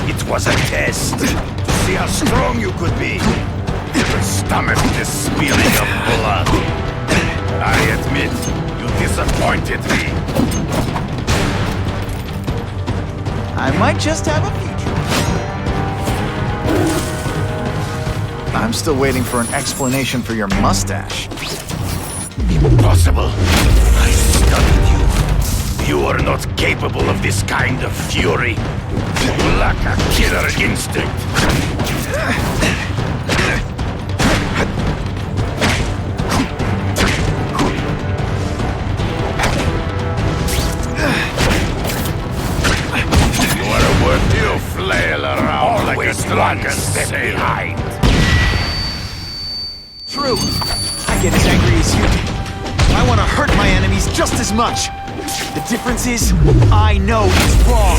It was a test. To see how strong you could be. You could stomach the spilling of blood. I admit, you disappointed me. I might just have a future. I'm still waiting for an explanation for your mustache. Impossible. I studied you. You are not capable of this kind of fury. You lack a killer instinct. You are a worthy to flail around like a drunken step behind. True. I get as angry as you do. I want to hurt my enemies just as much. The difference is, I know it's wrong.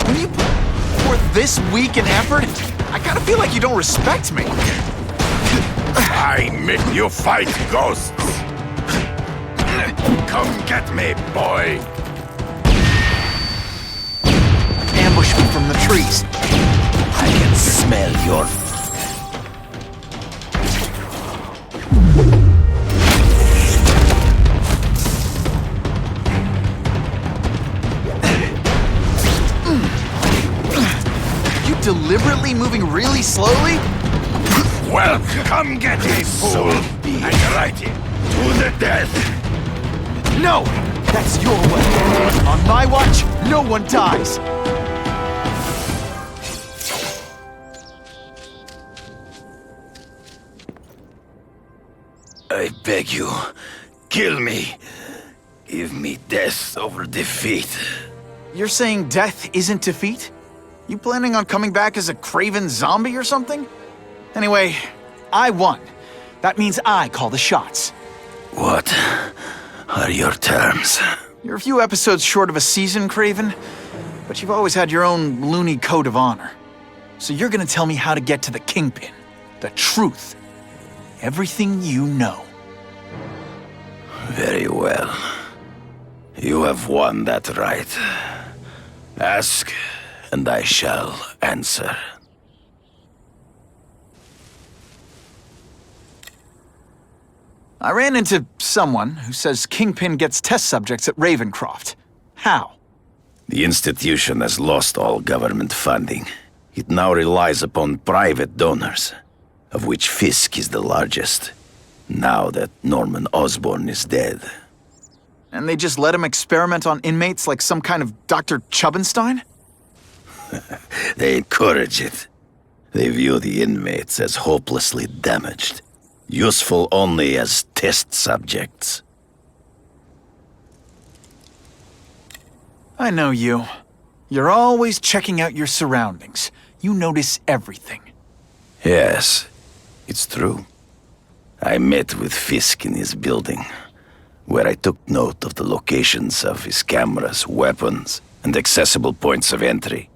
When you pour this week and effort, I gotta feel like you don't respect me. I make you fight ghosts. Come get me, boy. Ambush me from the trees. I can smell your... You deliberately moving really slowly? Well, come get me, fool. And right in to the death. No! That's your way. On my watch, no one dies. I beg you, kill me. Give me death over defeat. You're saying death isn't defeat? You planning on coming back as a Kraven zombie or something? Anyway, I won. That means I call the shots. What are your terms? You're a few episodes short of a season, Kraven, but you've always had your own loony code of honor. So you're gonna tell me how to get to the Kingpin, the truth, everything you know. Very well. You have won that right. Ask, and I shall answer. I ran into someone who says Kingpin gets test subjects at Ravencroft. How? The institution has lost all government funding. It now relies upon private donors, of which Fisk is the largest, now that Norman Osborn is dead. And they just let him experiment on inmates like some kind of Dr. Chubbenstein? They encourage it. They view the inmates as hopelessly damaged, useful only as test subjects. I know you. You're always checking out your surroundings. You notice everything. Yes, it's true. I met with Fisk in his building, where I took note of the locations of his cameras, weapons, and accessible points of entry.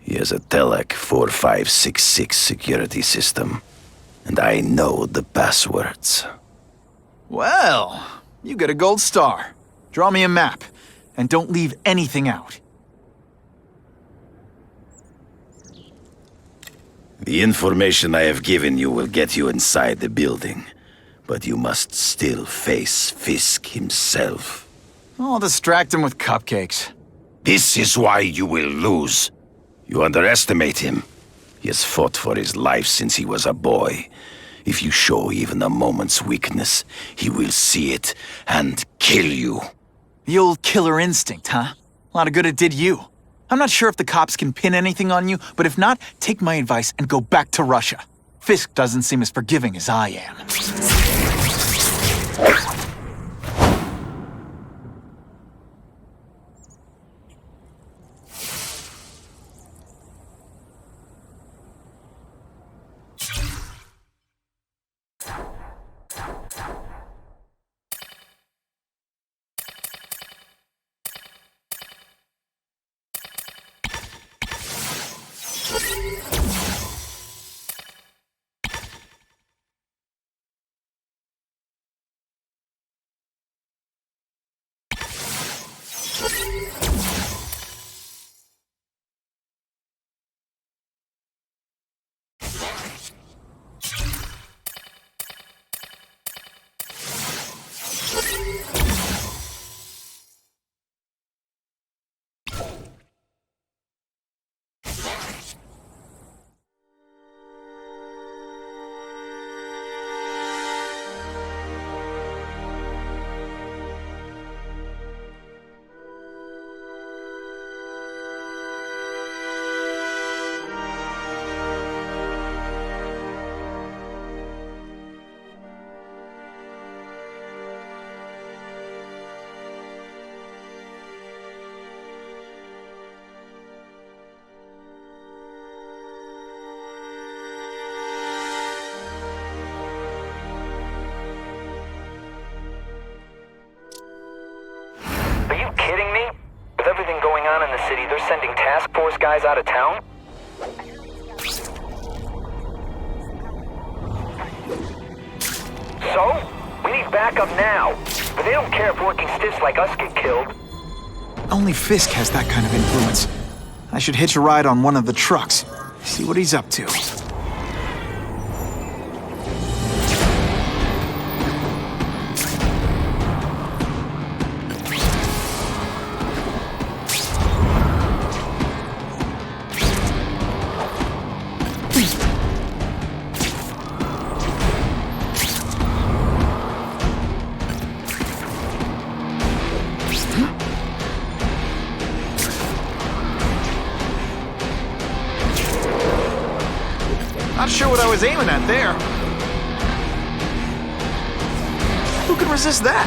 He has a Telec 4566 security system, and I know the passwords. Well, you get a gold star. Draw me a map, and don't leave anything out. The information I have given you will get you inside the building, but you must still face Fisk himself. I'll distract him with cupcakes. This is why you will lose. You underestimate him. He has fought for his life since he was a boy. If you show even a moment's weakness, he will see it and kill you. The old killer instinct, huh? A lot of good it did you. I'm not sure if the cops can pin anything on you, but if not, take my advice and go back to Russia. Fisk doesn't seem as forgiving as I am. Are you kidding me? With everything going on in the city, they're sending task force guys out of town? So? We need backup now. But they don't care if working stiffs like us get killed. Only Fisk has that kind of influence. I should hitch a ride on one of the trucks. See what he's up to. Not sure what I was aiming at there. Who could resist that?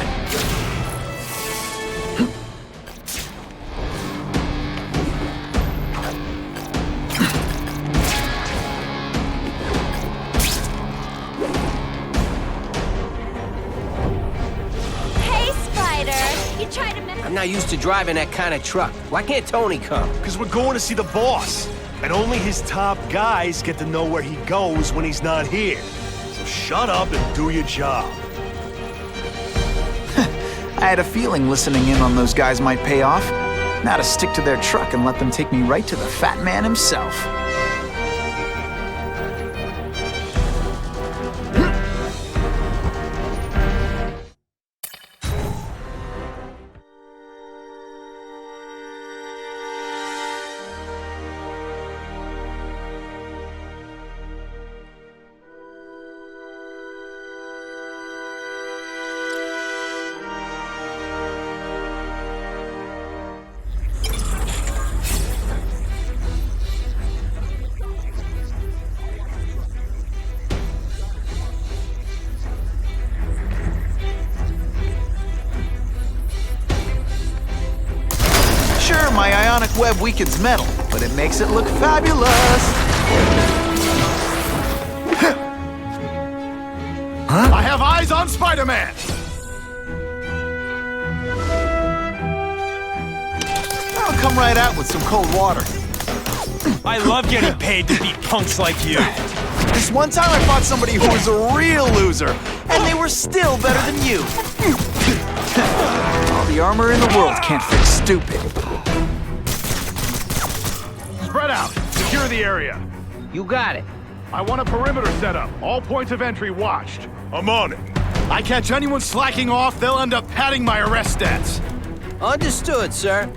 You try to mess. I'm not used to driving that kind of truck. Why can't Tony come? Because we're going to see the boss. And only his top guys get to know where he goes when he's not here. So shut up and do your job. I had a feeling listening in on those guys might pay off. Now to stick to their truck and let them take me right to the fat man himself. Sure, my ionic web weakens metal, but it makes it look fabulous. Huh? I have eyes on Spider-Man! I'll come right out with some cold water. I love getting paid to beat punks like you. This one time I fought somebody who was a real loser, and they were still better than you. All the armor in the world can't fix stupid. Spread out. Secure the area. You got it. I want a perimeter set up. All points of entry watched. I'm on it. I catch anyone slacking off, they'll end up padding my arrest stats. Understood, sir.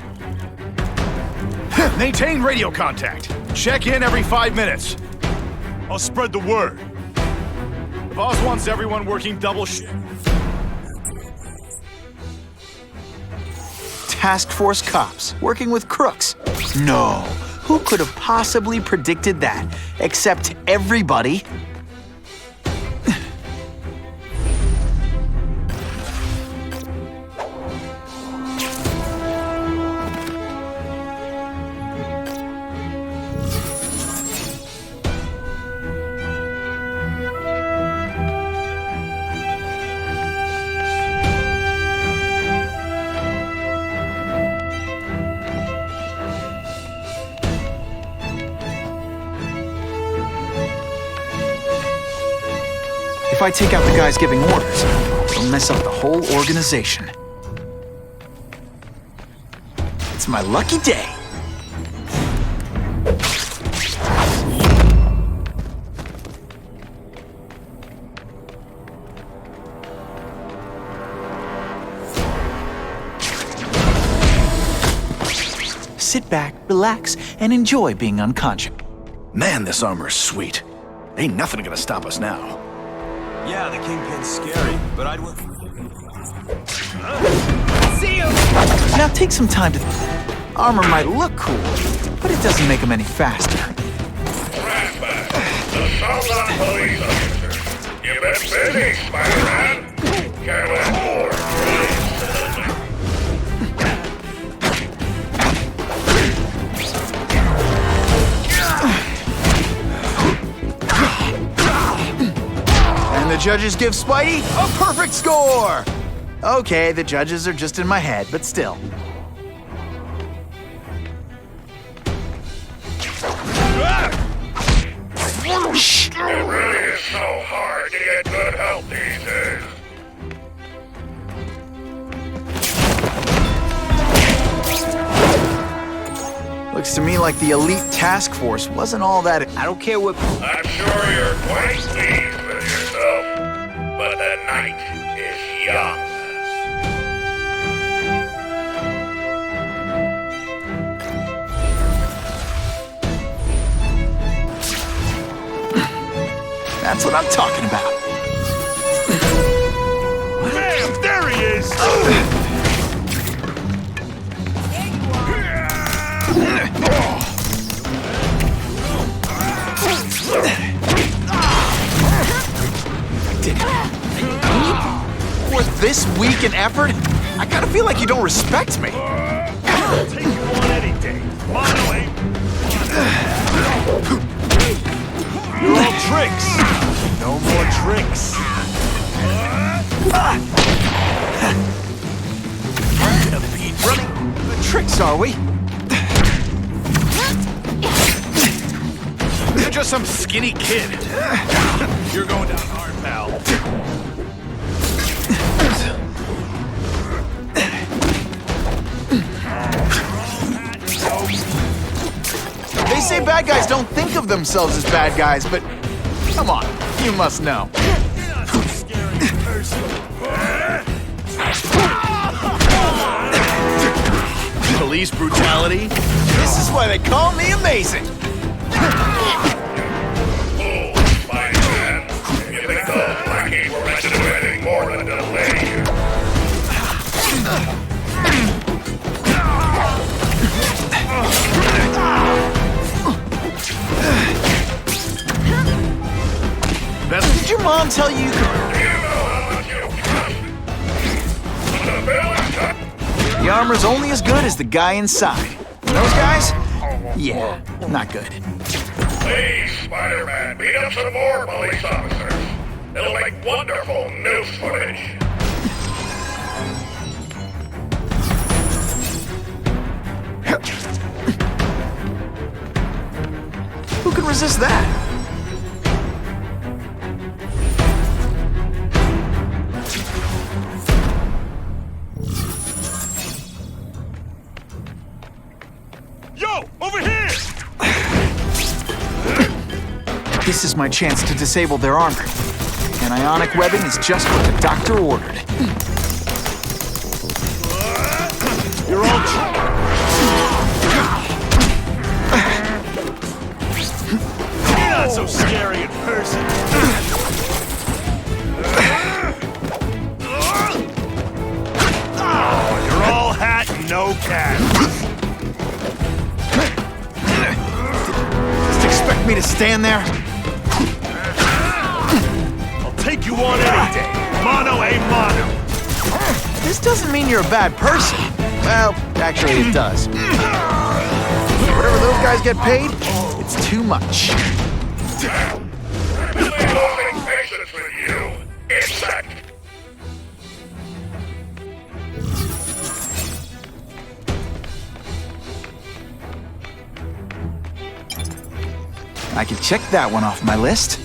Maintain radio contact. Check in every 5 minutes. I'll spread the word. The boss wants everyone working double shift. Task Force cops working with crooks. No, who could have possibly predicted that? Except everybody. If I take out the guys giving orders, it'll mess up the whole organization. It's my lucky day. Sit back, relax, and enjoy being unconscious. Man, this armor's sweet. Ain't nothing gonna stop us now. Yeah, the Kingpin's scary, but I'd... See you! Now take some time to... Armor might look cool, but it doesn't make them any faster. The Southern police officer. You've been busy, Spider-Man. Careless more. And the judges give Spidey a perfect score! Okay, the judges are just in my head, but still. Shh. It really is so hard to get good help these days. Looks to me like the elite task force wasn't all that... I don't care what... I'm sure you're quite pleased with yourself, but the night is young. That's what I'm talking about. Bam! There he is! For this weak an effort, I gotta feel like you don't respect me. I'll take you on any day. Mono ain't. You're all tricks. No more tricks. running tricks, are we? You're just some skinny kid. You're going down hard, pal. They say bad guys don't think of themselves as bad guys, but come on, you must know. Police brutality? This is why they call me amazing. Did your mom tell you? The armor's only as good as the guy inside. Those guys? Yeah, not good. Please, Spider-Man, beat up some more police officers. It'll make wonderful news footage. Who can resist that? Over here! This is my chance to disable their armor. And ionic webbing is just what the doctor ordered. You're all You're not so scary in person. You're all hat and no cat. Expect me to stand there? I'll take you on any day. Mono a mono. This doesn't mean you're a bad person. Well, actually it does. Whatever those guys get paid, it's too much. Losing patience with you, insect. I can check that one off my list.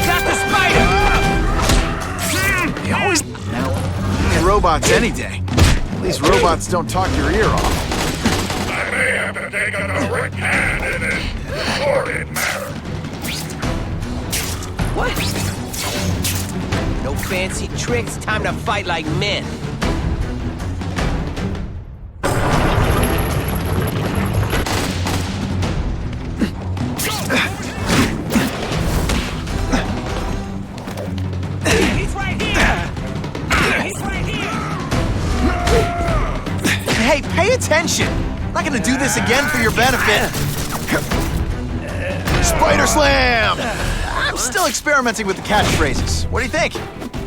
Dr. Spider! They always... No. Robots any day. At least robots don't talk your ear off. I may have to take a direct hand in this sordid matter. What? No fancy tricks, time to fight like men. He's right here! He's right here! Hey, pay attention! I'm not gonna do this again for your benefit. Spider Slam! I'm still experimenting with the catchphrases. What do you think?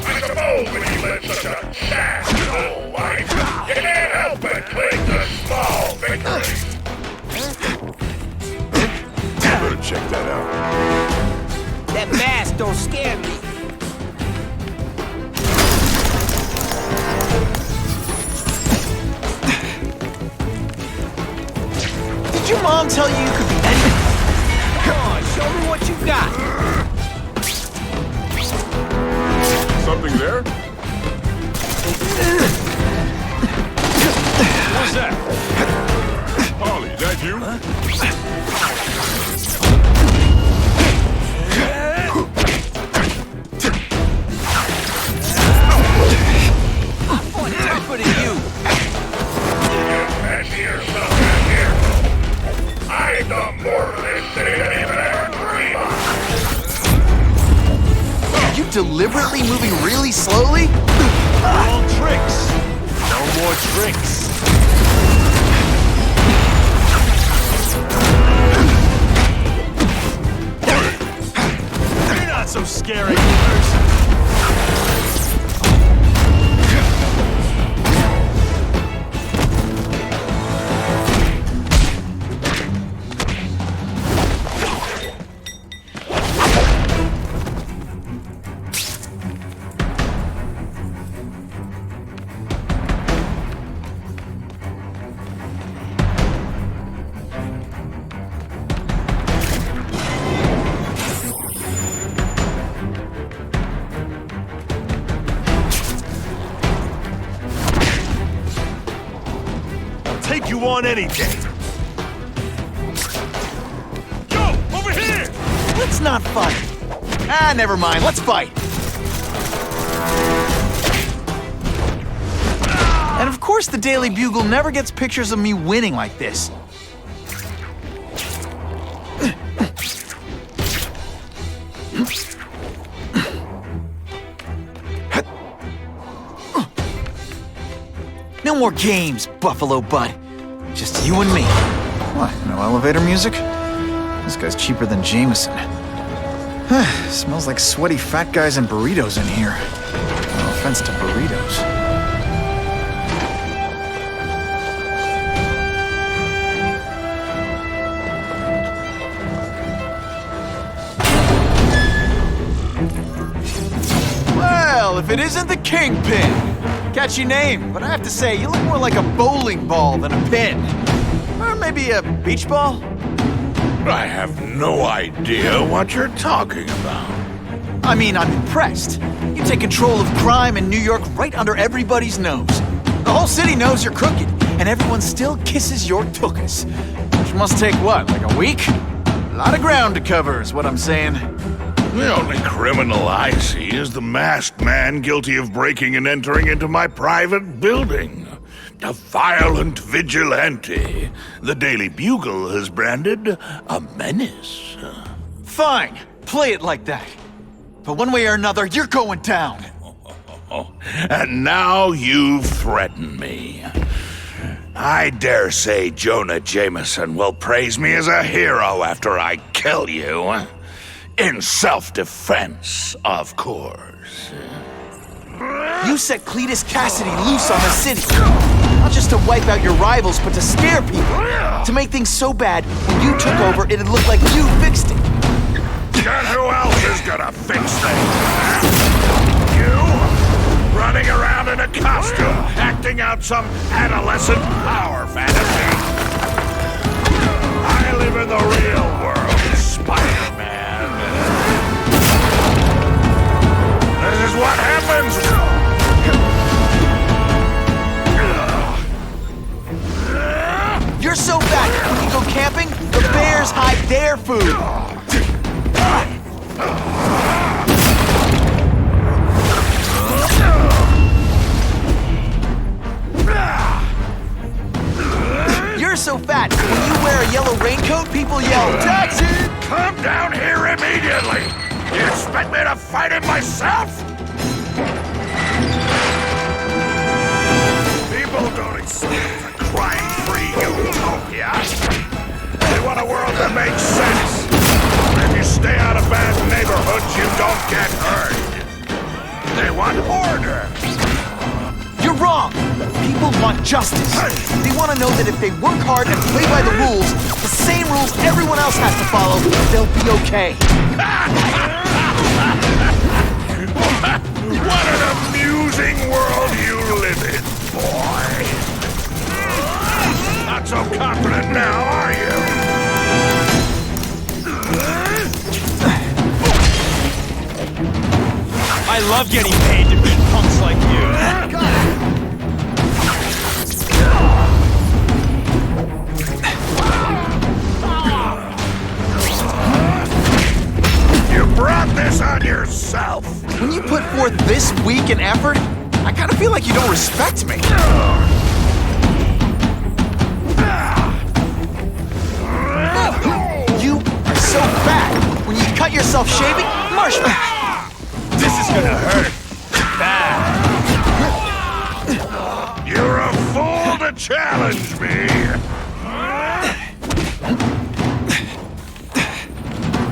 I suppose when you live such a sad little life, you can't help but cling to small victories. Better check that out. That mask don't scare me. Did your mom tell you you could be anything? Come on, show me what you got. Something there? What's that? Holly, that you? On tougher than you. Fancy yourself back here. I've done more to this city than even ever dream of. Are you deliberately moving really slowly? All tricks. No more tricks. You're not so scary in person. want any day. Yo, over here! Let's not fight. Ah, never mind. Let's fight. And of course the Daily Bugle never gets pictures of me winning like this. No more games, Buffalo Bud. Just you and me. What, no elevator music? This guy's cheaper than Jameson. Smells like sweaty fat guys and burritos in here. No offense to burritos. Well, if it isn't the Kingpin! Catchy name, but I have to say, you look more like a bowling ball than a pin. Or maybe a beach ball? I have no idea what you're talking about. I mean, I'm impressed. You take control of crime in New York right under everybody's nose. The whole city knows you're crooked, and everyone still kisses your tuchus. Which must take what, like a week? A lot of ground to cover is what I'm saying. The only criminal I see is the masked man guilty of breaking and entering into my private building. A violent vigilante. The Daily Bugle has branded a menace. Fine, play it like that. But one way or another, you're going down. And now you've threatened me. I dare say Jonah Jameson will praise me as a hero after I kill you. In self-defense, of course. You set Cletus Kasady loose on the city. Not just to wipe out your rivals, but to scare people. To make things so bad, when you took over, it'd look like you fixed it. And who else is gonna fix things? You? Running around in a costume, acting out some adolescent power fantasy. I live in the real world, Spider-Man. This is what happens! You're so fat, when you go camping, the bears hide their food. You're so fat, when you wear a yellow raincoat, people yell, "Taxi!" Come down here immediately! You expect me to fight it myself? People don't expect a crime-free utopia. They want a world that makes sense. If you stay out of bad neighborhoods, you don't get hurt. They want order. You're wrong! People want justice. They want to know that if they work hard and play by the rules, the same rules everyone else has to follow, they'll be okay. What an amusing world you live in, boy! Not so confident now, are you? I love getting paid to beat punks like you. You brought this on yourself. When you put forth this week and effort, I kind of feel like you don't respect me. You are so fat. When you cut yourself shaving, marshmallow. This is gonna hurt. Bad. You're a fool to challenge me.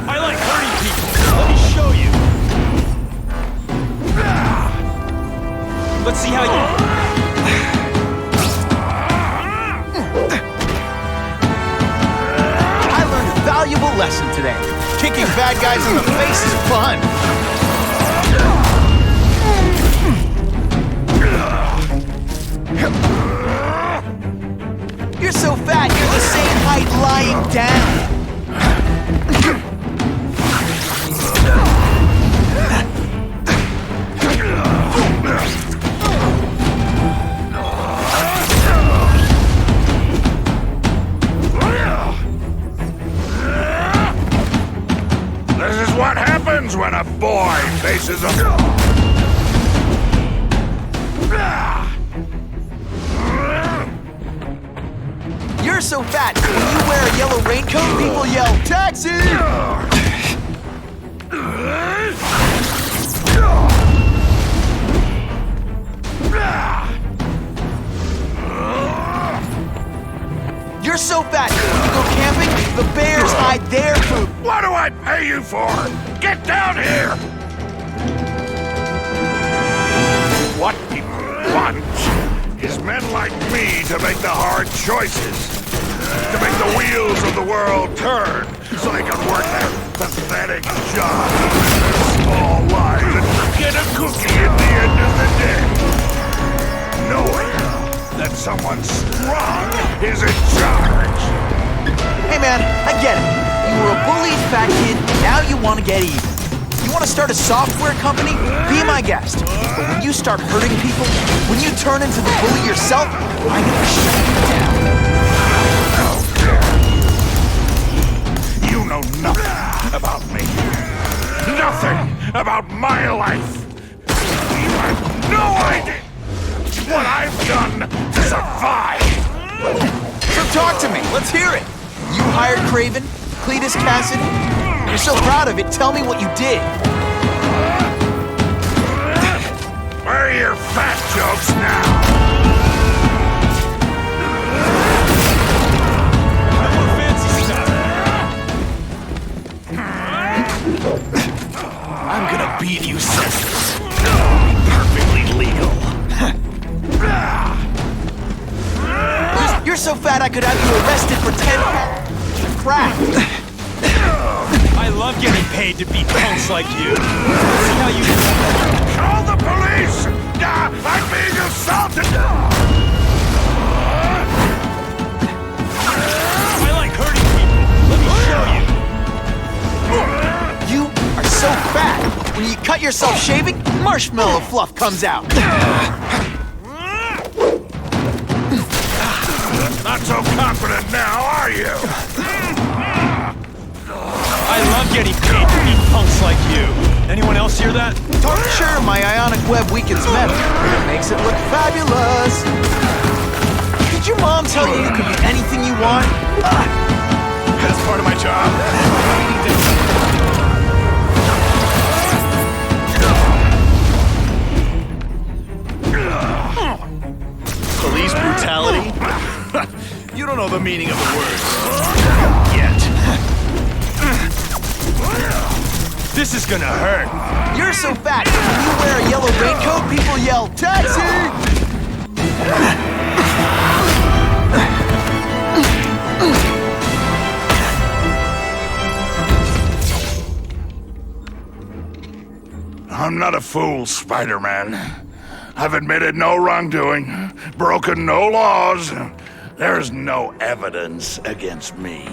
I like hurting people. Let me show you. Let's see how you... I learned a valuable lesson today. Kicking bad guys in the face is fun. You're so fat, you're the same height lying down. pieces of... You're so fat, when you wear a yellow raincoat, people yell, "Taxi!" You're so fat, when you go camping, the bears hide their food. What do I pay you for? Get down here! What people want is men like me to make the hard choices. To make the wheels of the world turn so they can work their pathetic jobs in their small lives and get a cookie at the end of the day. Knowing that someone strong is in charge. Hey man, I get it. You were a bullied fat kid, now you want to get even. You want to start a software company? Be my guest. But when you start hurting people, when you turn into the bully yourself, I'm gonna shut you down. You know nothing about me. Nothing about my life. You have no idea what I've done to survive. So talk to me, let's hear it. You hired Kraven, Cletus, Kasady. You're so proud of it, tell me what you did. Where are your fat jokes now? I'm gonna beat you senseless. Perfectly legal. You're so fat I could have you arrested for 10 crack. I love getting paid to beat punks like you. See how you... Call the police! I'm being assaulted! I like hurting people. Let me show you. You are so fat. When you cut yourself shaving, marshmallow fluff comes out. Not so confident now, are you? I love getting paid to beat punks like you. Anyone else hear that? Sure, my ionic web weakens metal. It makes it look fabulous. Did your mom tell you you could be anything you want? That's part of my job. Police brutality? You don't know the meaning of the words. Yet. This is gonna hurt. You're so fat. When you wear a yellow raincoat, people yell, "Taxi!" I'm not a fool, Spider-Man. I've admitted no wrongdoing, broken no laws. There's no evidence against me.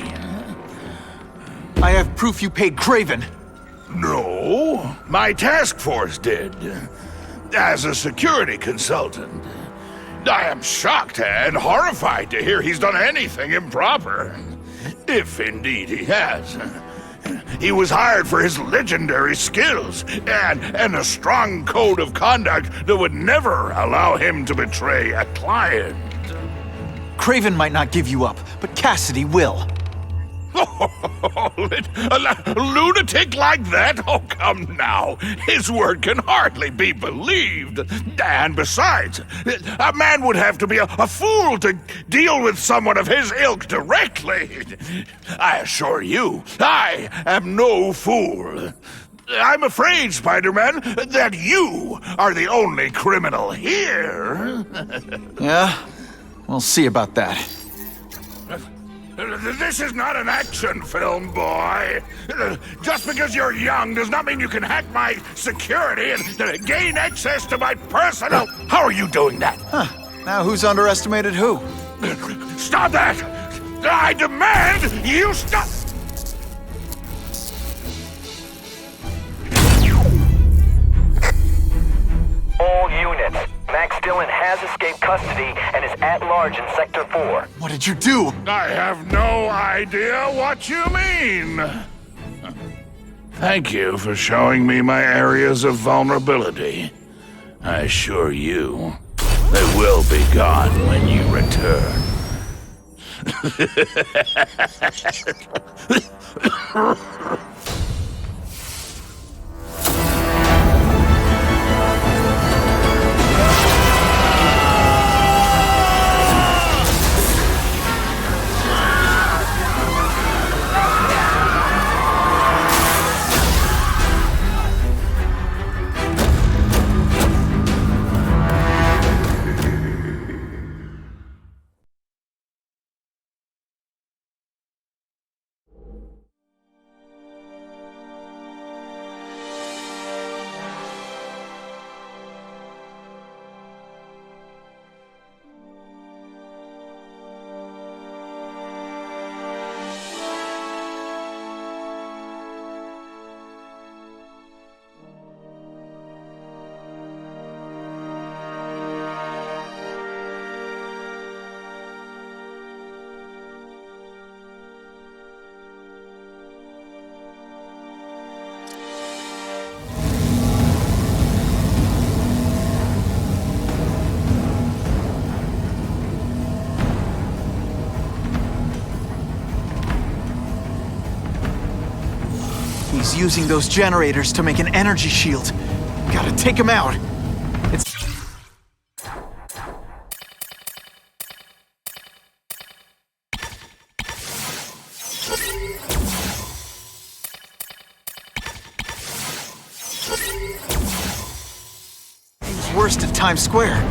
I have proof you paid Kraven. No, my task force did. As a security consultant. I am shocked and horrified to hear he's done anything improper. If indeed he has. He was hired for his legendary skills and a strong code of conduct that would never allow him to betray a client. Kraven might not give you up, but Kasady will. A lunatic like that? Oh, come now. His word can hardly be believed. And besides, a man would have to be a fool to deal with someone of his ilk directly. I assure you, I am no fool. I'm afraid, Spider-Man, that you are the only criminal here. Yeah? We'll see about that. This is not an action film, boy. Just because you're young does not mean you can hack my security and gain access to my personal... How are you doing that? Huh. Now who's underestimated who? Stop that! I demand you stop... All units. Max Dillon has escaped custody and is at large in Sector 4. What did you do? I have no idea what you mean. Thank you for showing me my areas of vulnerability. I assure you, they will be gone when you return. He's using those generators to make an energy shield. Gotta take him out. It's... He's worst at Times Square.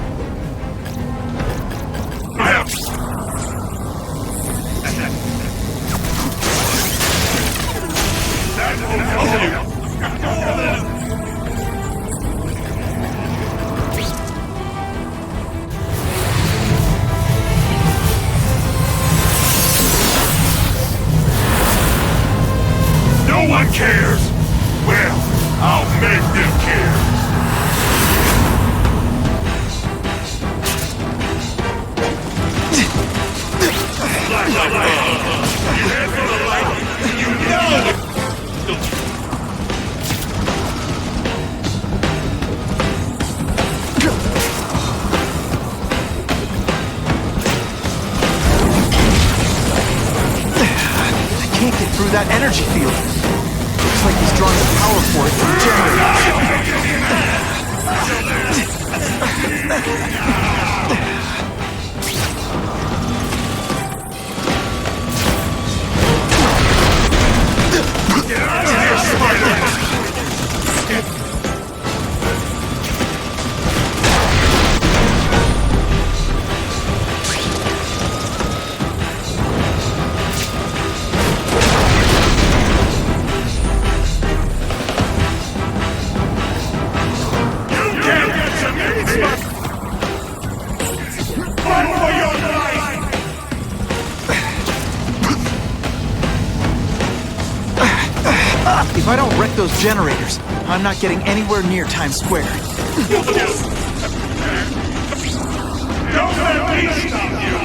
No one cares! Well, I'll make them care! You head for the light! You know! I can't get through that energy field. Looks like he's drawing the power for it from Get out of here, spider! If I don't wreck those generators, I'm not getting anywhere near Times Square. Don't let me stop you!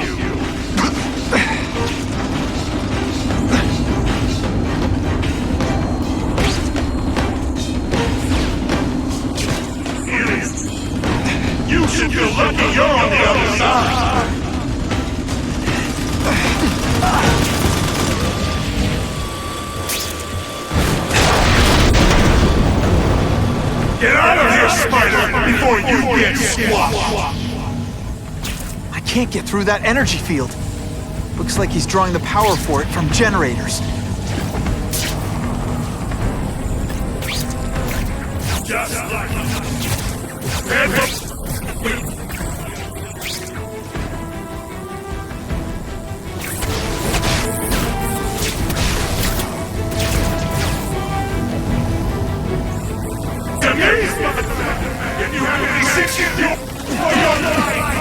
You should feel lucky you're on the other side! Get out of here, Spider, before you get squashed! I can't get through that energy field. Looks like he's drawing the power for it from generators. Just like if you have any 6 years, you for your life!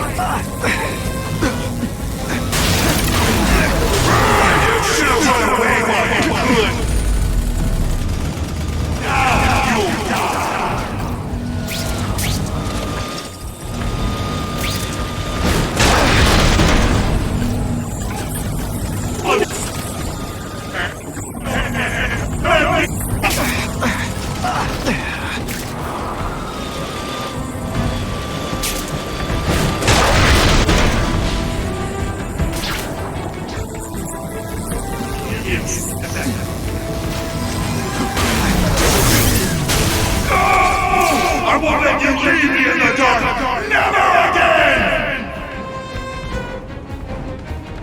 You should have run away while you could! Now you'll die! let you leave me in the dark! Never again!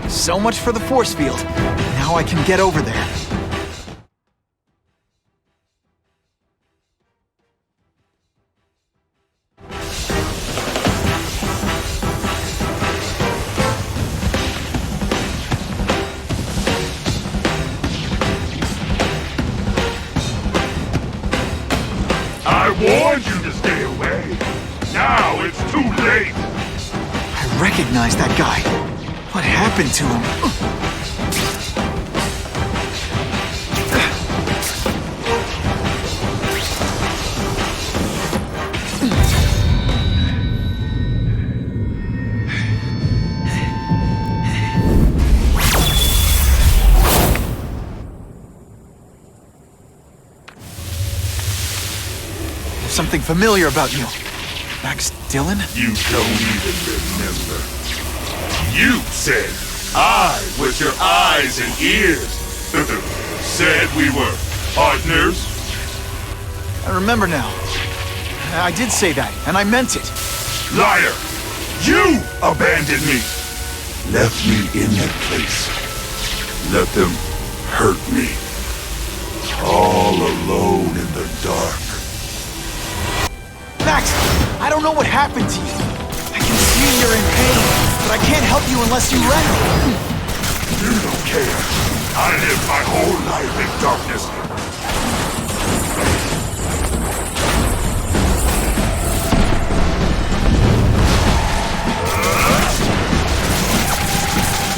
So much for the force field. Now I can get over there. I warned you to stay away. Now it's too late. I recognize that guy. What happened to him? Something familiar about you. Max Dillon? You don't even remember. You said I was your eyes and ears. Said we were partners. I remember now. I did say that, and I meant it. Liar! You abandoned me! Left me in that place. Let them hurt me. All alone in the dark. Max, I don't know what happened to you. I can see you're in pain, but I can't help you unless you let me. You don't care. I lived my whole life in darkness.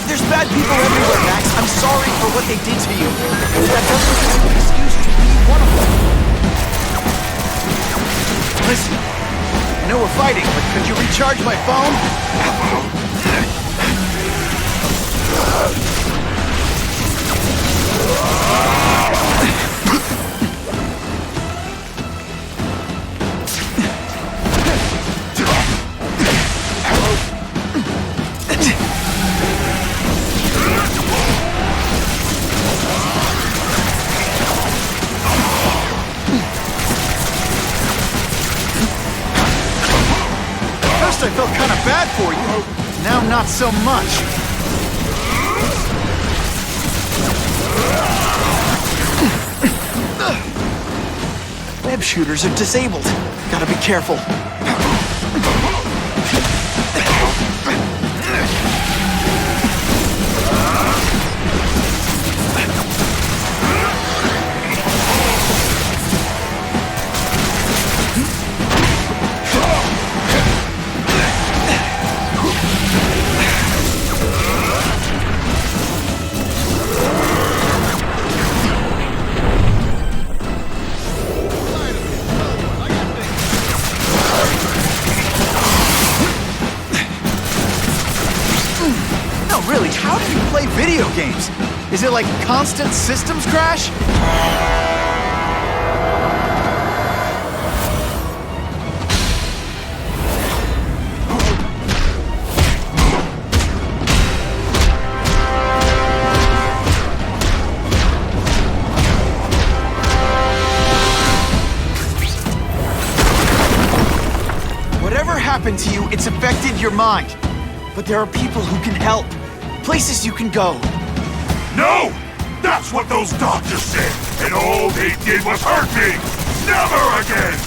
There's bad people everywhere, Max. I'm sorry for what they did to you. That doesn't give you an excuse to be one of them. Listen, I know we're fighting, but could you recharge my phone? I felt kind of bad for you. Now, not so much. Web shooters are disabled. Gotta be careful. Really, how do you play video games? Is it like constant systems crash? Whatever happened to you, it's affected your mind. But there are people who can help. Places you can go. No! That's what those doctors said, and all they did was hurt me! Never again!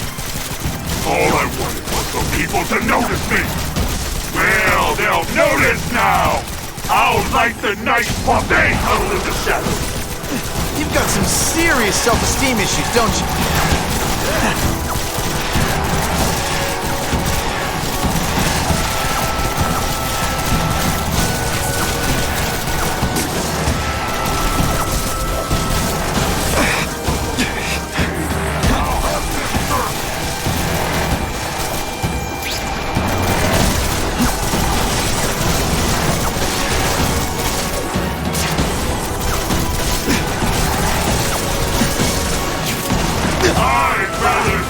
All I wanted was for people to notice me! Well, they'll notice now! I'll light the night while they huddle in the shadows! You've got some serious self-esteem issues, don't you? I'd rather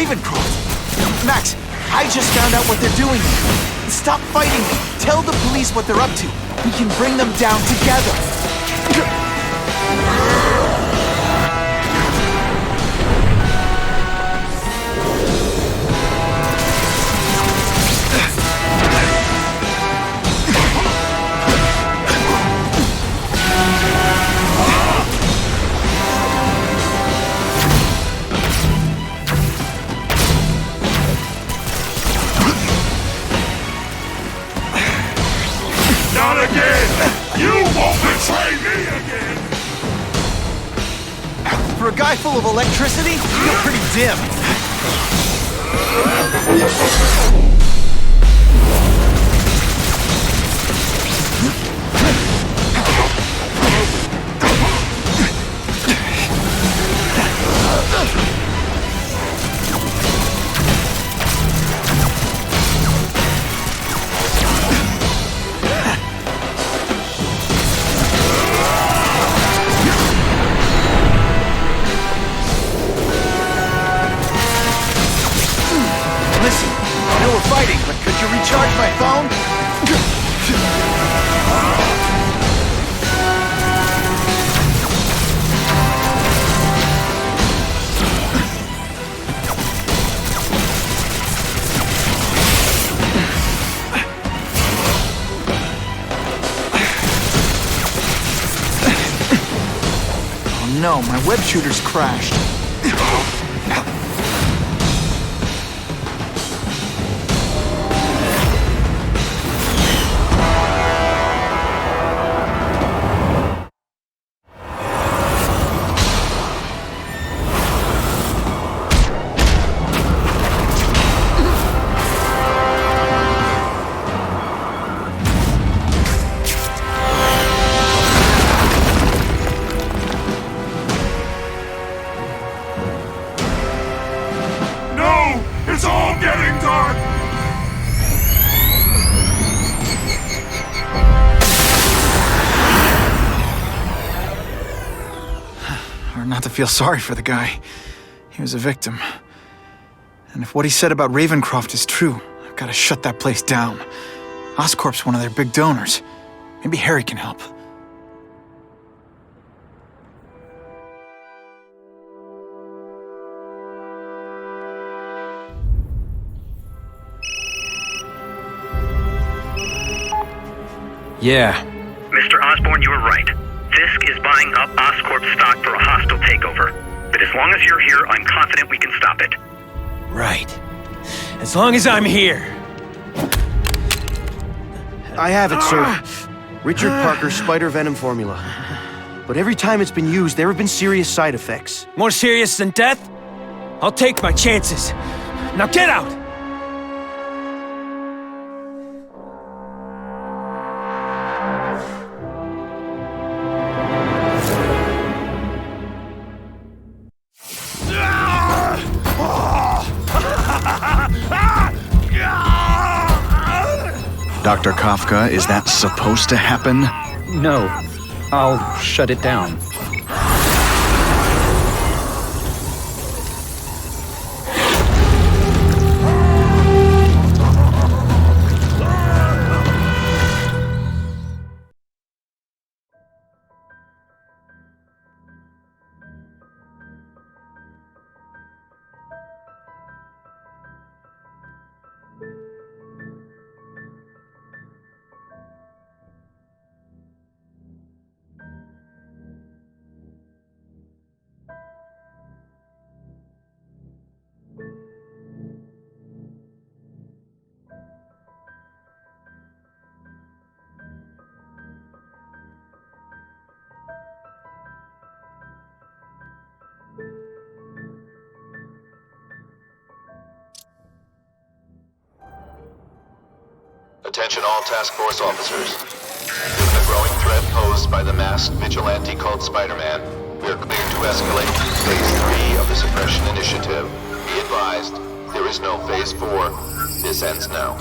Ravencroft! Max, I just found out what they're doing. Stop fighting me. Tell the police what they're up to. We can bring them down together. Not again! You won't betray me again! For a guy full of electricity, you're pretty dim. Recharge my phone? Oh no, my web shooter's crashed. Not to feel sorry for the guy. He was a victim. And if what he said about Ravencroft is true, I've got to shut that place down. Oscorp's one of their big donors. Maybe Harry can help. Yeah. Mr. Osborn, you were right. Fisk is buying up Oscorp stock for a hostile takeover. But as long as you're here, I'm confident we can stop it. Right. As long as I'm here. I have it, sir. Richard Parker's spider venom formula. But every time it's been used, there have been serious side effects. More serious than death? I'll take my chances. Now get out! Dr. Kafka, is that supposed to happen? No. I'll shut it down. Attention all task force officers. Given the growing threat posed by the masked vigilante called Spider-Man, we are cleared to escalate to Phase 3 of the Suppression Initiative. Be advised, there is no Phase 4. This ends now.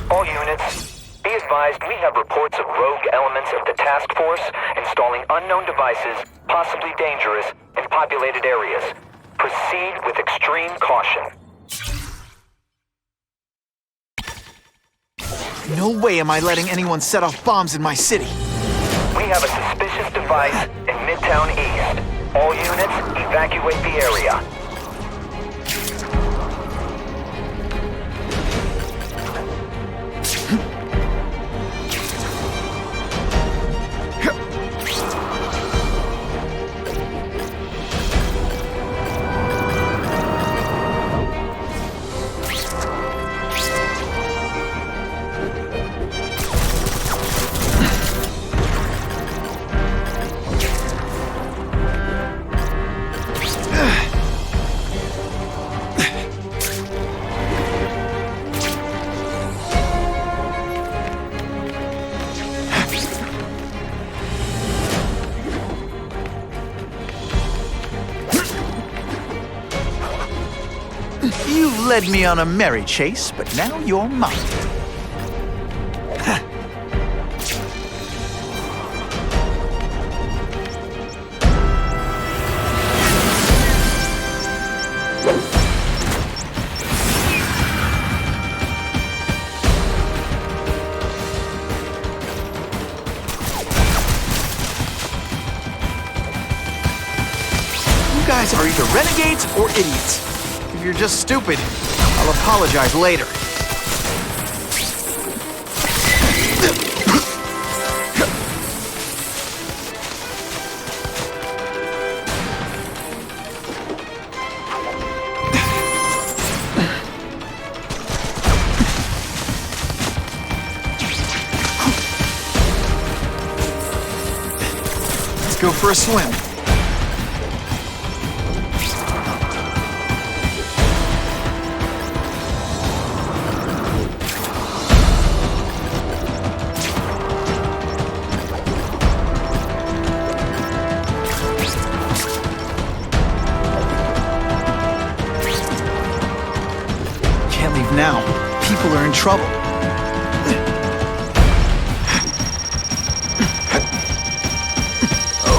All units, be advised, we have reports of rogue elements of the task force installing unknown devices, possibly dangerous, in populated areas. Proceed with extreme caution. No way am I letting anyone set off bombs in my city. We have a suspicious device in Midtown East. All units, evacuate the area. You led me on a merry chase, but now you're mine. You guys are either renegades or idiots. If you're just stupid, I'll apologize later. Let's go for a swim. Now, people are in trouble.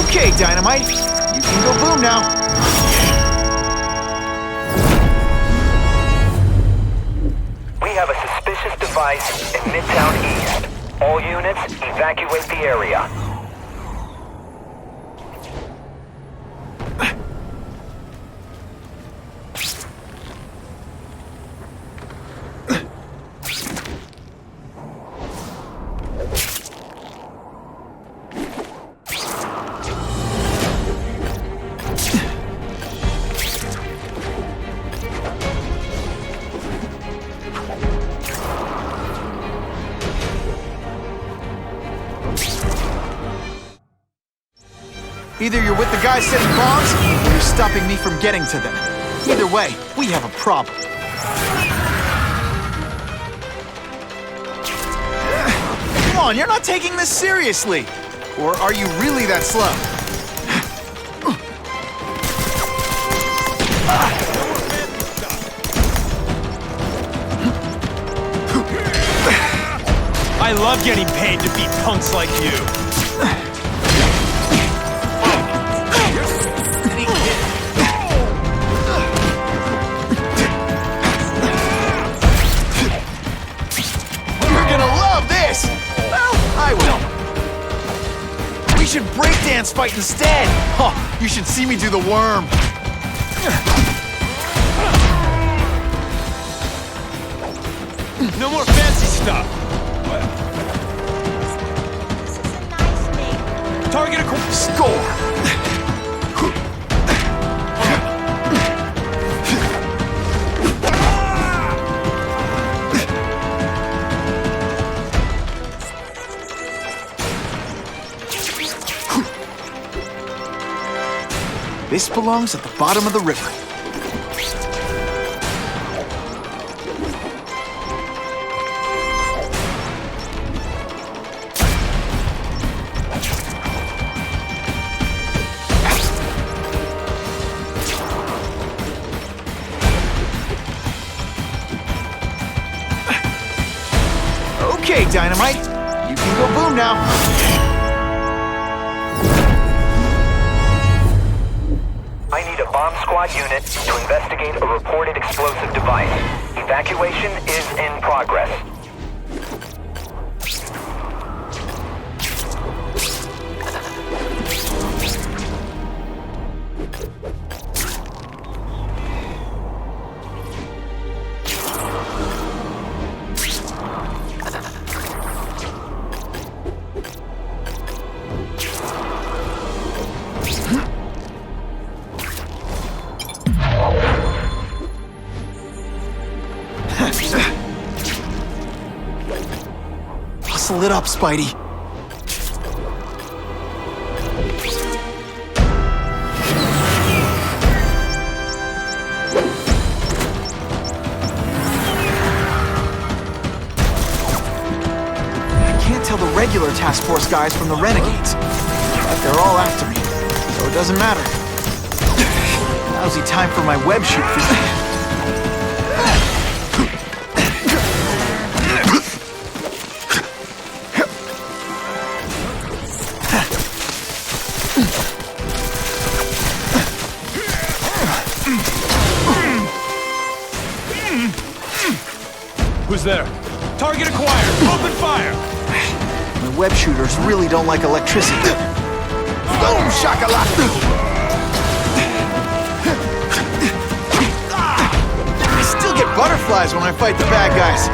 Okay, Dynamite. You can go boom now. We have a suspicious device in Midtown East. All units, evacuate the area. Either you're with the guys setting bombs, or you're stopping me from getting to them. Either way, we have a problem. Come on, you're not taking this seriously. Or are you really that slow? I love getting paid to beat punks like you. I will. We should breakdance fight instead. Huh, you should see me do the worm. No more fancy stuff. This is a nice neighborhood. Target a score. This belongs at the bottom of the river. Okay, Dynamite. go boom now. I need a bomb squad unit to investigate a reported explosive device. Evacuation is in progress. Hustle it up, Spidey. I can't tell the regular task force guys from the renegades, but they're all after me, so it doesn't matter. Lousy time for my web shoot physique. Who's there? Target acquired! Open fire! The web shooters really don't like electricity. Boom, shakalaka! I still get butterflies when I fight the bad guys.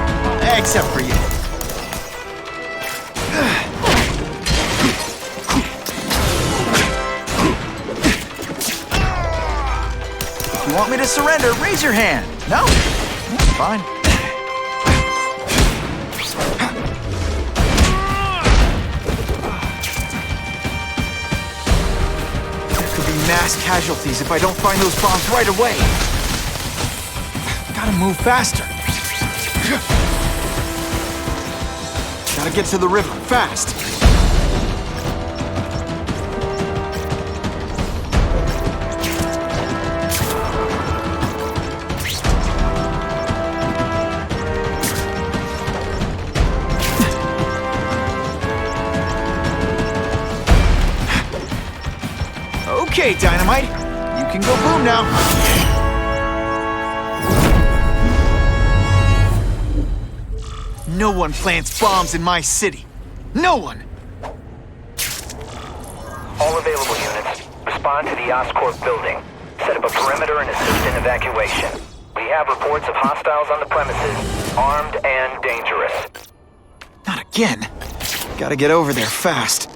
Except for you. If you want me to surrender, raise your hand. No? That's fine. Mass casualties if I don't find those bombs right away. Gotta move faster. Gotta get to the river fast. Okay, Dynamite. You can go boom now. No one plants bombs in my city. No one! All available units, respond to the Oscorp building. Set up a perimeter and assist in evacuation. We have reports of hostiles on the premises, armed and dangerous. Not again. Gotta get over there fast.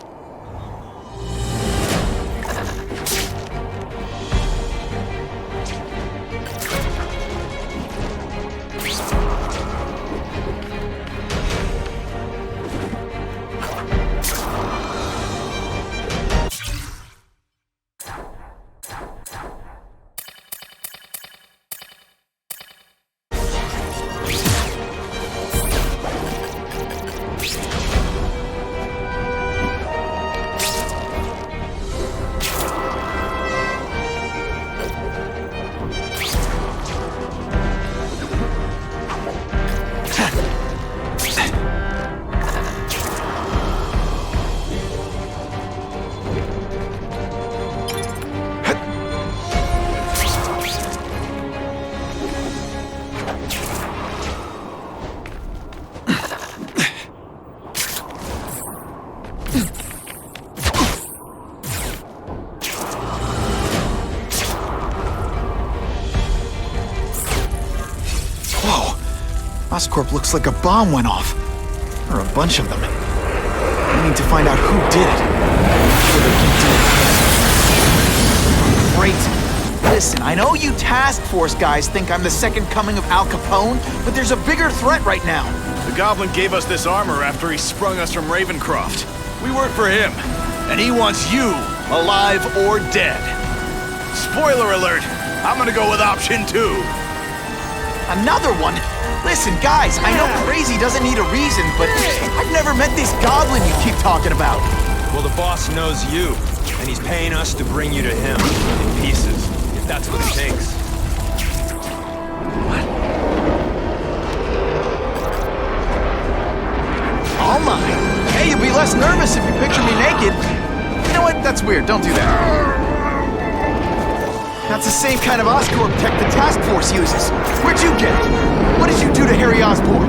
Oscorp looks like a bomb went off. Or a bunch of them. I need to find out who did it. I'm sure they keep doing it. Great. Listen, I know you task force guys think I'm the second coming of Al Capone, but there's a bigger threat right now. The Goblin gave us this armor after he sprung us from Ravencroft. We work for him, and he wants you alive or dead. Spoiler alert, I'm gonna go with option 2. Another one? Listen, guys, I know crazy doesn't need a reason, but I've never met this Goblin you keep talking about. Well, the boss knows you, and he's paying us to bring you to him in pieces, if that's what it takes. What? All mine. Hey, you'll be less nervous if you picture me naked. You know what? That's weird. Don't do that. That's the same kind of Oscorp tech the task force uses. Where'd you get it? What did you do to Harry Osborn?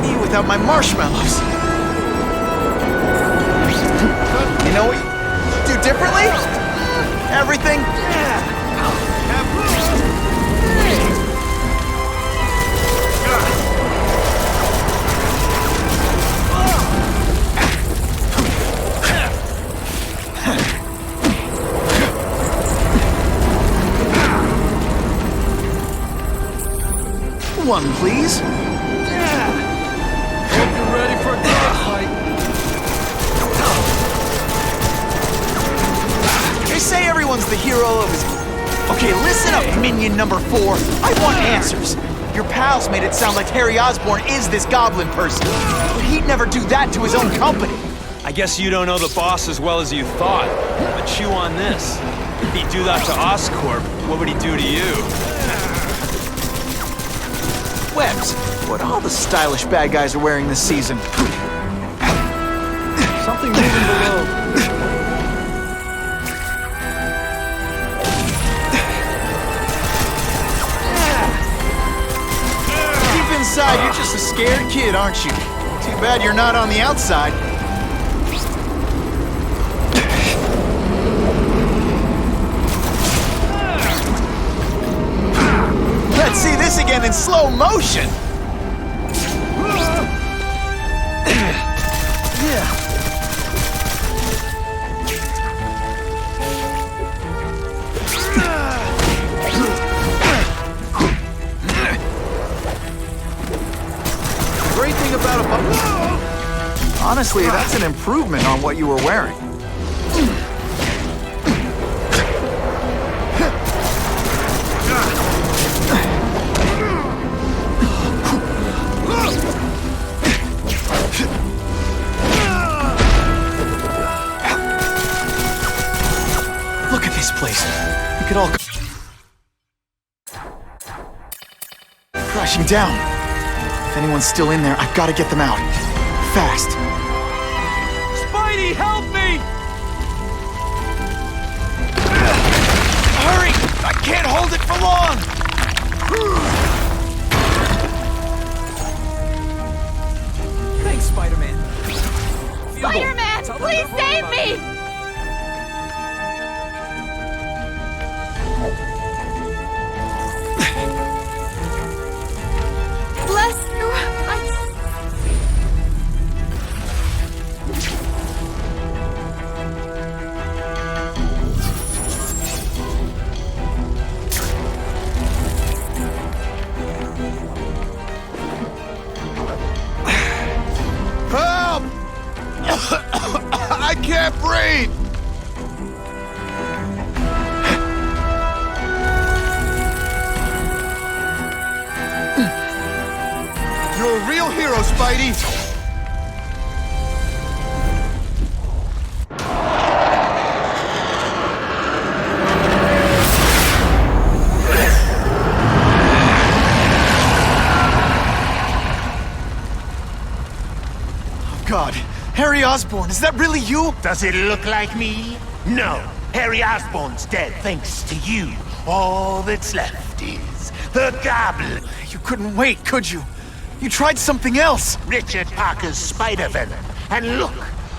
Me without my marshmallows. You know what you do differently? Everything. One, please. Hope you're ready for a dogfight. They say everyone's the hero of his... Okay, listen up, minion number 4. I want answers. Your pals made it sound like Harry Osborn is this goblin person. But he'd never do that to his own company. I guess you don't know the boss as well as you thought. But chew on this. If he'd do that to Oscorp, what would he do to you? Webs, what all the stylish bad guys are wearing this season. Something moving below. Deep inside, you're just a scared kid, aren't you? Too bad you're not on the outside. Let's see this again in slow motion. Great thing about a... Honestly, that's an improvement on what you were wearing. Look at this place. We could all go crashing down. If anyone's still in there, I've got to get them out. Fast. Spidey, help me! Hurry! I can't hold it for long! Thanks, Spider-Man. Spider-Man, please save me! Bless you. Help! I can't breathe! You're a real hero, Spidey! God, Harry Osborn, is that really you? Does it look like me? No. Harry Osborn's dead thanks to you. All that's left is the Goblin. You couldn't wait, could you? You tried something else. Richard Parker's spider venom. And look,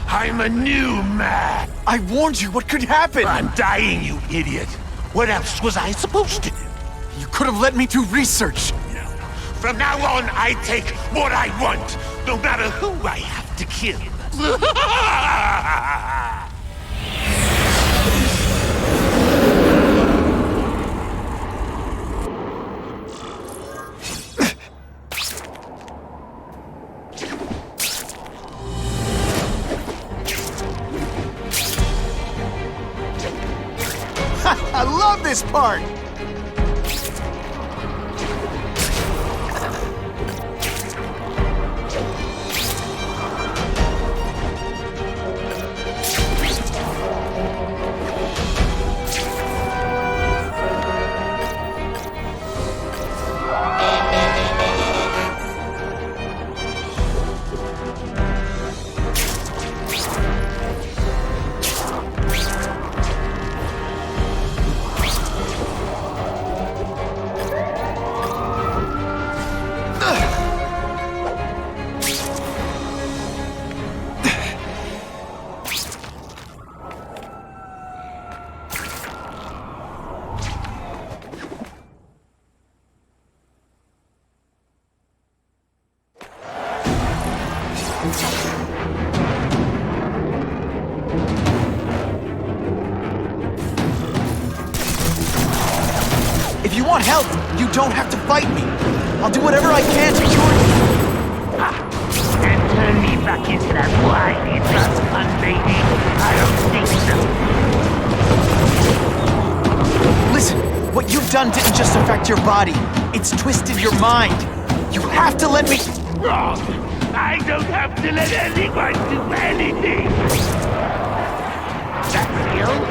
I'm a new man. I warned you. What could happen? I'm dying, you idiot. What else was I supposed to do? You could have let me do research. No. From now on, I take what I want, no matter who I have to kill. I love this part! If you want help, you don't have to fight me. I'll do whatever I can to cure you. And turn me back into that wily Tuscan baby? I don't think so. Listen, what you've done didn't just affect your body. It's twisted your mind. You have to let me... Wrong. I don't have to let anyone do anything. That's the old.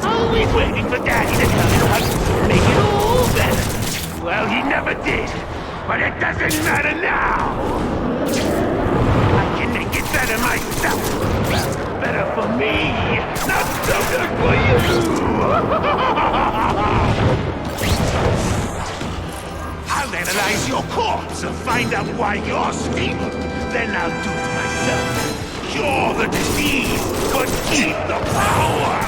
Always waiting for Daddy to tell me how to make it all better. Well, he never did. But it doesn't matter now. I can make it better myself. Better for me, not so good for you. I'll analyze your corpse and find out why you're stable. Then I'll do it myself. Cure the disease, but keep the power!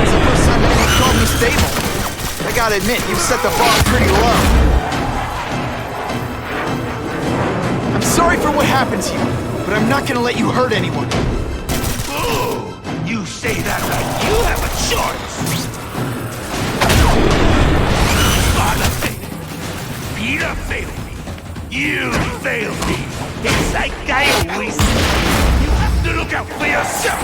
It's the first time anyone called me stable. I gotta admit, you've set the bar pretty low. I'm sorry for what happened to you, but I'm not gonna let you hurt anyone. Oh, you say that like you have a choice. Father failed me. Peter failed me. You failed me. It's like I always say. You have to look out for yourself.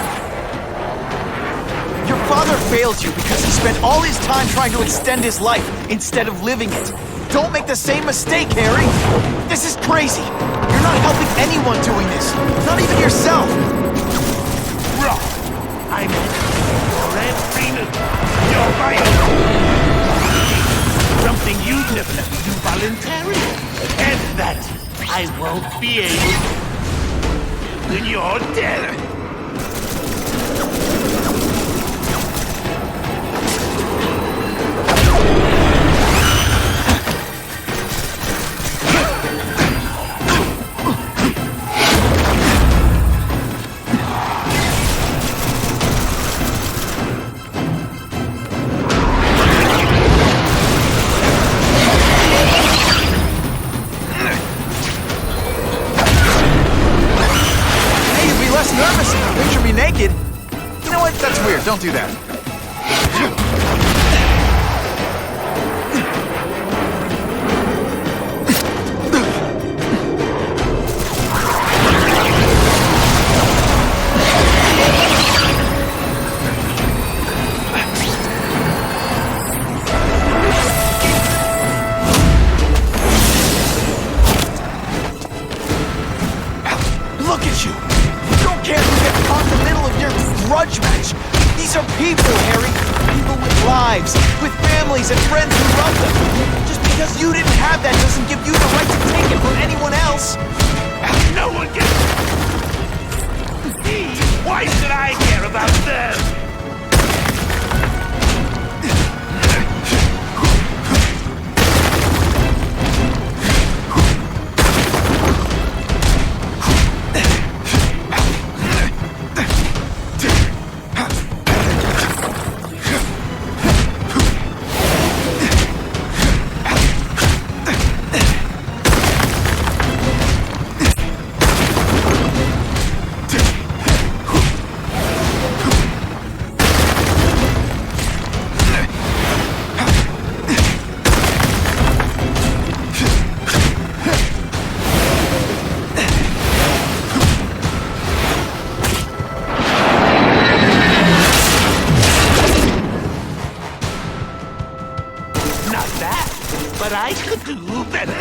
Your father failed you because he spent all his time trying to extend his life instead of living it. Don't make the same mistake, Harry. This is crazy. You're not helping anyone doing this. Not even yourself. Wrong. I'm you're my own. Something you'd never let me do voluntarily. And that I won't be able to when you're dead. Don't do that. Look at you! You don't care who gets caught in the middle of your grudge match! These are people, Harry. People with lives, with families and friends who love them. Just because you didn't have that doesn't give you the right to take it from anyone else. No one gets me. Why should I care about them? I could do better.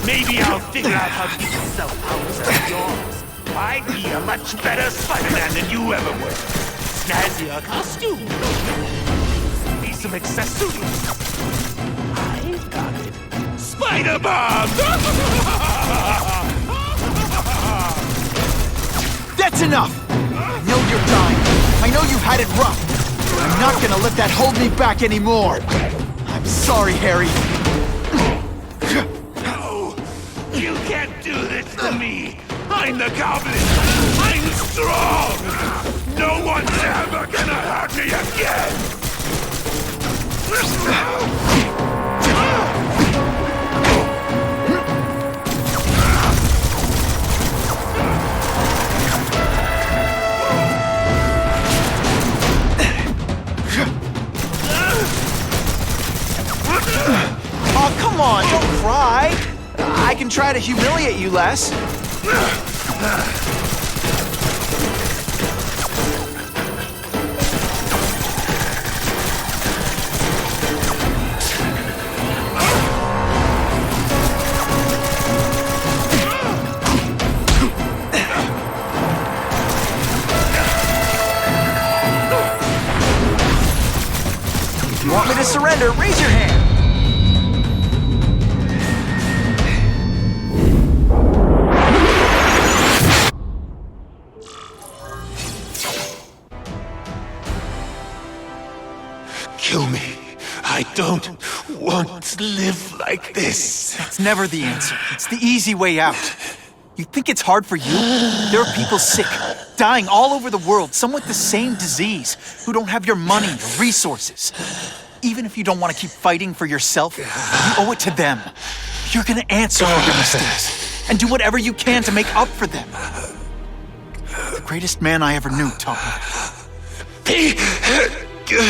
Maybe I'll figure out how to get yourself powers of yours. I'd be a much better Spider-Man than you ever were. Snazzier costume. Need some accessories. I got it. Spider-Bomb! That's enough! I know you're dying. I know you've had it rough. I'm not gonna let that hold me back anymore. I'm sorry, Harry. You can't do this to me! I'm the Goblin! I'm strong! No one's ever gonna hurt me again! can try to humiliate you less. If you want me to surrender, raise your hand. Kill me. I don't want to live like this. That's never the answer. It's the easy way out. You think it's hard for you? There are people sick, dying all over the world, some with the same disease, who don't have your money or resources. Even if you don't want to keep fighting for yourself, you owe it to them. You're gonna answer for your mistakes and do whatever you can to make up for them. The greatest man I ever knew taught me that.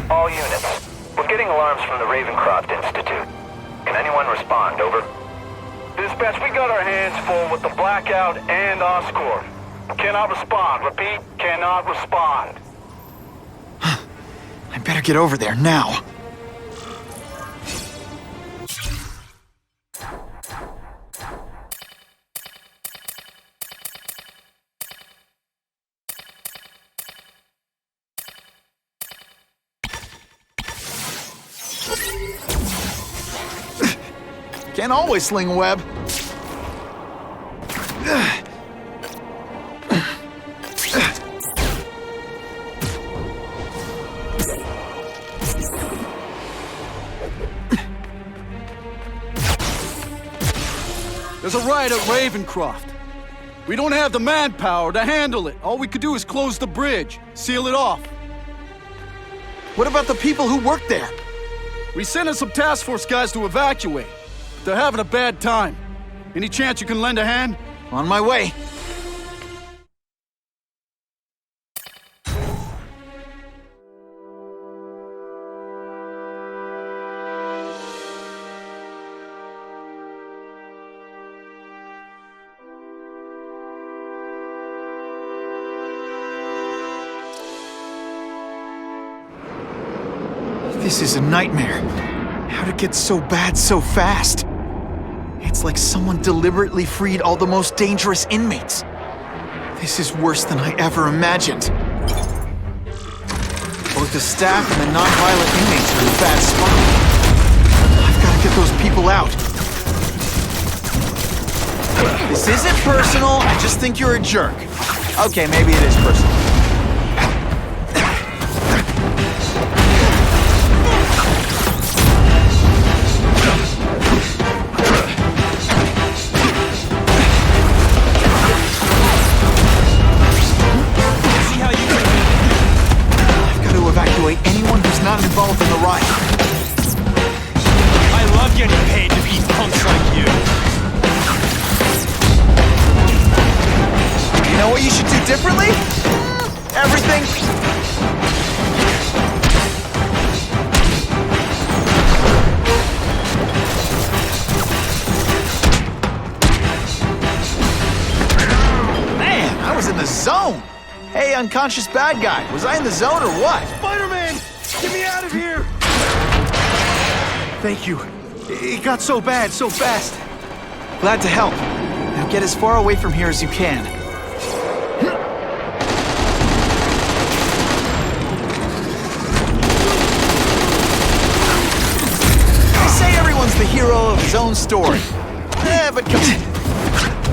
All units, we're getting alarms from the Ravencroft Institute. Can anyone respond, over? Dispatch, we got our hands full with the Blackout and Oscorp. Cannot respond. Repeat, cannot respond. I better get over there now. Can't always sling a web. There's a riot at Ravencroft. We don't have the manpower to handle it. All we could do is close the bridge, seal it off. What about the people who work there? We sent in some task force guys to evacuate. They're having a bad time. Any chance you can lend a hand? On my way. This is a nightmare. How'd it get so bad so fast? It's like someone deliberately freed all the most dangerous inmates. This is worse than I ever imagined. Both the staff and the non-violent inmates are in a bad spot. I've got to get those people out. This isn't personal, I just think you're a jerk. Okay, maybe it is personal. Anyone who's not involved in the riot. I love getting paid to beat punks like you. You know what you should do differently? Everything. Man, I was in the zone. Hey, unconscious bad guy, was I in the zone or what? Spider-Man! Get me out of here! Thank you. It got so bad, so fast. Glad to help. Now get as far away from here as you can. They say everyone's the hero of his own story. But come on.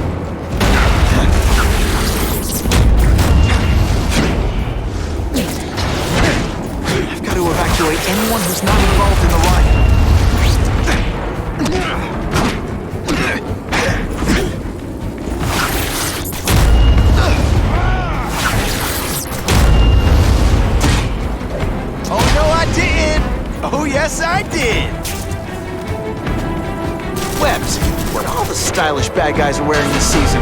stylish bad guys are wearing this season.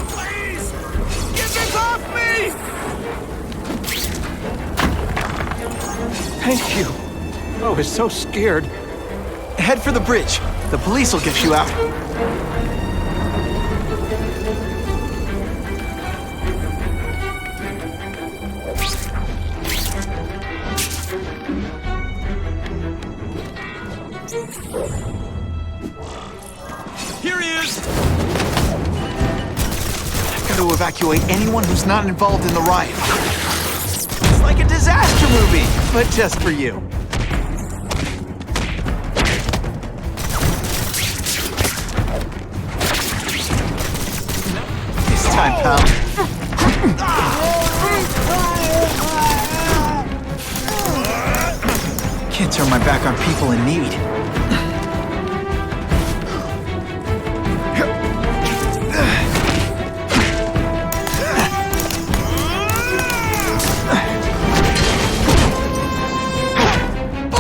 Please! Get this off me! Thank you. I was so scared. Head for the bridge. The police will get you out. Here he is! I've got to evacuate anyone who's not involved in the riot. It's like a disaster movie, but just for you. This time, pal. Can't turn my back on people in need.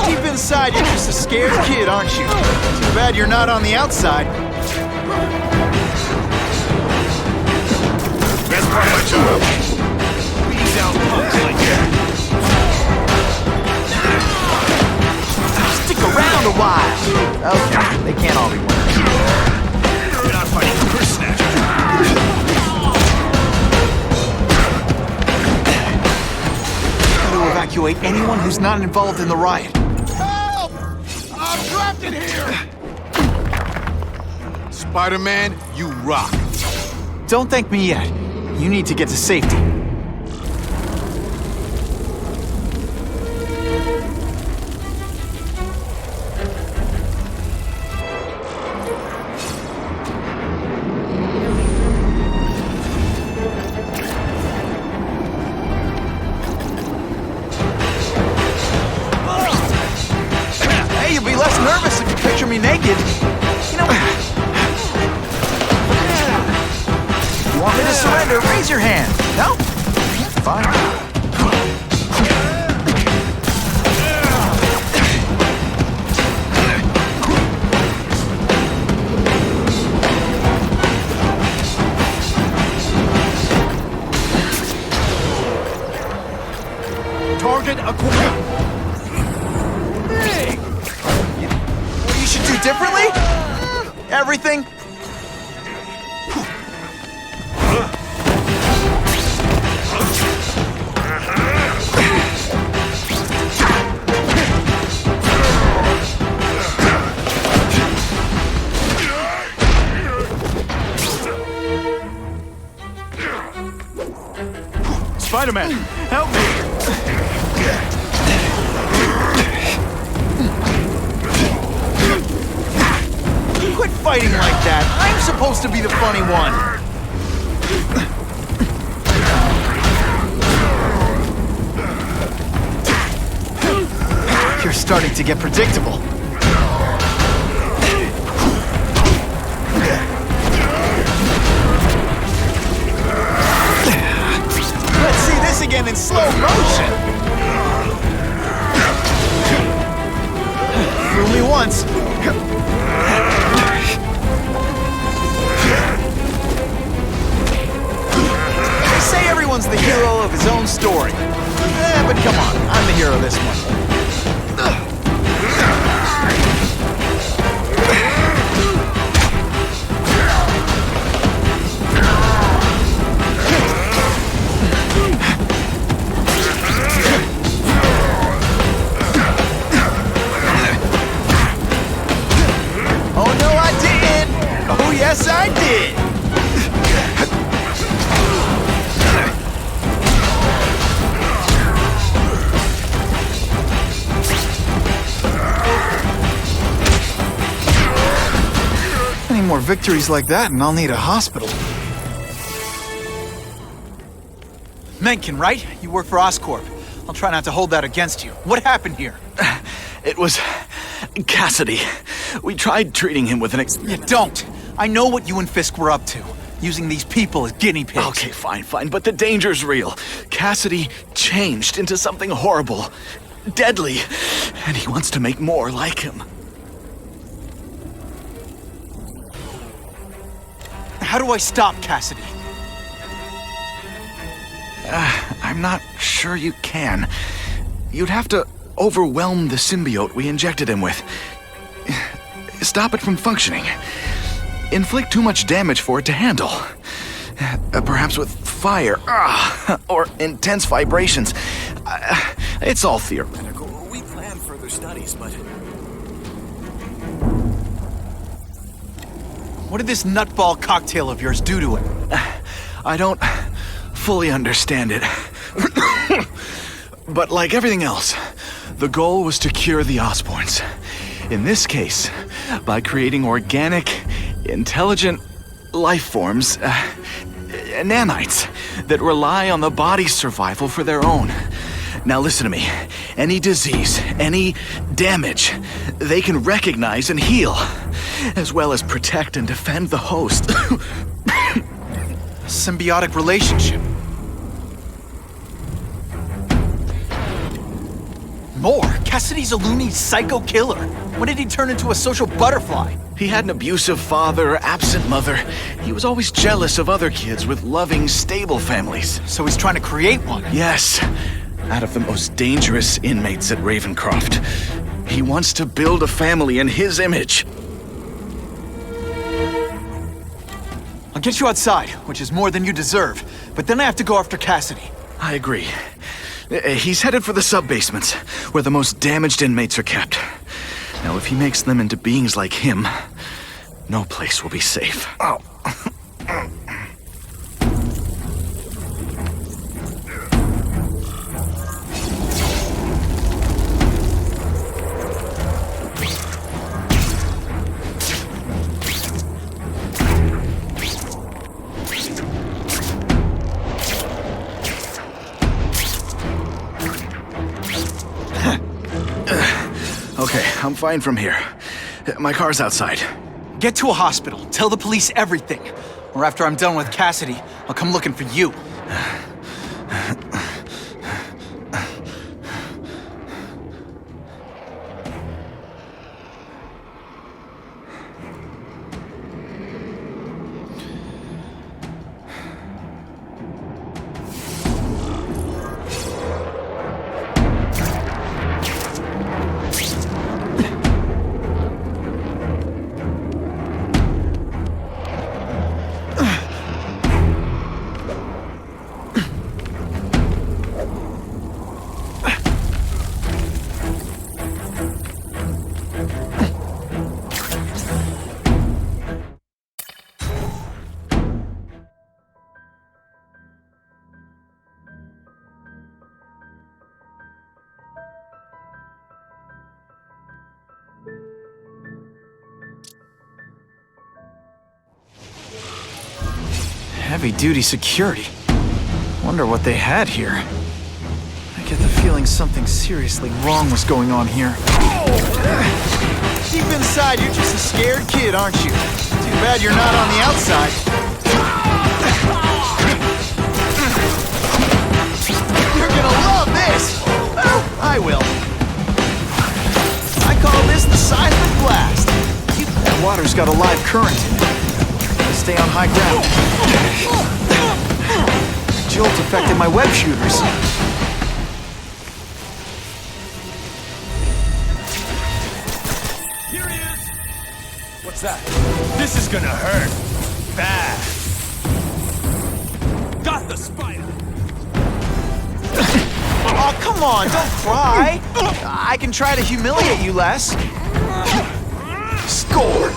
Deep inside, you're just a scared kid, aren't you? Too bad you're not on the outside. That's part of my job. Weed down punks like that. Stick around a while. Okay, they can't all be winners. We're not fighting for snatch. Got to evacuate anyone who's not involved in the riot. Help! I'm trapped in here! Spider-Man, you rock. Don't thank me yet. You need to get to safety. Hey, you'll be less nervous if you picture me naked. You know, you want me to surrender? Raise your hand. No? Fine. Target acquired. Hey! What you should do differently? Everything? Spider-Man, help me! Quit fighting like that. I'm supposed to be the funny one. You're starting to get predictable. Let's see this again in slow motion. Fool me once. They say everyone's the hero of his own story. But come on, I'm the hero of this one. Oh no, I didn't! Oh yes, I did! Any more victories like that and I'll need a hospital. Mencken, right? You work for Oscorp. I'll try not to hold that against you. What happened here? It was Kasady. We tried treating him with an You don't. I know what you and Fisk were up to. using these people as guinea pigs. Okay, fine, but the danger's real. Kasady changed into something horrible, deadly, and he wants to make more like him. How do I stop Kasady? I'm not sure you can. You'd have to overwhelm the symbiote we injected him with. Stop it from functioning. Inflict too much damage for it to handle. Perhaps with fire, or intense vibrations. It's all theoretical. We plan further studies, but... What did this nutball cocktail of yours do to him? I don't fully understand it. But like everything else, the goal was to cure the Osborns. In this case, by creating organic, intelligent life forms, nanites, that rely on the body's survival for their own. Now listen to me. Any disease, any damage, they can recognize and heal, as well as protect and defend the host. Symbiotic relationship. More? Kasady's a loony psycho killer. When did he turn into a social butterfly? He had an abusive father, absent mother. He was always jealous of other kids with loving, stable families. So he's trying to create one? Yes. Out of the most dangerous inmates at Ravencroft. He wants to build a family in his image. I'll get you outside, which is more than you deserve. But then I have to go after Kasady. I agree. He's headed for the sub-basements, where the most damaged inmates are kept. Now, if he makes them into beings like him, no place will be safe. Oh. Okay, I'm fine from here. My car's outside. Get to a hospital. Tell the police everything. Or after I'm done with Kasady, I'll come looking for you. Heavy-duty security. Wonder what they had here. I get the feeling something seriously wrong was going on here. Deep inside, you're just a scared kid, aren't you? Too bad you're not on the outside. You're gonna love this! Well, I will. I call this the seismic blast. That water's got a live current in it. Stay on high ground. Jolt affected my web shooters. Here he is! What's that? This is gonna hurt. Bad. Got the spider! Oh, come on, don't cry. I can try to humiliate you less. Score!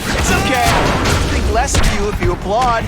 It's okay. I'll think less of you if you applaud.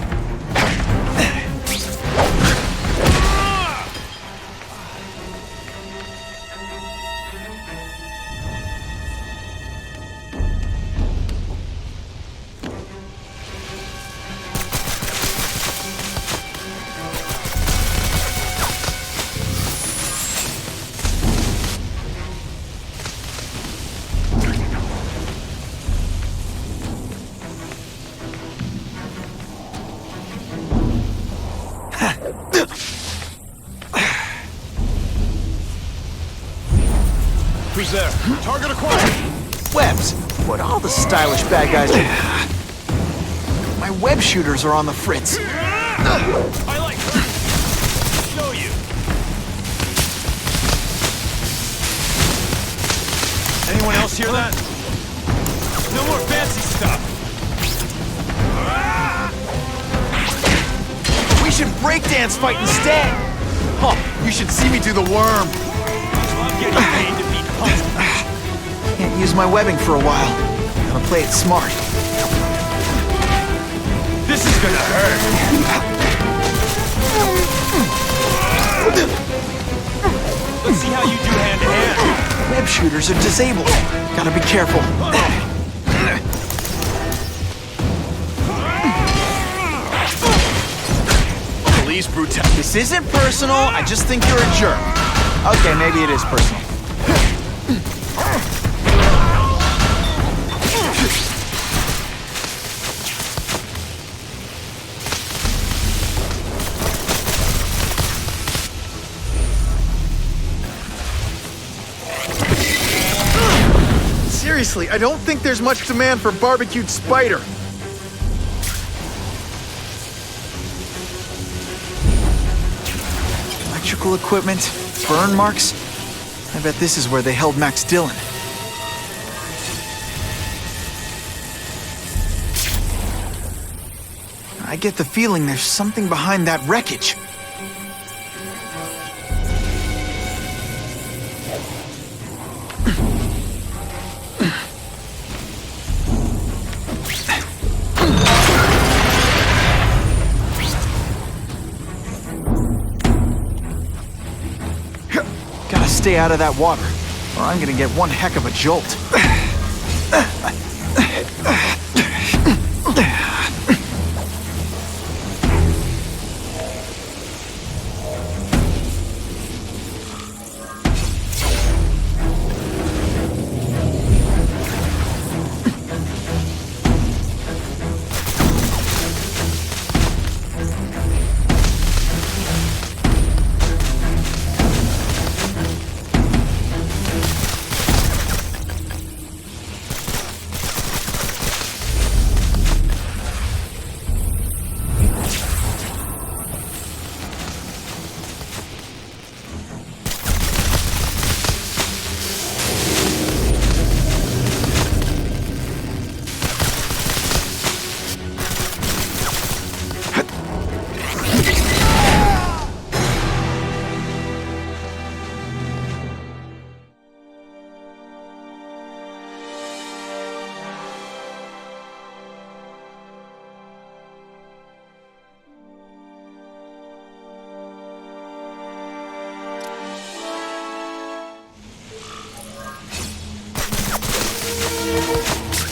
Who's there? Target acquired. Webs. What all the stylish bad guys do. My web shooters are on the fritz. I like her. Show you. Anyone else hear that? No more fancy stuff. We should breakdance fight instead. Huh, you should see me do the worm. I'm getting paid to beat punks. Can't use my webbing for a while. Gotta play it smart. This is gonna hurt. Let's see how you do hand-to-hand. Web shooters are disabled. Gotta be careful. Police brutality. This isn't personal, I just think you're a jerk. Okay, maybe it is personal. Seriously, I don't think there's much demand for barbecued spider. Electrical equipment, burn marks. I bet this is where they held Max Dillon. I get the feeling there's something behind that wreckage. Stay out of that water, or I'm gonna get one heck of a jolt.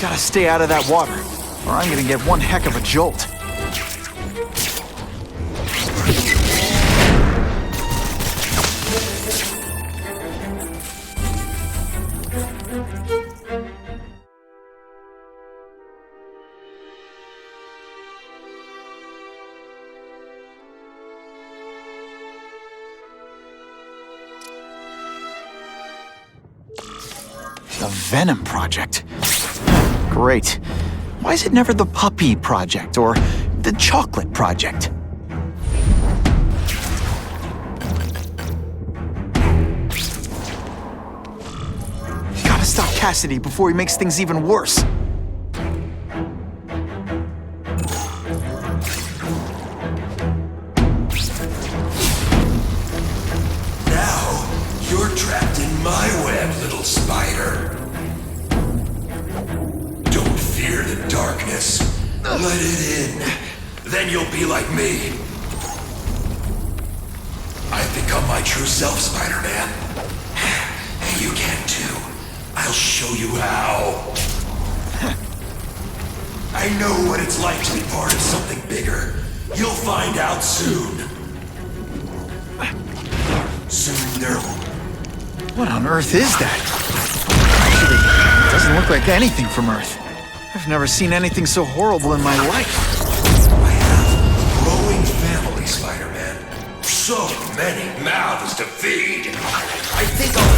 Gotta stay out of that water, or I'm gonna get one heck of a jolt. The Venom Project. Great. Why is it never the Puppy Project or the Chocolate Project? Gotta stop Kasady before he makes things even worse. Now, you're trapped in my web, little spider. Don't fear the darkness. Let it in. Then you'll be like me. I've become my true self, Spider-Man. And you can too. I'll show you how. I know what it's like to be part of something bigger. You'll find out soon. Soon there will... What on earth is that? Actually, it doesn't look like anything from Earth. I've never seen anything so horrible in my life. I have a growing family, Spider-Man. So many mouths to feed. I think I'll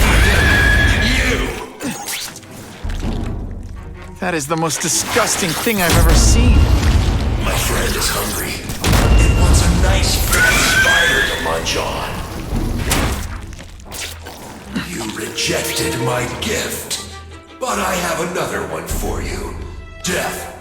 feed you. That is the most disgusting thing I've ever seen. My friend is hungry. It wants a nice fat spider to munch on. You rejected my gift, but I have another one for you. Death.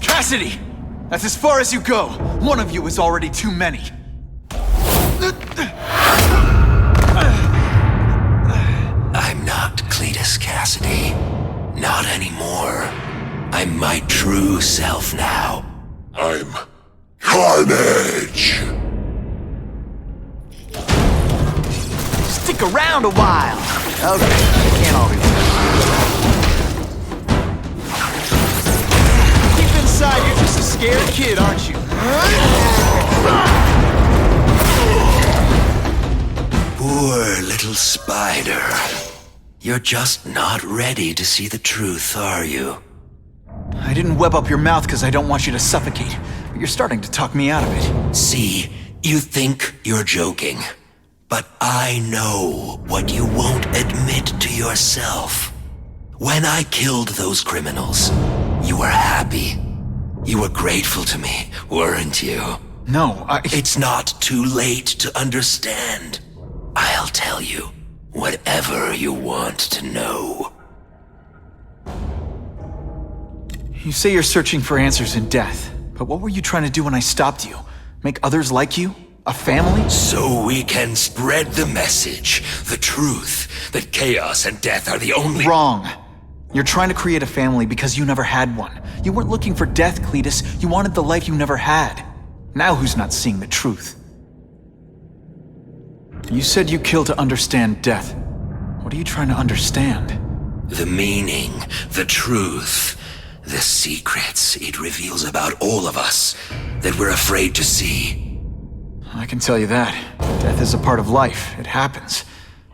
Kasady! That's as far as you go. One of you is already too many. I'm not Cletus, Kasady. Not anymore. I'm my true self now. I'm Carnage! Stick around a while. Okay, it can't all be Deep inside, you're just a scared kid, aren't you? Poor little spider. You're just not ready to see the truth, are you? I didn't web up your mouth because I don't want you to suffocate, but you're starting to talk me out of it. See, you think you're joking, but I know what you won't admit to yourself. When I killed those criminals, you were happy. You were grateful to me, weren't you? No, It's not too late to understand. I'll tell you whatever you want to know. You say you're searching for answers in death, but what were you trying to do when I stopped you? Make others like you? A family? So we can spread the message, the truth, that chaos and death are the only— Wrong. You're trying to create a family because you never had one. You weren't looking for death, Cletus. You wanted the life you never had. Now who's not seeing the truth? You said you kill to understand death. What are you trying to understand? The meaning, the truth, the secrets it reveals about all of us that we're afraid to see. I can tell you that. Death is a part of life. It happens.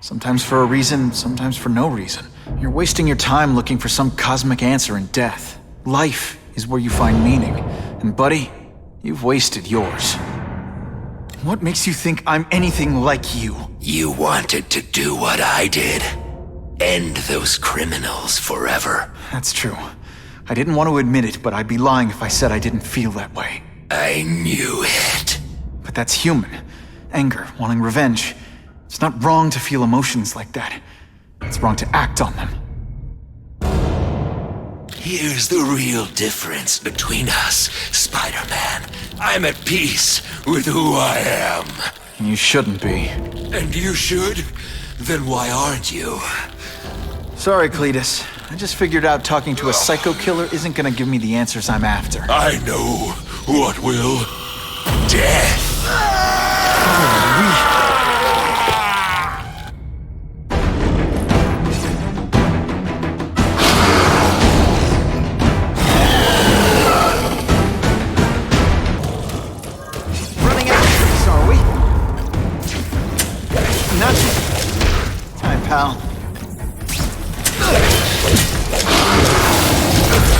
Sometimes for a reason, sometimes for no reason. You're wasting your time looking for some cosmic answer in death. Life is where you find meaning. And buddy, you've wasted yours. What makes you think I'm anything like you? You wanted to do what I did. End those criminals forever. That's true. I didn't want to admit it, but I'd be lying if I said I didn't feel that way. I knew it. But that's human. Anger, wanting revenge. It's not wrong to feel emotions like that. It's wrong to act on them. Here's the real difference between us, Spider-Man. I'm at peace with who I am. You shouldn't be. And you should? Then why aren't you? Sorry, Cletus. I just figured out talking to a psycho killer isn't gonna give me the answers I'm after. I know what will. Death. Running out of tricks, are we? Not time, pal.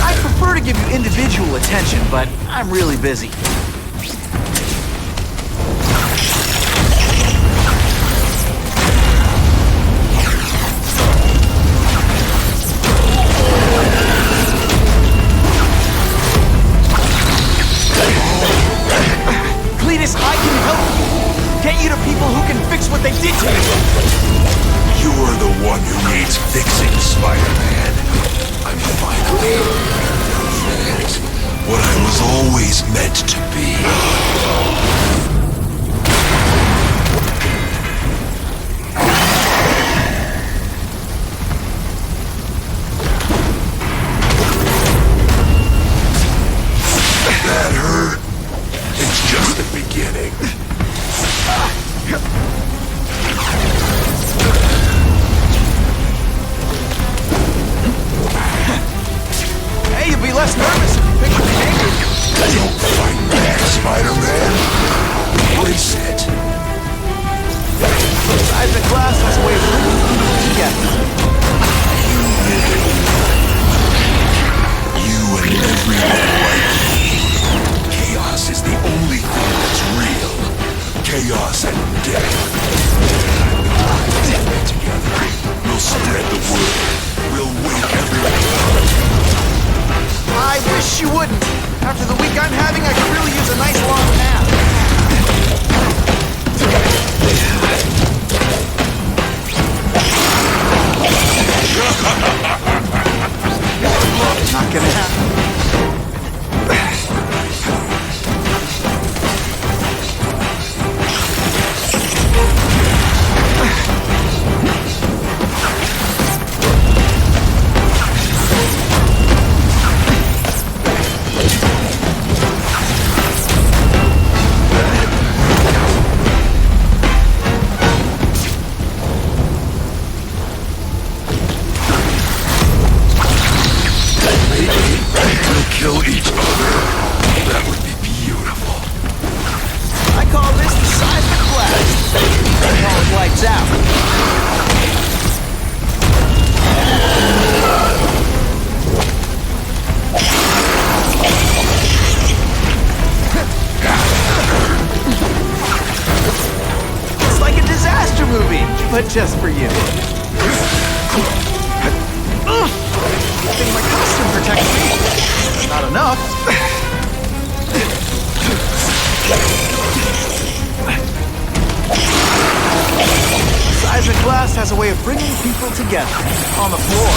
I'd prefer to give you individual attention, but I'm really busy. Cletus, I can help you. Get you to people who can fix what they did to you. You're the one who needs fixing, Spider-Man. I'm finally perfect. What I was always meant to be. That hurt? It's just the beginning. Don't fight back, Spider-Man. Embrace it. Seismic blast has a way of bringing people together. You and everyone like you. Chaos is the only thing that's real. Chaos and death. Together, we'll spread the word. We'll wake everyone up. I wish you wouldn't. After the week I'm having, I could really use a nice long nap. Not gonna happen. Kill each other. That would be beautiful. I call this the seismic blast. I call it lights out. It's like a disaster movie, but just for you. I think my costume protects me. Not enough. Seismic blast has a way of bringing people together on the floor.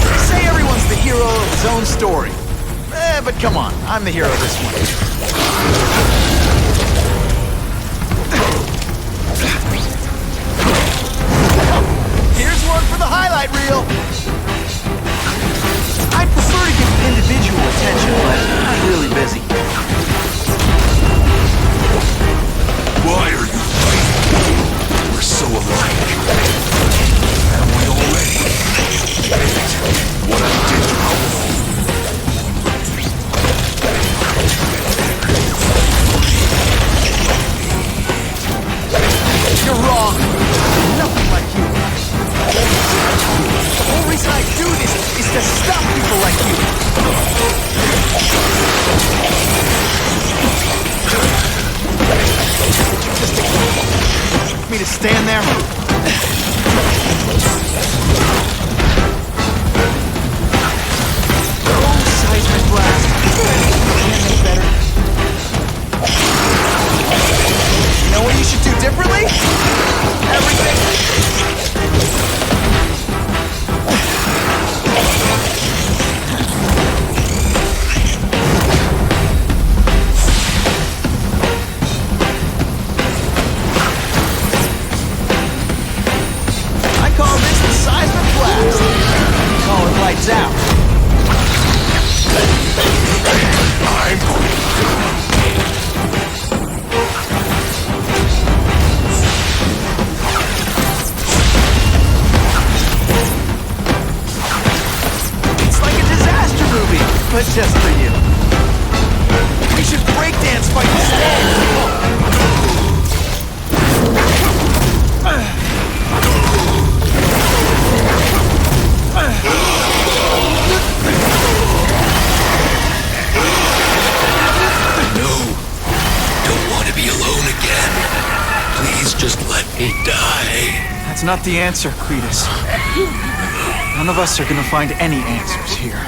They say everyone's the hero of his own story. But come on, I'm the hero of this one. Here's one for the highlight reel. I'd prefer to give individual attention, but I'm really busy. Why are you fighting? We're so alike. Family already. What I did to you. You're wrong. Nothing like you. The whole reason I do this is to stop people like you. Just expect me to stand there? Oh, seismic blast. Can't make better. You know what you should do differently? Everything. I call this the seismic blast. I call it lights out. I'm going to but just for you. We should breakdance fight instead. No. Don't want to be alone again. Please just let me die. That's not the answer, Cletus. None of us are gonna find any answers here.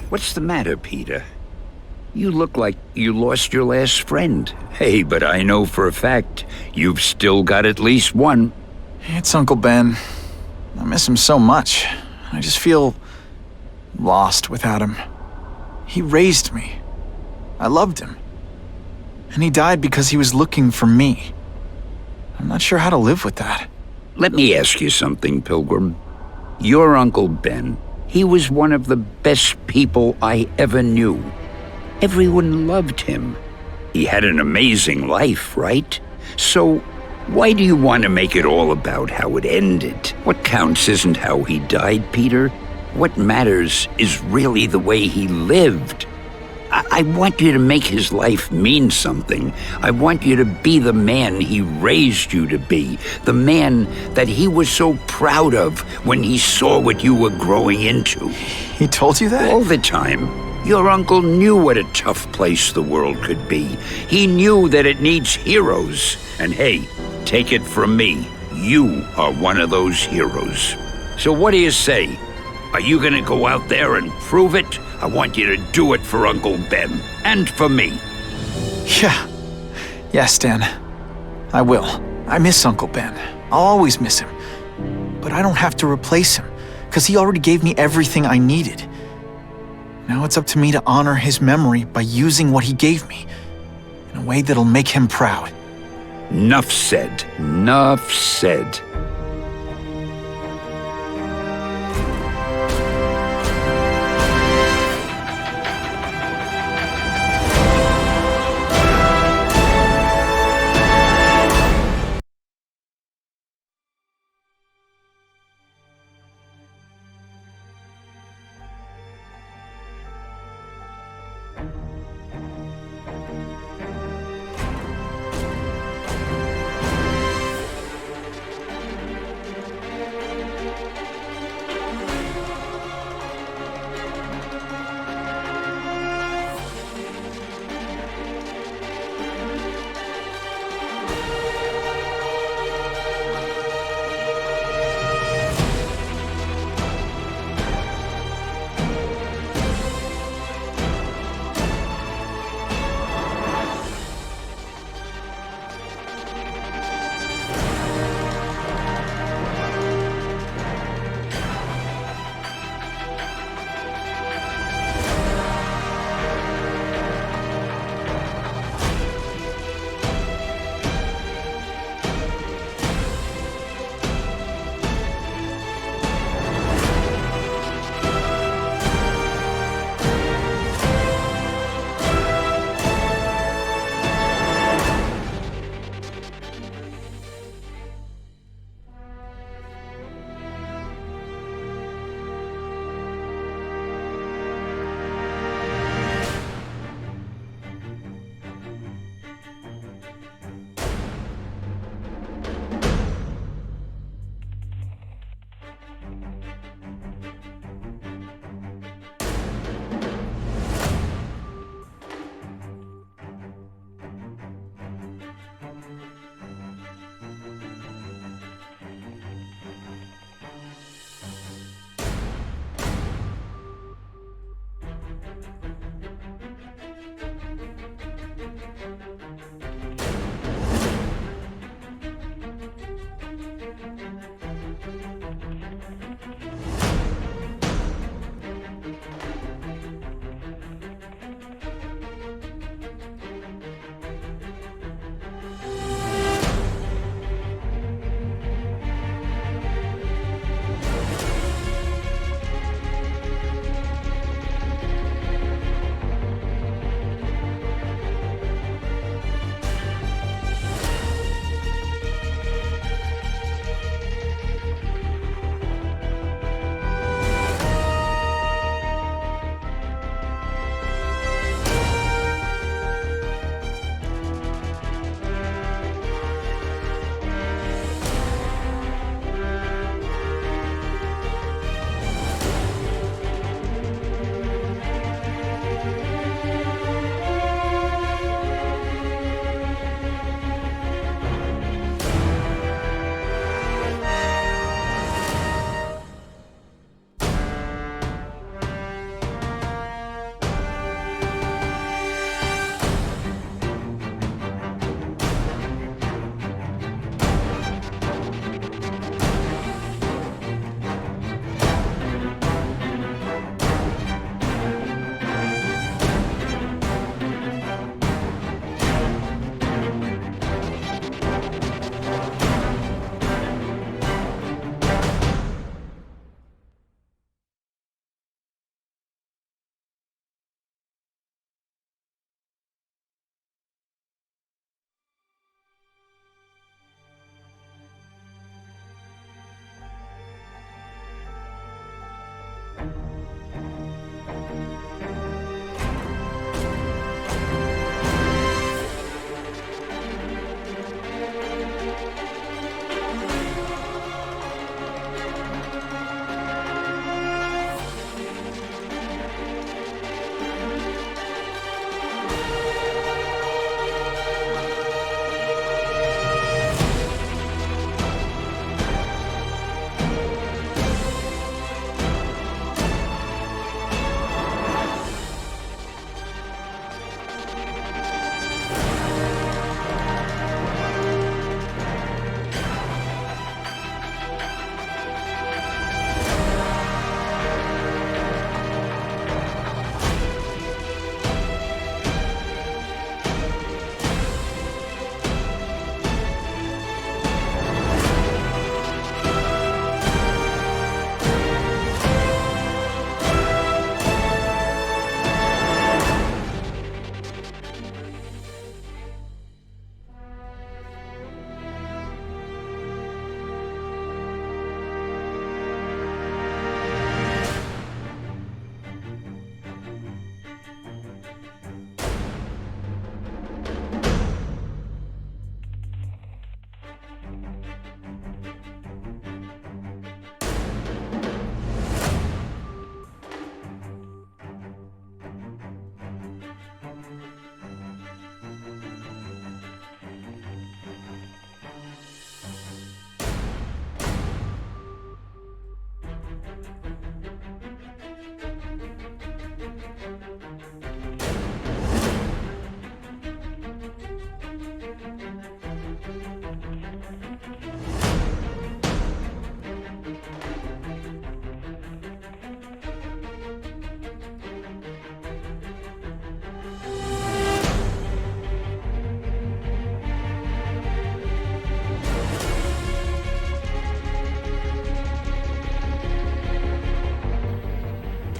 What's the matter, Peter? You look like you lost your last friend. Hey, but I know for a fact you've still got at least one. It's Uncle Ben. I miss him so much. I just feel lost without him. He raised me. I loved him. And he died because he was looking for me. I'm not sure how to live with that. Let me ask you something, Pilgrim. Your Uncle Ben, he was one of the best people I ever knew. Everyone loved him. He had an amazing life, right? So, why do you want to make it all about how it ended? What counts isn't how he died, Peter. What matters is really the way he lived. I want you to make his life mean something. I want you to be the man he raised you to be. The man that he was so proud of when he saw what you were growing into. He told you that? All the time. Your uncle knew what a tough place the world could be. He knew that it needs heroes. And hey, take it from me, you are one of those heroes. So what do you say? Are you gonna go out there and prove it? I want you to do it for Uncle Ben, and for me. Yeah. Yes, Dan. I will. I miss Uncle Ben. I'll always miss him. But I don't have to replace him, because he already gave me everything I needed. Now it's up to me to honor his memory by using what he gave me, in a way that'll make him proud. Nuff said. Nuff said.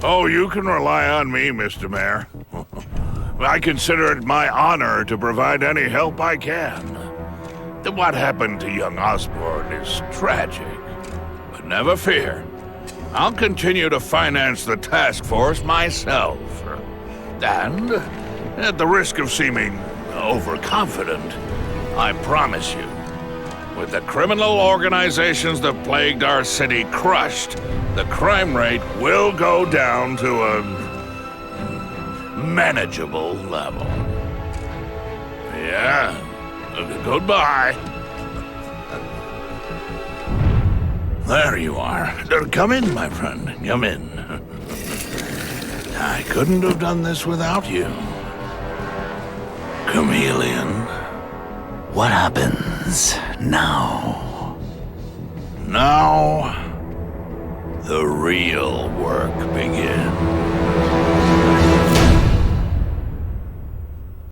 Oh, you can rely on me, Mr. Mayor. I consider it my honor to provide any help I can. What happened to young Osborn is tragic. But never fear. I'll continue to finance the task force myself. And, at the risk of seeming overconfident, I promise you, with the criminal organizations that plagued our city crushed, the crime rate will go down to a manageable level. Yeah, goodbye. There you are. Come in, my friend. Come in. I couldn't have done this without you. Chameleon. What happens now? Now, the real work begins.